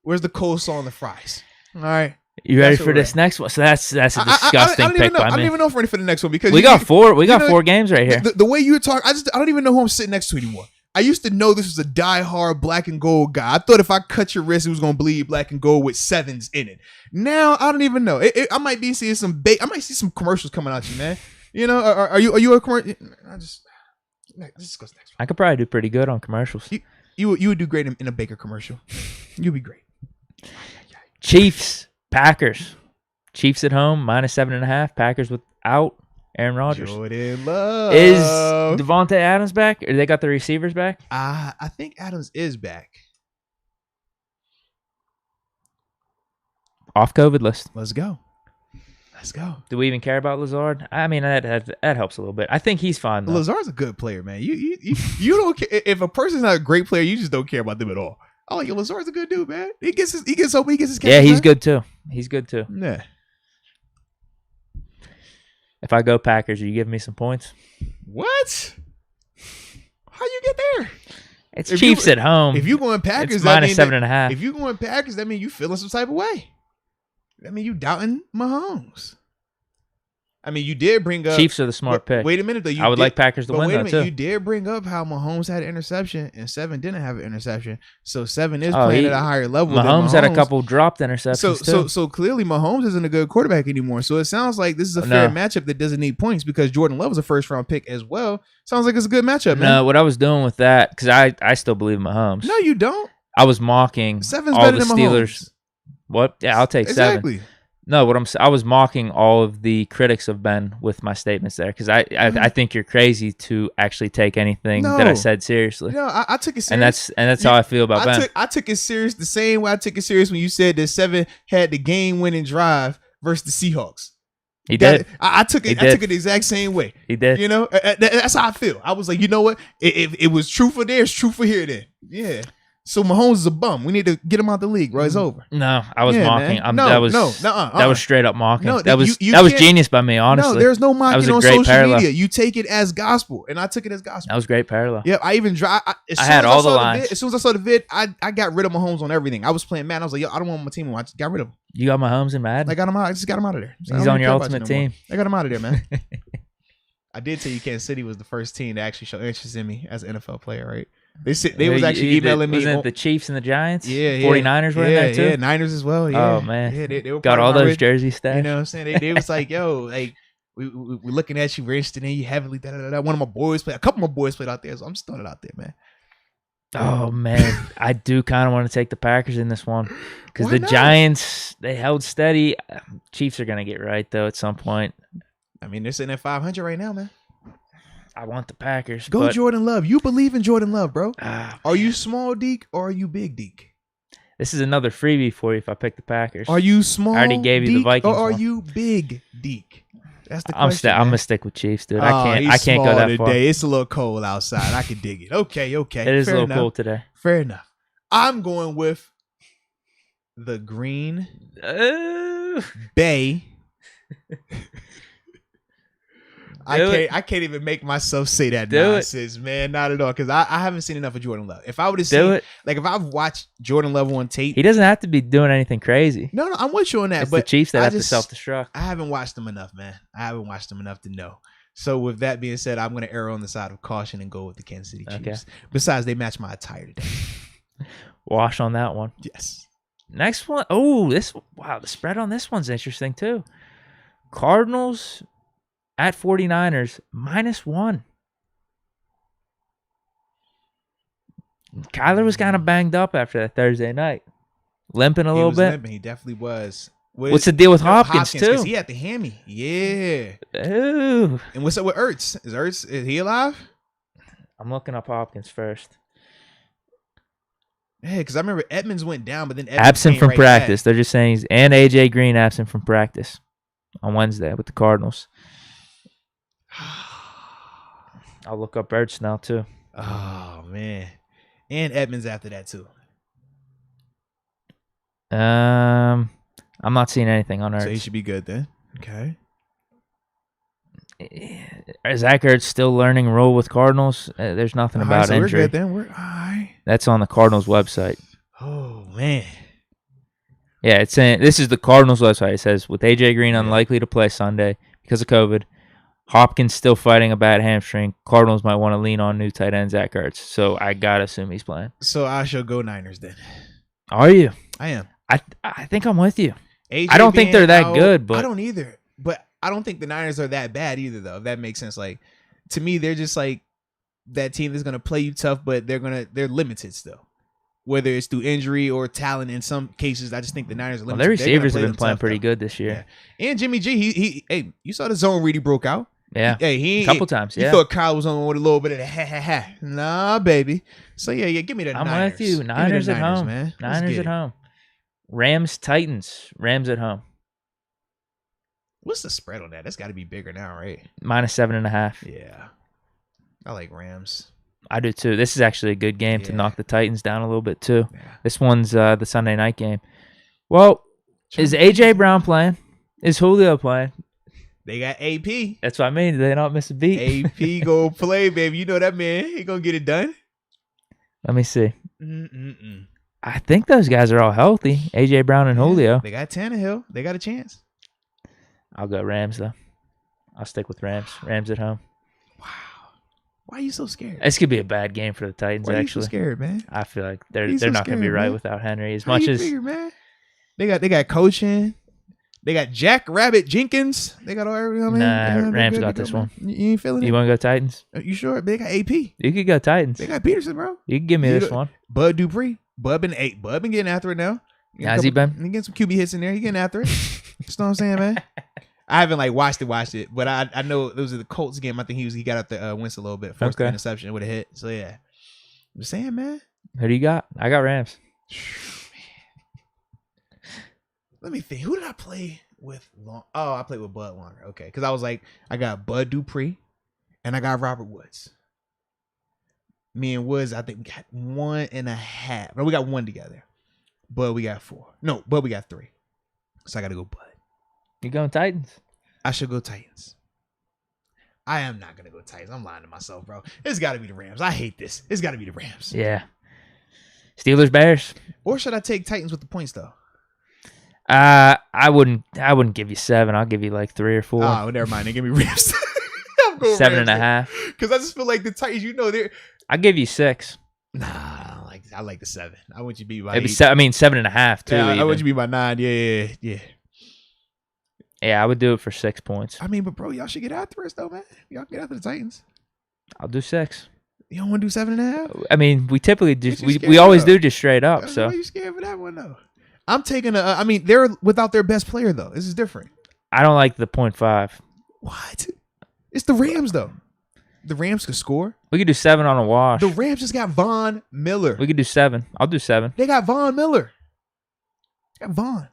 Where's the coleslaw and the fries? All right. You ready for this next one? So that's a disgusting pick by me. I don't even know if I'm ready for the next one because we got 4 games right here. The way you talk, I don't even know who I'm sitting next to anymore. I used to know this was a diehard black and gold guy. I thought if I cut your wrist, it was gonna bleed black and gold with 7s in it. Now I don't even know. I might be seeing I might see some commercials coming at you, man. You know, are you a commercial? This goes next one. I could probably do pretty good on commercials. You would do great in a Baker commercial. You'd be great. Chiefs, Packers. Chiefs at home, -7.5. Packers without Aaron Rodgers. Jordan Love. Is Devontae Adams back? Or they got the receivers back? I think Adams is back. Off COVID list. Let's go. Do we even care about Lazard? I mean, that helps a little bit. I think he's fine though. Lazard's a good player, man. You don't care if a person's not a great player. You just don't care about them at all. Oh, Lazard's a good dude, man. He gets his catches. Yeah, he's good too. Yeah. If I go Packers, are you giving me some points? What? How you get there? It's Chiefs at home. If you going Packers, it's -7.5. If you going Packers, that means you feeling some type of way. That means you doubting Mahomes. I mean, you did bring up Chiefs are the smart pick. Wait a minute, though. I would like Packers to win, though, too. You did bring up how Mahomes had an interception and 7 didn't have an interception. So 7 is playing at a higher level. Mahomes had a couple dropped interceptions, too. So clearly Mahomes isn't a good quarterback anymore. So it sounds like this is a fair matchup that doesn't need points because Jordan Love was a first-round pick as well. Sounds like it's a good matchup, man. No, what I was doing with that, because I still believe in Mahomes. No, you don't. I was mocking 7's all better the than Steelers. Mahomes. What? Yeah, I'll take 7. Exactly. No, I was mocking all of the critics of Ben with my statements there because I think you're crazy to actually take anything that I said seriously. No, I took it serious. And that's how I feel about Ben. I took it serious the same way I took it serious when you said that 7 had the game-winning drive versus the Seahawks. He did. I took it the exact same way. He did. You know, that's how I feel. I was like, you know what? If it was true for there, it's true for here then. Yeah. So Mahomes is a bum. We need to get him out the league, bro. It's over. No, I was mocking. That was straight up mocking. No, that was genius by me, honestly. No, there's no mocking on social parallel. media. You take it as gospel, and I took it as gospel. That was great parallel. Yeah, I even I had all the lines. As soon as I saw the vid, I got rid of Mahomes on everything. I was playing Madden. I was like, yo, I don't want my team anymore. I just got rid of him. You got Mahomes in Madden? I got him out. I just got him out of there. He's on your ultimate team. I got him out of there, man. I did tell you Kansas City was the first team to actually show interest in me as an NFL player, right? They was actually emailing me. Wasn't it the Chiefs and the Giants? Yeah. 49ers were in there too? Yeah, Niners as well. Yeah. Oh, man. Yeah, they were got all those jersey stats. You know what I'm saying? They was like, yo, like, we're looking at you. We're interested in you heavily. Da, da, da, da. A couple of my boys played out there, so I'm just throwing it out there, man. Oh, man. I do kind of want to take the Packers in this one because the Giants, they held steady. Chiefs are going to get right, though, at some point. I mean, they're sitting at 500 right now, man. I want the Packers. Go Jordan Love. You believe in Jordan Love, bro. Are you small Deke or are you big Deke? This is another freebie for you if I pick the Packers. Are you small I already gave you Deke, the Vikings or are one. you big Deke? That's the question. I'm gonna stick with Chiefs, dude. Oh, I can't go that far. It's a little cold outside. I can dig it. Okay. It is Fair a little enough. cold today. Fair enough. I'm going with the Green Bay. I can't even make myself say that nonsense, man. Not at all, because I haven't seen enough of Jordan Love. If I would have seen, like, if I've watched Jordan Love on tape, he doesn't have to be doing anything crazy. No, I'm with you on that. It's but the Chiefs that have to self-destruct. I haven't watched them enough, man. I haven't watched them enough to know. So with that being said, I'm going to err on the side of caution and go with the Kansas City Chiefs. Okay. Besides, they match my attire today. Wash on that one. Yes. Next one. Oh, the spread on this one's interesting too. Cardinals at 49ers -1. Kyler was kind of banged up after that Thursday night. Limping a little bit. Limping. He definitely was. What's the deal with Hopkins too? He had the hammy. Yeah. Ooh. And what's up with Ertz? Is he alive? I'm looking up Hopkins first. Yeah, because I remember Edmonds went down, but then absent from practice. They're just saying he's and AJ Green absent from practice on Wednesday with the Cardinals. I'll look up Ertz now too. Oh man, and Edmonds after that too. I'm not seeing anything on Ertz. So he should be good then. Okay. Zach Ertz still learning role with Cardinals. There's nothing about injury. We're good then. We're all right. That's on the Cardinals website. Oh man. Yeah, it's saying this is the Cardinals website. It says with AJ Green unlikely to play Sunday because of COVID, Hopkins still fighting a bad hamstring. Cardinals might want to lean on new tight end Zach Ertz. So I gotta assume he's playing. So I shall go Niners then. Are you? I am. I think I'm with you. AJ I don't think they're that good, but I don't either. But I don't think the Niners are that bad either, though. If that makes sense. Like, to me, they're just like that team that's gonna play you tough, but they're limited still. Whether it's through injury or talent, in some cases, I just think the Niners are limited. Their receivers have been playing pretty good this year. Yeah. And Jimmy G, hey, you saw the zone read he broke out. Yeah, a couple times. You thought Kyle was on with a little bit of the ha. Nah, baby. So yeah, give me the Niners. I'm with you. Niners at home, man. Niners at home. Rams Titans. Rams at home. What's the spread on that? That's got to be bigger now, right? -7.5. Yeah, I like Rams. I do too. This is actually a good game to knock the Titans down a little bit too. Yeah. This one's the Sunday night game. Well, is AJ Brown playing? Is Julio playing? They got AP. That's what I mean. They don't miss a beat. AP go play, baby. You know that man. He gonna get it done. Let me see. I think those guys are all healthy. AJ Brown and Julio. They got Tannehill. They got a chance. I'll go Rams though. I'll stick with Rams. Rams at home. Wow. Why are you so scared? This could be a bad game for the Titans. Why are you actually so scared, man? I feel like they're not going to be right without Henry. As much as man. They got coaching. They got Jack Rabbit Jenkins. They got all everything. Nah, Rams got this one. You ain't feeling it? You want to go Titans? You sure? They got AP. You could go Titans. They got Peterson, bro. You can give me this one. Bud Dupree. Bud been getting after it now. Has he been? He getting some QB hits in there. He getting after it. You know what I'm saying, man? I haven't watched it, but I know those are the Colts game. I think he got up the Wentz a little bit, forced the interception with a hit. So yeah, I'm just saying, man. Who do you got? I got Rams. Let me think. Who did I play with? I played with Bud longer. Okay, because I was like, I got Bud Dupree, and I got Robert Woods. Me and Woods, I think we got 1.5. No, we got 1 together. Bud, we got 4. No, Bud, we got 3. So I got to go Bud. You going Titans? I should go Titans. I am not going to go Titans. I'm lying to myself, bro. It's got to be the Rams. I hate this. It's got to be the Rams. Yeah. Steelers, Bears. Or should I take Titans with the points, though? I wouldn't give you 7. I'll give you like 3 or 4. Oh, never mind. They give me Rams. I'm going 7.5. Because I just feel like the Titans, they're... I'll give you 6. Nah, I like the 7. I want you to be by 8. 7.5 too. Yeah, I want you to be by 9. Yeah. Yeah, I would do it for 6 points. I mean, but bro, y'all should get after us though, man. Y'all get after the Titans. I'll do 6. You don't want to do 7.5? I mean, we typically do. We always do just straight up. So why are you scared for that one though? I'm taking I mean, they're without their best player though. This is different. I don't like the 0.5. What? It's the Rams though. The Rams could score. We could do 7 on a wash. The Rams just got Von Miller. We could do 7. I'll do 7. They got Von Miller. They got Von.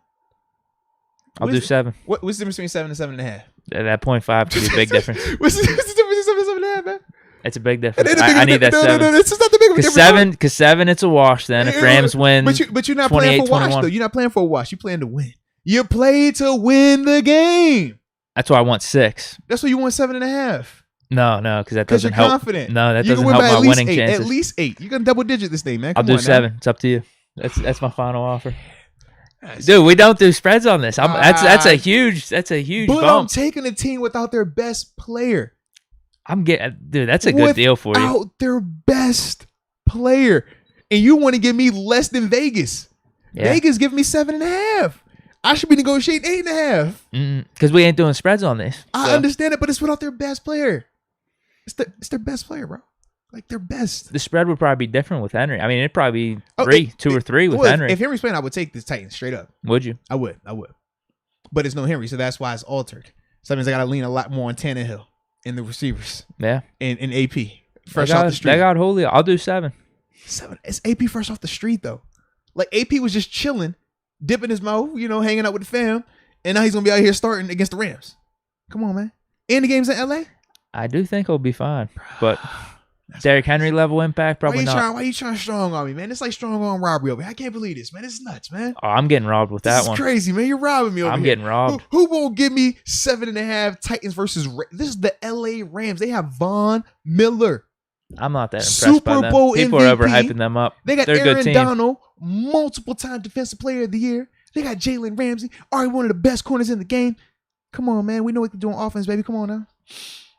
I'll do 7. What's the difference between 7 and 7.5? That 0.5 could be a big difference. What's the difference between 7 and 7.5, man? It's a big difference. I need that 7. No, this is not the big difference. Because 7, it's a wash then. If Rams win, but you're not playing for a wash, though. You're not playing for a wash. You're playing to win. You play to win the game. That's why I want 6. That's why you want 7.5. No, because that doesn't help. Confident. No, that doesn't help my winning chances. At least 8. You're gonna double digit this thing, man. I'll do 7. It's up to you. That's my final offer. Dude, we don't do spreads on this. That's a huge but bump. I'm taking a team without their best player. Dude, that's a good deal for you. Without their best player, and you want to give me less than Vegas? Yeah. Vegas give me 7.5. I should be negotiating 8.5. Because we ain't doing spreads on this. I understand it, but it's without their best player. It's their best player, bro. Like their best. The spread would probably be different with Henry. I mean, it'd probably be 2 or 3 with Henry. If Henry's playing, I would take the Titans straight up. Would you? I would. But it's no Henry, so that's why it's altered. So that means I got to lean a lot more on Tannehill and the receivers. Yeah. And AP. Fresh off the street. They got Julio. I'll do 7. 7. It's AP fresh off the street, though. Like, AP was just chilling, dipping his mouth, hanging out with the fam, and now he's going to be out here starting against the Rams. Come on, man. And the game's in L.A.? I do think he'll be fine, but Derrick Henry level impact, probably not. Why you trying strong on me, man? It's like strong arm robbery over here. I can't believe this, man. It's nuts, man. Oh, I'm getting robbed with that one. This is crazy, man. You're robbing me over here. I'm getting robbed. Who won't give me 7.5 Titans versus This is the L.A. Rams. They have Von Miller. I'm not that impressed by them. Super Bowl People MVP. are overhyping them up. They got They're a good Aaron team. Donald, multiple-time Defensive Player of the Year. They got Jalen Ramsey, already one of the best corners in the game. Come on, man. We know what to do on offense, baby. Come on now.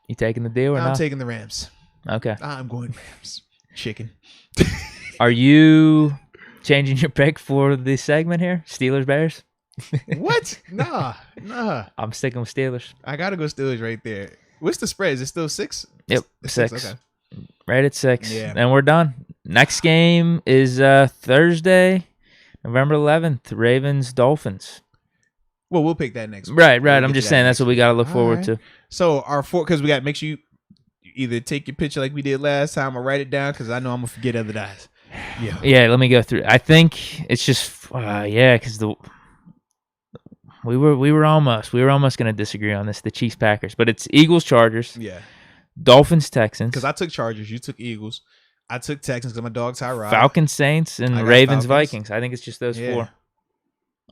You taking the deal or not? I'm taking the Rams. Okay. I'm going Rams. Chicken. Are you changing your pick for the segment here? Steelers, Bears? What? Nah. I'm sticking with Steelers. I got to go Steelers right there. What's the spread? Is it still 6? Yep, It's 6. Okay. Right at 6. Yeah. And we're done. Next game is Thursday, November 11th, Ravens-Dolphins. Well, we'll pick that next week. Right. I'm just saying that's what we got to look forward to. So our 4, because we got to make sure you either take your picture like we did last time or write it down because I know I'm going to forget other guys. Yeah, let me go through. I think it's just, because we were almost going to disagree on this, the Chiefs-Packers. But it's Eagles-Chargers. Yeah. Dolphins-Texans. Because I took Chargers. You took Eagles. I took Texans because my dog's Tyrod. Falcons-Saints and Ravens-Vikings. I think it's just those 4.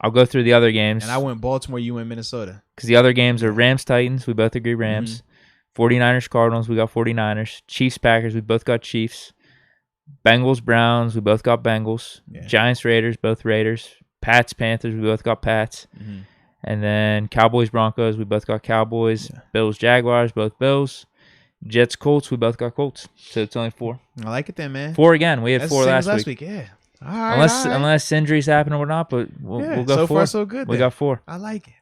I'll go through the other games. And I went Baltimore, you went Minnesota. Because the other games are Rams-Titans. We both agree Rams. 49ers-Cardinals. We got 49ers. Chiefs-Packers. We both got Chiefs. Bengals-Browns. We both got Bengals. Yeah. Giants-Raiders. Both Raiders. Pats-Panthers. We both got Pats. And then Cowboys-Broncos. We both got Cowboys. Yeah. Bills-Jaguars. Both Bills. Jets-Colts. We both got Colts. So it's only 4. I like it then, man. 4 again. We had That's 4 last week. Yeah. All right, unless injuries happen or not, but we'll go 4. So far, so good. We got 4. I like it.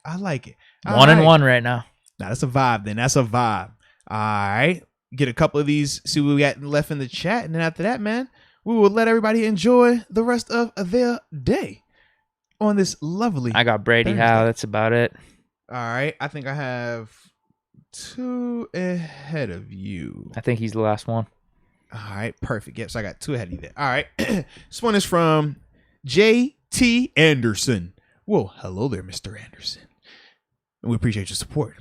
1-1 right now. Now that's a vibe. Then that's a vibe. All right, get a couple of these. See what we got left in the chat, and then after that, man, we will let everybody enjoy the rest of their day on this lovely. I got Brady Howe. That's about it. All right, I think I have 2 ahead of you. I think he's the last one. All right, perfect. Yep, so I got 2 ahead of you there. All right, this one is from J.T. Anderson. Well, hello there, Mr. Anderson. We appreciate your support.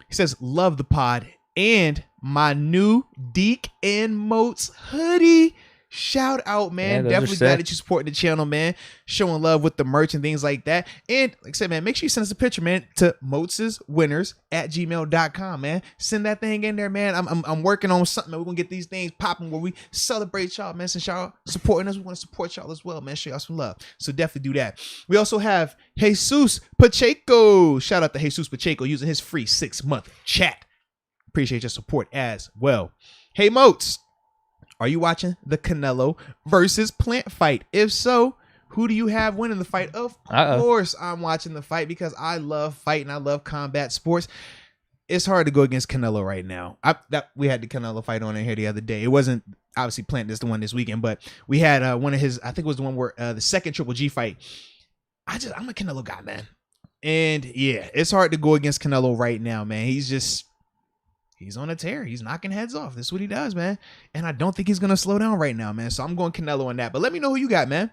He says, love the pod and my new Deke and Moats hoodie. Shout out, man. Definitely glad that you supporting the channel, man. Showing love with the merch and things like that. And like I said, man, make sure you send us a picture, man, to moatswinners@gmail.com, man. Send that thing in there, man. I'm working on something, man. We're going to get these things popping where we celebrate y'all, man. Since y'all supporting us, we want to support y'all as well, man. Show y'all some love. So definitely do that. We also have Jesus Pacheco. Shout out to Jesus Pacheco using his free 6-month chat. Appreciate your support as well. Hey, Moats. Are you watching the Canelo versus Plant fight? If so, who do you have winning the fight? Of course, I'm watching the fight because I love fighting. I love combat sports. it's hard to go against Canelo right now. We had the Canelo fight on in here the other day. It wasn't obviously planned as the one this weekend, but we had one of his, I think it was the one where the second Triple G fight. I'm a Canelo guy, man. And yeah, it's hard to go against Canelo right now, man. He's on a tear. He's knocking heads off. This is what he does, man. And I don't think he's going to slow down right now, man. So I'm going Canelo on that. But let me know who you got, man.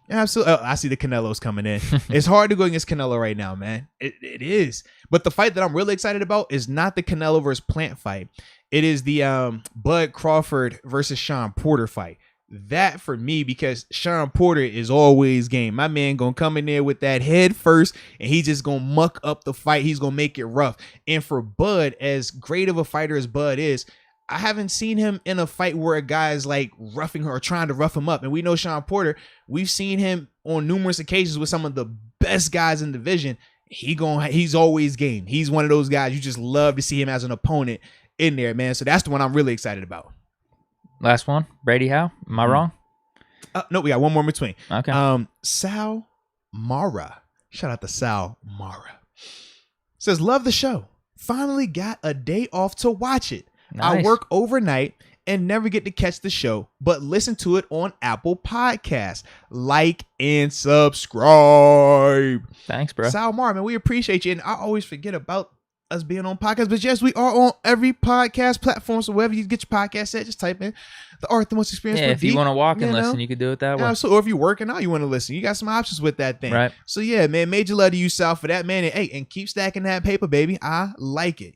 Absolutely. Oh, I see the Canelos coming in. It's hard to go against Canelo right now, man. It is. But the fight that I'm really excited about is not the Canelo versus Plant fight. It is the Bud Crawford versus Sean Porter fight. That for me, because Sean Porter is always game. My man gonna come in there with that head first, and he just gonna muck up the fight. He's gonna make it rough. And for Bud, as great of a fighter as Bud is, I haven't seen him in a fight where a guy is like roughing her or trying to rough him up. And we know Sean Porter, we've seen him on numerous occasions with some of the best guys in the division. He's always game. He's one of those guys you just love to see him as an opponent in there, man. So that's the one I'm really excited about. Last one, Brady Howe. Am I wrong? No, we got one more in between. Okay. Sal Mara. Shout out to Sal Mara. Says, love the show. Finally got a day off to watch it. Nice. I work overnight and never get to catch the show, but listen to it on Apple Podcasts. Like and subscribe. Thanks, bro. Sal Mara, man, we appreciate you. And I always forget about us being on podcasts, but yes, we are on every podcast platform. So wherever you get your podcast at, just type in the Art, the Most Experience. Yeah, if you want to walk and listen, you can do it that way. Absolutely. Or if you're working out, you want to listen, you got some options with that thing. Right. So yeah, man, major love to you, Sal, for that, man. And hey, and keep stacking that paper, baby. I like it.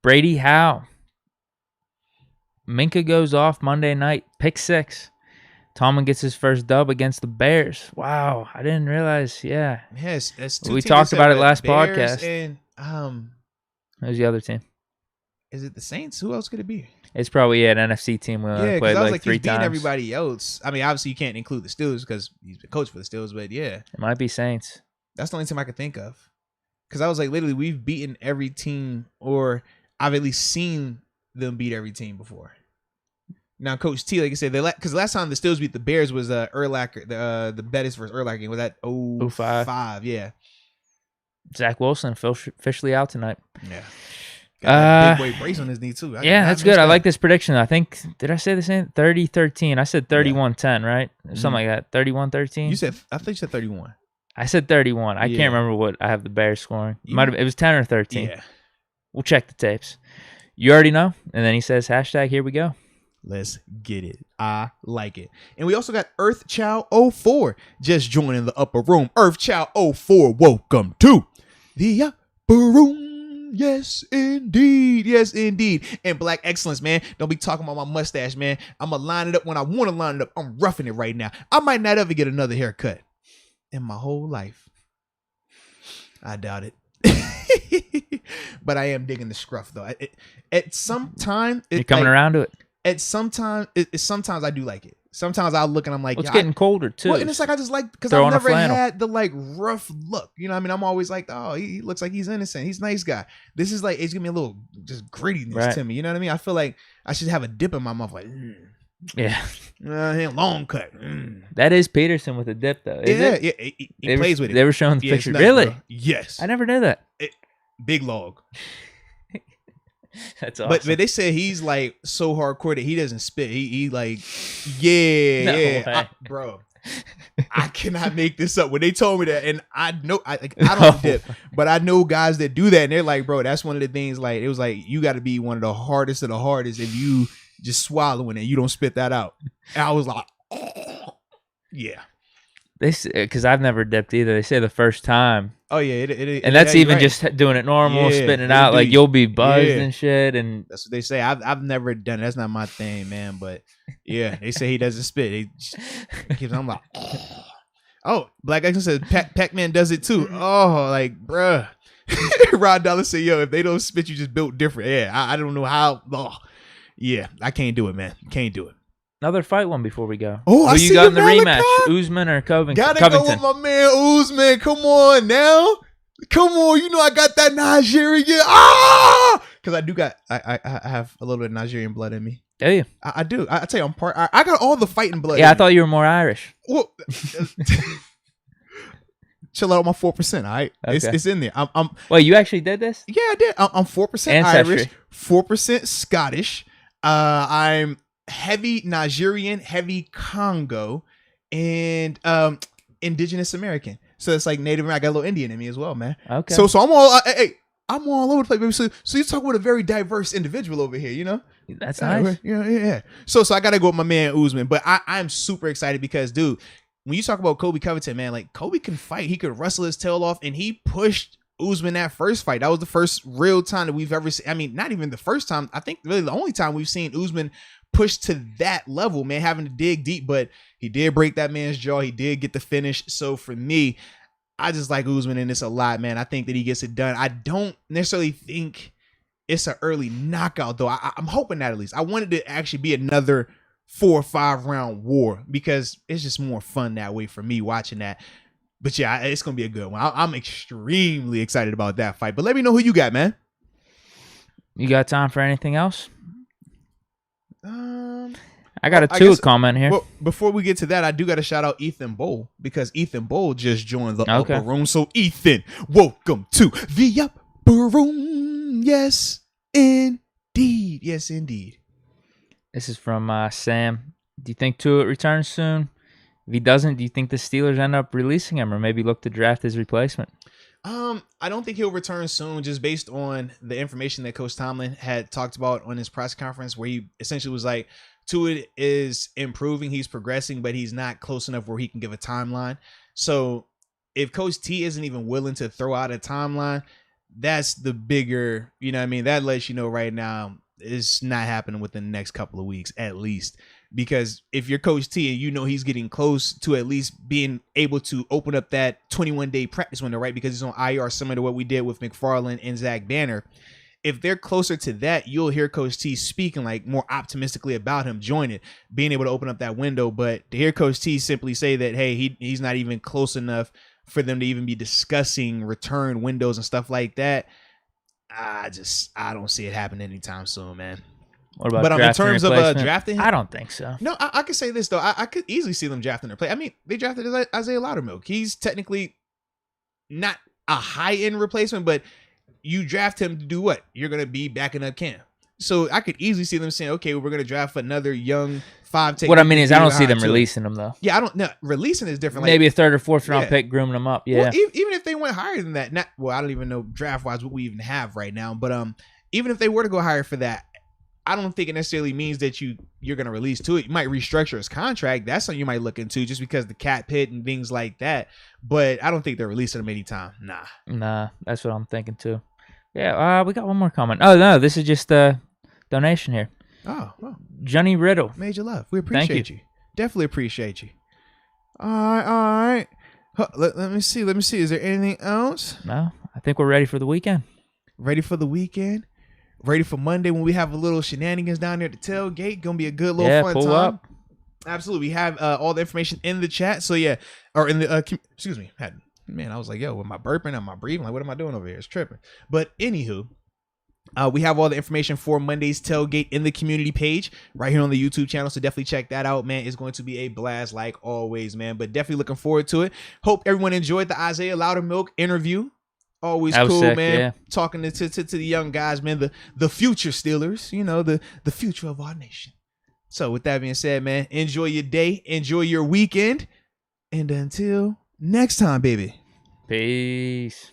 Brady Howe. Minka goes off Monday night, pick 6. Tomlin gets his first dub against the Bears. Wow, I didn't realize. Yeah. Yes, that's we talked about it last Bears podcast. And who's the other team? Is it the Saints? Who else could it be? It's probably an NFC team. Yeah, played I was like he's 3 beating times. everybody else. I mean, obviously you can't include the Steelers because he's the coach for the Steelers, but yeah, it might be Saints. That's the only team I could think of. Because I was like, literally, we've beaten every team, or I've at least seen them beat every team before. Now, Coach T, like I said, because last time the Steelers beat the Bears was Urlacher, the Bettis versus Urlacher game. Was that 05? Yeah. Zach Wilson officially out tonight. Yeah. Got that big weight brace on his knee, too. Yeah, that's good. I like this prediction. I think, did I say the same? 30-13. I said 31-10, right? Something like that. 31-13. I think you said 31. I said 31. I can't remember what I have the Bears scoring. It was 10 or 13. Yeah. We'll check the tapes. You already know. And then he says, hashtag, here we go. Let's get it. I like it. And we also got Earth Chow 04 just joining the upper room. Earth Chow 04, welcome to the upper room. Yes, indeed. Yes, indeed. And Black Excellence, man. Don't be talking about my mustache, man. I'm going to line it up when I want to line it up. I'm roughing it right now. I might not ever get another haircut in my whole life. I doubt it. But I am digging the scruff, though. At some time... You're coming around to it. Sometimes I do like it. Sometimes I'll look and I'm like, it's getting colder too. Well, and it's like I just like because I've never had the like rough look. You know what I mean? I'm always like, oh, he looks like he's innocent. He's a nice guy. This is like it's giving me a little just grittiness to me. You know what I mean? I feel like I should have a dip in my mouth, like yeah, long cut. That is Peterson with a dip though. Yeah, he plays with it. They were showing the picture. Really? Bro. Yes. I never knew that. Big log. That's awesome. But they said he's like so hardcore that he doesn't spit. He like, bro. I cannot make this up. When they told me that, and I know I don't dip, but I know guys that do that, and they're like, bro, that's one of the things. Like it was like you got to be one of the hardest of the hardest if you just swallowing it, you don't spit that out. And I was like, oh, yeah. Because I've never dipped either. They say the first time. Oh yeah, and that's even just doing it normal, spitting it out. Like you'll be buzzed and shit. And that's what they say. I've never done it. That's not my thing, man. But yeah, they say he doesn't spit. I'm like, oh, Black Action says Pac-Man does it too. Oh, like bruh. Rod Dollar said, yo, if they don't spit, you just built different. Yeah, I don't know how. Oh, yeah, I can't do it, man. Can't do it. Another fight one before we go. Oh, I see you got in the rematch? Usman or Covington? Gotta go with my man Usman. Come on now. Come on. You know I got that Nigerian. Because I do got, I have a little bit of Nigerian blood in me. Do you? I do. I tell you, I'm part, I got all the fighting blood. Yeah, I thought you were more Irish. Well, chill out on my 4%. All right, Okay. it's in there. I'm. Wait, you actually did this? Yeah, I did. I'm 4% Ancestry. Irish, 4% Scottish. I'm heavy Nigerian, heavy Congo, and indigenous American. So it's like Native American. I got a little Indian in me as well, man. Okay. So I'm all I'm all over the place, baby. So you talk with a very diverse individual over here, you know? That's nice. Yeah. So I gotta go with my man Usman, but I'm super excited because, dude, when you talk about Kobe Covington, man, like Kobe can fight. He could wrestle his tail off, and he pushed Usman that first fight. That was the first real time that we've ever seen. I mean, not even the first time. I think really the only time we've seen Usman push to that level, man, having to dig deep. But he did break that man's jaw. He did get the finish. So for me, I just like Usman in this a lot, man. I think that he gets it done. I don't necessarily think it's an early knockout, though. I'm hoping that at least. I wanted to actually be another 4 or 5 round war because it's just more fun that way for me watching that. But yeah, it's going to be a good one. I'm extremely excited about that fight. But let me know who you got, man. You got time for anything else? I got a two comment here. Well, before we get to that, I do got to shout out Ethan Bowl because Ethan Bowl just joined the upper room. So Ethan, welcome to the upper room. Yes, indeed. Yes, indeed. This is from Sam. Do you think Tua returns soon? If he doesn't, do you think the Steelers end up releasing him or maybe look to draft his replacement? I don't think he'll return soon, just based on the information that Coach Tomlin had talked about on his press conference, where he essentially was like, Tua is improving, he's progressing, but he's not close enough where he can give a timeline. So if Coach T isn't even willing to throw out a timeline, that's the bigger, you know what I mean? That lets you know right now it's not happening within the next couple of weeks, at least. Because if you're Coach T and you know he's getting close to at least being able to open up that 21-day practice window, right? Because he's on IR, similar to what we did with McFarland and Zach Banner. If they're closer to that, you'll hear Coach T speaking like more optimistically about him joining, being able to open up that window. But to hear Coach T simply say that, hey, he's not even close enough for them to even be discussing return windows and stuff like that, I don't see it happening anytime soon, man. What about in terms of drafting him, I don't think so. No, I could say this, though. I could easily see them drafting their play. I mean, they drafted Isaiah Loudermilk. He's technically not a high-end replacement, but you draft him to do what? You're going to be backing up Cam. So I could easily see them saying, okay, we're going to draft another young 5-10. What I mean is I don't see them releasing him, though. Yeah, I don't know. Releasing is different. Maybe a 3rd or 4th round pick, grooming him up. Yeah. Well, even if they went higher than that, I don't even know draft-wise what we even have right now. But even if they were to go higher for that, I don't think it necessarily means that you're going to release to it. You might restructure his contract. That's something you might look into just because the cap hit and things like that. But I don't think they're releasing him anytime. Nah, that's what I'm thinking too. Yeah, we got one more comment. Oh, no, this is just a donation here. Oh, well. Johnny Riddle. Major love. We appreciate you. Definitely appreciate you. All right. Let me see. Is there anything else? No, I think we're ready for the weekend. Ready for the weekend? Ready for Monday when we have a little shenanigans down there at the tailgate. Gonna be a good little fun pull time. Up. Absolutely. We have all the information in the chat. So yeah, or in the excuse me. Man, I was like, yo, am I burping? Am I breathing? Like, what am I doing over here? It's tripping. But anywho, we have all the information for Monday's tailgate in the community page right here on the YouTube channel. So definitely check that out, man. It's going to be a blast like always, man. But definitely looking forward to it. Hope everyone enjoyed the Isaiah Loudermilk interview. Always cool, sick, man. Yeah. Talking to the young guys, man. The future Steelers, you know, the future of our nation. So with that being said, man, enjoy your day, enjoy your weekend, and until next time, baby. Peace.